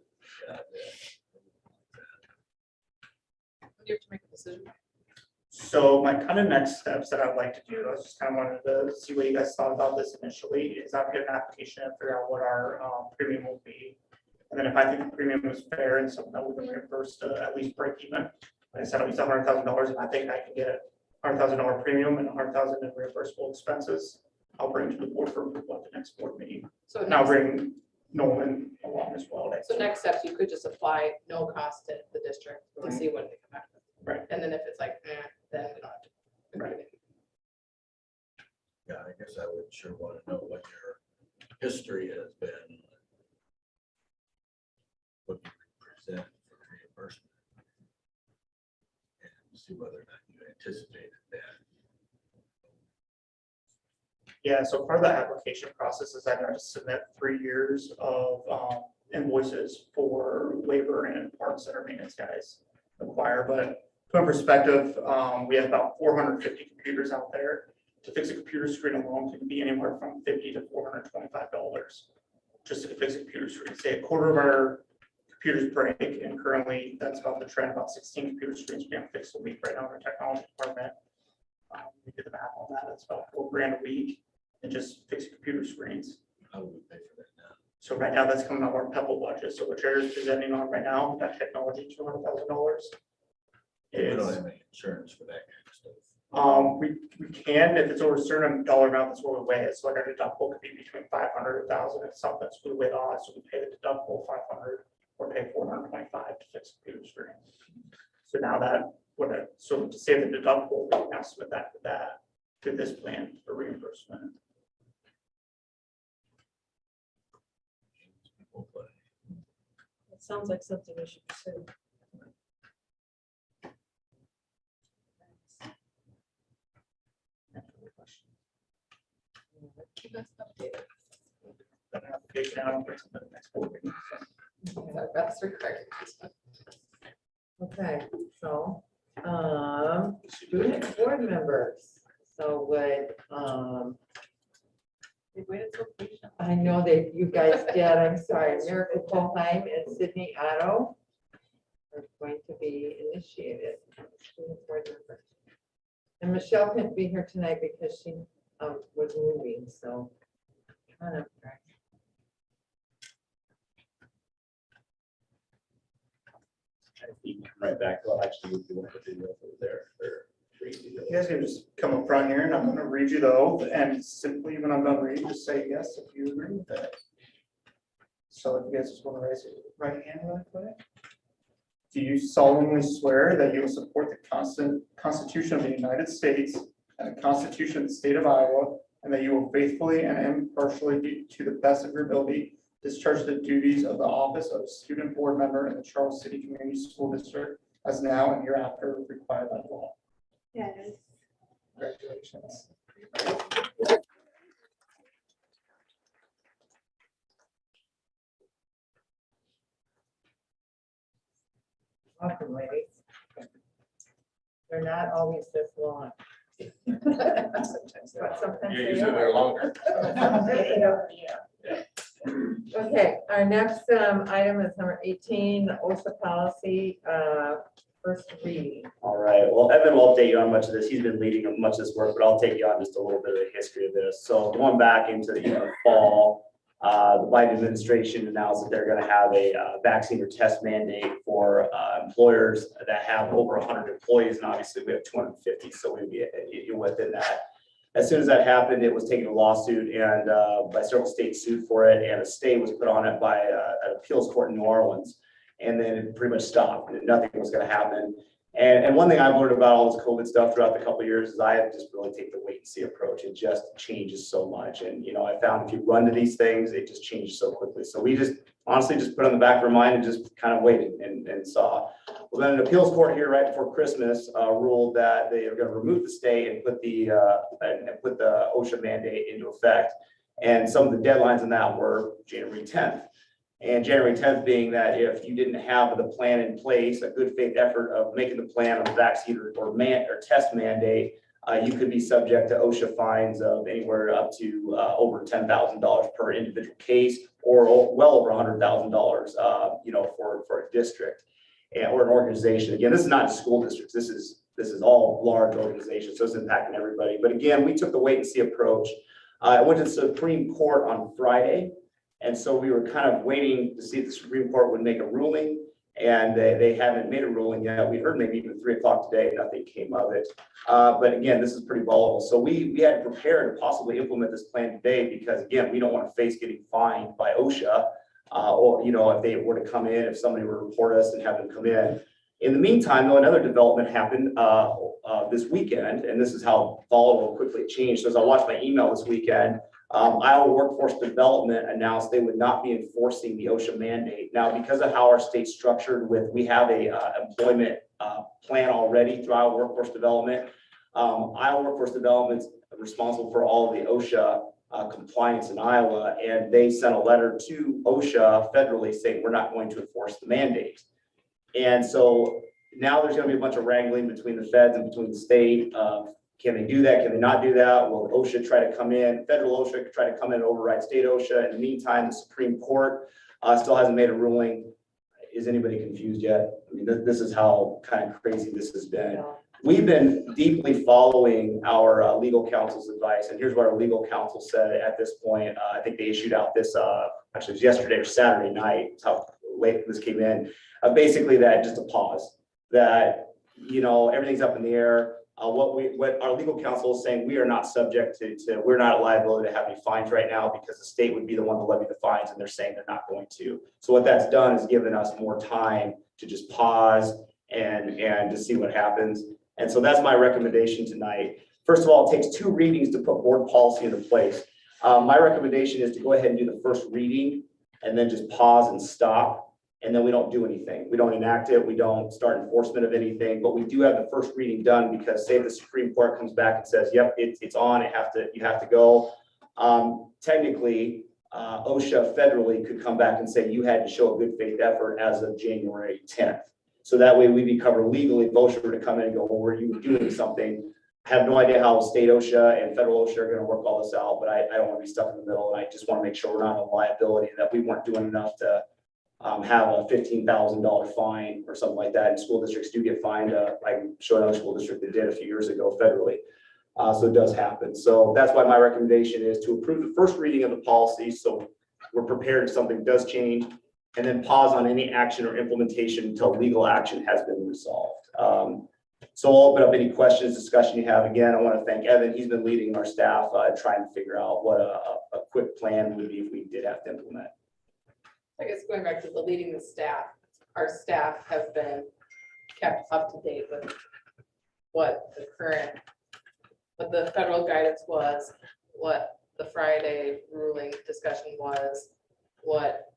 you have to make a decision. So my kind of next steps that I'd like to do, I was just kind of wanted to see what you guys thought about this initially, is I'll get an application and figure out what our premium will be. And then if I think the premium is fair and something that we can reimburse to at least break even, like I said, at least $100,000, and I think I can get $100,000 premium and $100,000 in reimbursable expenses, I'll bring to the board for approval at the next board meeting. So And I'll bring Nolan along as well. So next steps, you could just apply no cost to the district and see what they come back with. Right. And then if it's like, then we don't have to. Right. Yeah, I guess I would sure want to know what your history has been. What you present for reimbursement. And see whether or not you anticipated that. Yeah, so part of the application process is I got to submit 3 years of invoices for labor and parts that our maintenance guys acquire. But from perspective, we have about 450 computers out there. To fix a computer screen alone can be anywhere from $50 to $425 just to fix a computer screen. Say a quarter of our computers break, and currently that's about the trend, about 16 computer screens being fixed a week right now in our technology department. We did the math on that, it's about $4,000 a week and just fixing computer screens. How would we pay for that now? So right now that's coming out of our Pebble budget. So what Jared's presenting on right now, that technology, $200,000. We don't have any insurance for that kind of stuff. We can, if it's over a certain dollar amount, that's what we weigh it. So like our deductible could be between 500 and 1,000. If something's we weigh on, so we pay the deductible 500 or pay 425 to fix computer screen. So now that, so to save the deductible, we can now submit that to this plan for reimbursement. It sounds like something we should pursue. Keep us updated. An application out for the next board meeting. It's our best requirement. Okay, so, student board members, so would, We waited so patiently. I know that you guys did, I'm sorry, Miracle Polheim and Sydney Otto are going to be initiated. Student board member. And Michelle couldn't be here tonight because she was moving, so. Kind of, You can come right back. Well, actually, we'll do a video over there. You guys can just come up front here and I'm gonna read you the oath and simply when I'm done reading, just say yes if you agree with that. So if you guys just want to raise your right hand really quick. Do you solemnly swear that you will support the Constitution of the United States and the Constitution of the State of Iowa, and that you will faithfully and impartially, to the best of your ability, discharge the duties of the office of student board member in the Charles City Community School District as now and hereafter required by law? Yes. Congratulations. welcome, ladies. They're not always this long. But sometimes Yeah, they usually are. they're longer. Okay, our next item is number 18, the OSHA policy, first reading. All right, well, Evan will update you on much of this. He's been leading much of this work, but I'll take you on just a little bit of the history of this. So going back into the fall, the Biden administration announced that they're gonna have a vaccine or test mandate for employers that have over 100 employees, and obviously we have 250, so we'd be within that. As soon as that happened, it was taken to lawsuit and by several states sued for it, and a stay was put on it by an appeals court in New Orleans. And then it pretty much stopped, and nothing was gonna happen. And one thing I've learned about all this COVID stuff throughout the couple of years is I have just really take the wait and see approach. It just changes so much. And, you know, I found if you run to these things, it just changes so quickly. So we just honestly just put on the back of our mind and just kind of waited and saw. Well, then an appeals court here right before Christmas ruled that they are going to remove the stay and put the OSHA mandate into effect. And some of the deadlines in that were January 10th. And January 10th being that if you didn't have the plan in place, a good faith effort of making the plan on the vaccine or test mandate, you could be subject to OSHA fines of anywhere up to over $10,000 per individual case, or well over $100,000, you know, for a district or an organization. Again, this is not school districts. This is all large organizations, so it's impacting everybody. But again, we took the wait and see approach. I went to the Supreme Court on Friday. And so we were kind of waiting to see if the Supreme Court would make a ruling, and they haven't made a ruling yet. We heard maybe even 3 o'clock today, nothing came of it. But again, this is pretty volatile. So we had to prepare to possibly implement this plan today because again, we don't want to face getting fined by OSHA or, you know, if they were to come in, if somebody were to report us and have them come in. In the meantime, though, another development happened this weekend, and this is how volatile quickly it changed. So as I watched my email this weekend, Iowa Workforce Development announced they would not be enforcing the OSHA mandate. Now, because of how our state's structured with, we have a employment plan already through Iowa Workforce Development. Iowa Workforce Development's responsible for all of the OSHA compliance in Iowa, and they sent a letter to OSHA federally saying we're not going to enforce the mandate. And so now there's going to be a bunch of wrangling between the feds and between the state. Can they do that? Can they not do that? Will OSHA try to come in? Federal OSHA could try to come in and override state OSHA. In the meantime, the Supreme Court still hasn't made a ruling. Is anybody confused yet? I mean, this is how kind of crazy this has been. We've been deeply following our legal counsel's advice, and here's what our legal counsel said at this point. I think they issued out this, actually it was yesterday or Saturday night, that's how late this came in. Basically that just a pause, that, you know, everything's up in the air. What our legal counsel is saying, we are not subject to we're not a liability to have any fines right now because the state would be the one to levy the fines, and they're saying they're not going to. So what that's done is given us more time to just pause and to see what happens. And so that's my recommendation tonight. First of all, it takes 2 readings to put board policy into place. My recommendation is to go ahead and do the first reading and then just pause and stop. And then we don't do anything. We don't enact it. We don't start enforcement of anything, but we do have the first reading done because say the Supreme Court comes back and says, yep, it's on, you have to go. technically, OSHA federally could come back and say you had to show a good faith effort as of January 10th. So that way we'd be covered legally if OSHA were to come in and go, well, were you doing something? I have no idea how state OSHA and federal OSHA are going to work all this out, but I don't want to be stuck in the middle. And I just want to make sure we're not on liability, that we weren't doing enough to have a $15,000 fine or something like that. And school districts do get fined. I can show another school district that did a few years ago federally. So it does happen. So that's why my recommendation is to approve the first reading of the policy. So we're prepared if something does change, and then pause on any action or implementation until legal action has been resolved. So I'll open up any questions, discussion you have. Again, I want to thank Evan. He's been leading our staff, trying to figure out what a quick plan would be if we did have to implement. I guess going back to the leading the staff, our staff have been kept up to date with what the current, what the federal guidance was, what the Friday ruling discussion was, what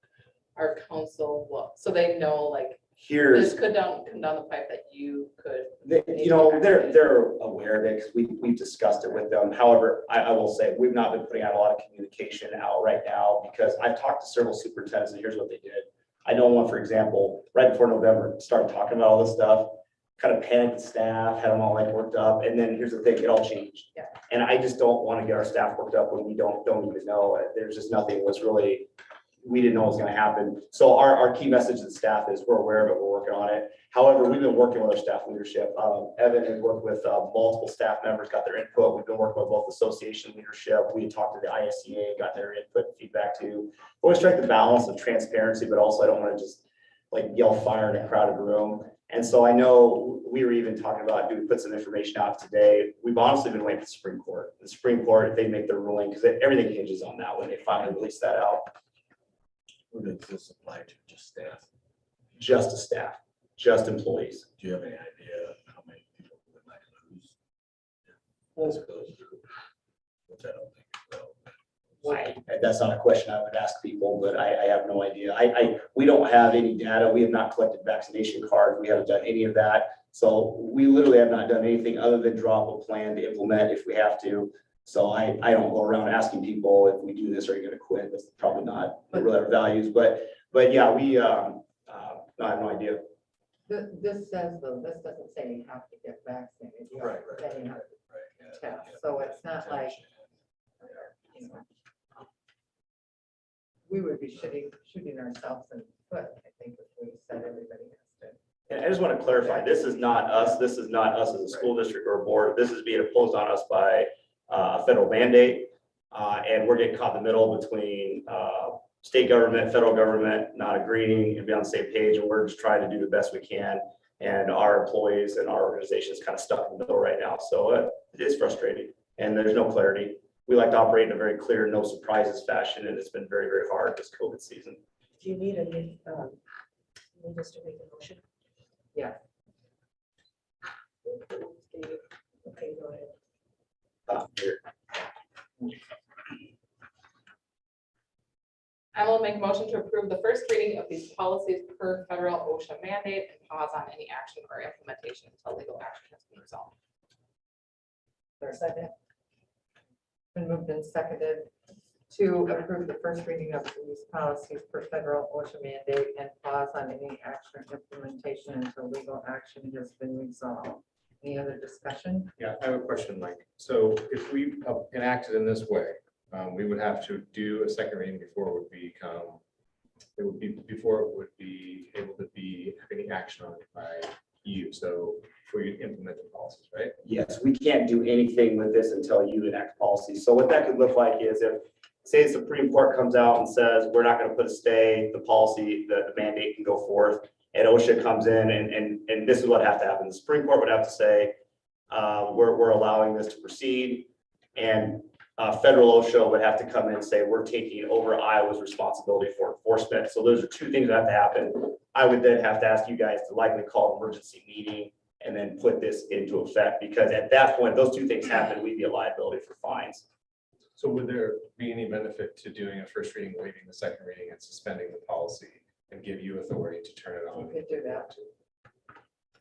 our council was, so they know like this could come down the pipe that you could. They're aware of it because we've discussed it with them. However, I will say we've not been putting out a lot of communication out right now because I've talked to several superintendents and here's what they did. I know one, for example, right before November, started talking about all this stuff, kind of panicked the staff, had them all like worked up. And then here's the thing, it all changed. Yeah. And I just don't want to get our staff worked up when we don't even know. There's just nothing was really, we didn't know what was going to happen. So our key message to the staff is we're aware of it, we're working on it. However, we've been working with our staff leadership. Evan has worked with multiple staff members, got their input. We've been working with both association leadership. We talked to the ISCA, got their input and feedback too. Always strike the balance of transparency, but also I don't want to just like yell fire in a crowded room. And so I know we were even talking about, do we put some information out today? We've honestly been waiting for the Supreme Court. The Supreme Court, if they make their ruling, because everything hinges on that when they finally release that out. Who does this apply to? Just staff? Just to staff, just employees. Do you have any idea how many people we might lose? Which I don't think so. That's not a question I would ask people, but I have no idea. We don't have any data. We have not collected vaccination cards. We haven't done any of that. So we literally have not done anything other than drop a plan to implement if we have to. So I don't go around asking people if we do this, are you going to quit? That's probably not really our values, but yeah, we, I have no idea. This says though, this doesn't say you have to get vaccinated. You Right. then you have to test. So it's not like, you know, we would be shooting ourselves in the foot, I think, if we said everybody has to. And I just want to clarify, this is not us. This is not us as a school district or a board. This is being imposed on us by a federal mandate. And we're getting caught in the middle between state government, federal government, not agreeing and be on the same page. And we're just trying to do the best we can. And our employees and our organization is kind of stuck in the middle right now. So it is frustrating and there's no clarity. We like to operate in a very clear, no surprises fashion. And it's been very, very hard this COVID season. Do you need a, need us to make a motion? Yeah. Okay, go ahead. Here. I will make a motion to approve the first reading of these policies per federal OSHA mandate and pause on any action or implementation until legal action has been resolved. There's a second. Been moved and seconded to approve the first reading of these policies per federal OSHA mandate and pause on any action or implementation until legal action has been resolved. Any other discussion? Yeah, I have a question, Mike. So if we enacted in this way, we would have to do a second reading before it would become, before it would be able to be any action on it by you. So before you implement the policies, right? Yes, we can't do anything with this until you enact policy. So what that could look like is if, say, the Supreme Court comes out and says, we're not going to put a stay, the policy, the mandate can go forth, and OSHA comes in and this is what has to happen. The Supreme Court would have to say, we're allowing this to proceed, and federal OSHA would have to come in and say, we're taking over Iowa's responsibility for enforcement. So those are two things that have to happen. I would then have to ask you guys to likely call an emergency meeting and then put this into effect, because at that point, those two things happen, we'd be a liability for fines. So would there be any benefit to doing a first reading, waiving the second reading and suspending the policy and give you authority to turn it on? You could do that.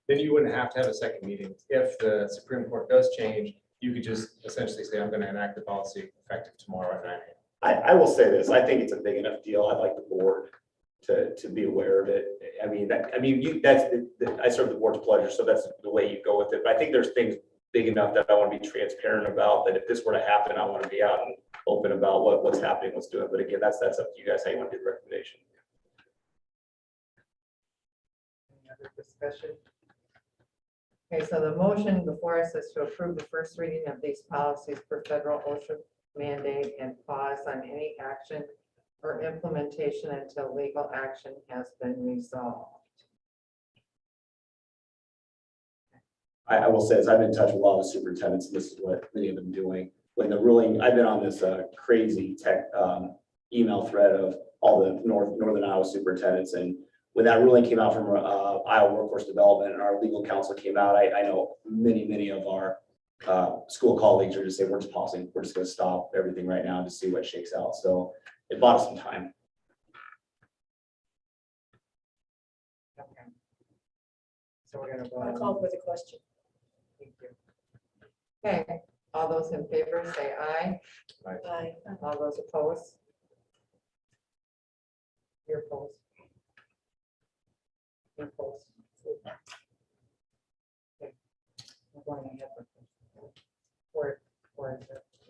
Then you wouldn't have to have a second meeting if the Supreme Court does change you could just essentially say, I'm gonna enact the policy effective tomorrow at 9 a.m. I will say this, I think it's a big enough deal. I'd like the board to be aware of it. I mean, I serve the board's pleasure, so that's the way you go with it. But I think there's things big enough that I want to be transparent about, that if this were to happen, I want to be out and open about what's happening, let's do it. But again, that's up to you guys, how you want to do the recommendation. Any other discussion? Okay, so the motion before us is to approve the first reading of these policies for federal OSHA mandate and pause on any action or implementation until legal action has been resolved. I will say, as I've been in touch with a lot of the superintendents, and this is what many of them are doing. When the ruling, I've been on this crazy tech email thread of all the Northern Iowa superintendents, and when that ruling came out from Iowa Workforce Development and our legal counsel came out, I know many of our school colleagues are just saying, we're just pausing, we're just going to stop everything right now to see what shakes out. So it bought us some time. Okay. So we're gonna go. I'll call for the question. Thank you. Okay, all those in favor say aye. Aye. All those opposed? You're opposed. You're opposed. Okay. We're going ahead with this.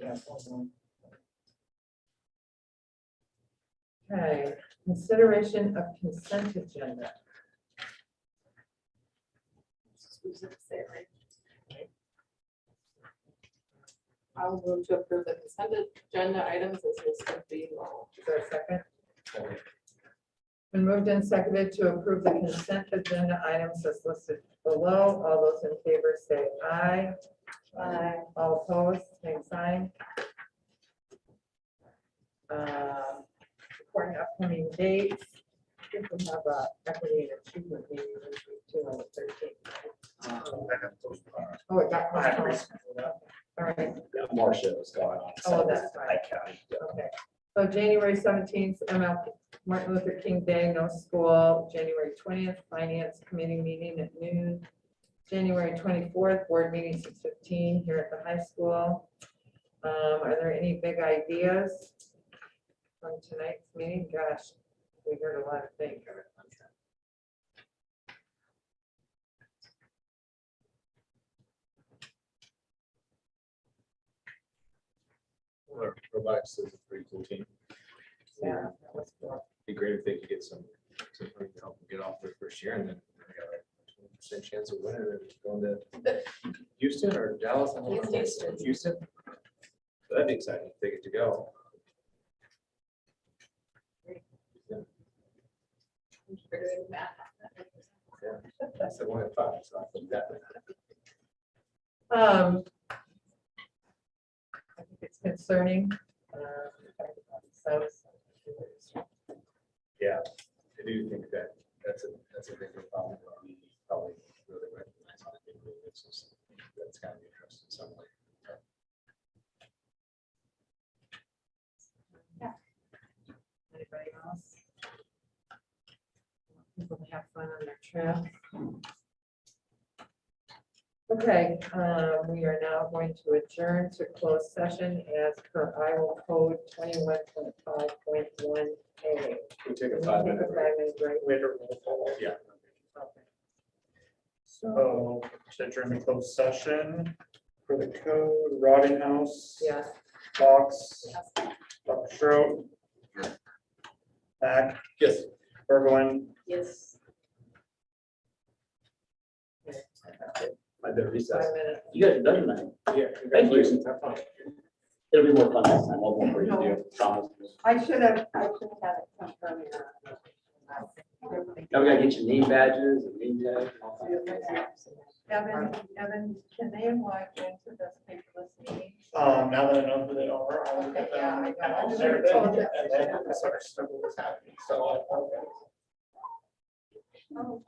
Yeah, hold on. Okay, consideration of consent agenda. I'll move to approve the consent agenda items as listed below. Is there a second? Been moved and seconded to approve the consent agenda items as listed below. All those in favor say aye. Aye. All opposed, same sign. Reporting upcoming dates. I think we have a equity and achievement meeting too on the 13th. Oh, it got postponed. All right. More shows going on. Oh, that's right. County. Okay. So January 17th, Martin Luther King Day, no school. January 20th, Finance Committee meeting at noon. January 24th, board meeting 6:15 here at the high school. Are there any big ideas from tonight's meeting? Gosh, we heard a lot of things. Robotics is a pretty cool team. Yeah, that was cool. Be great if they could get some funding to help them get off their first year, and then they got like 20% chance of winning and going to Houston or Dallas. I don't know. Houston. Houston. So that'd be exciting if they get to go. Yeah. Yeah, that's the 1 in 5. So I think that. I think it's concerning. So Yeah, I do think that that's a bigger problem. We probably really recognize on a daily basis. That's got to be addressed in some way. yeah. Anybody else? People to have fun on their trip. Okay, we are now going to adjourn to closed session as per Iowa Code 21.5.1A. We take a 5-minute break. break. We had a roll call. Yeah. Okay. So to adjourn the closed session for the code, Rotting House. Yes. Fox. Dr. Schroed. Mac. Yes. Bergwin. Yes. I better 5 recess. minutes. You guys are done tonight. Yeah, congratulations. Have fun. It'll be more fun next time. I'll more for you to do. Promise. I should have had it come from you. Now we gotta get your name badges and name tags. and all that. Evan, can they log into this paperless meeting? Now that I know who they are, I'll look at Yeah, them. I know. I'll share them, and then I sort of stuff what was happening, so I apologize. Oh.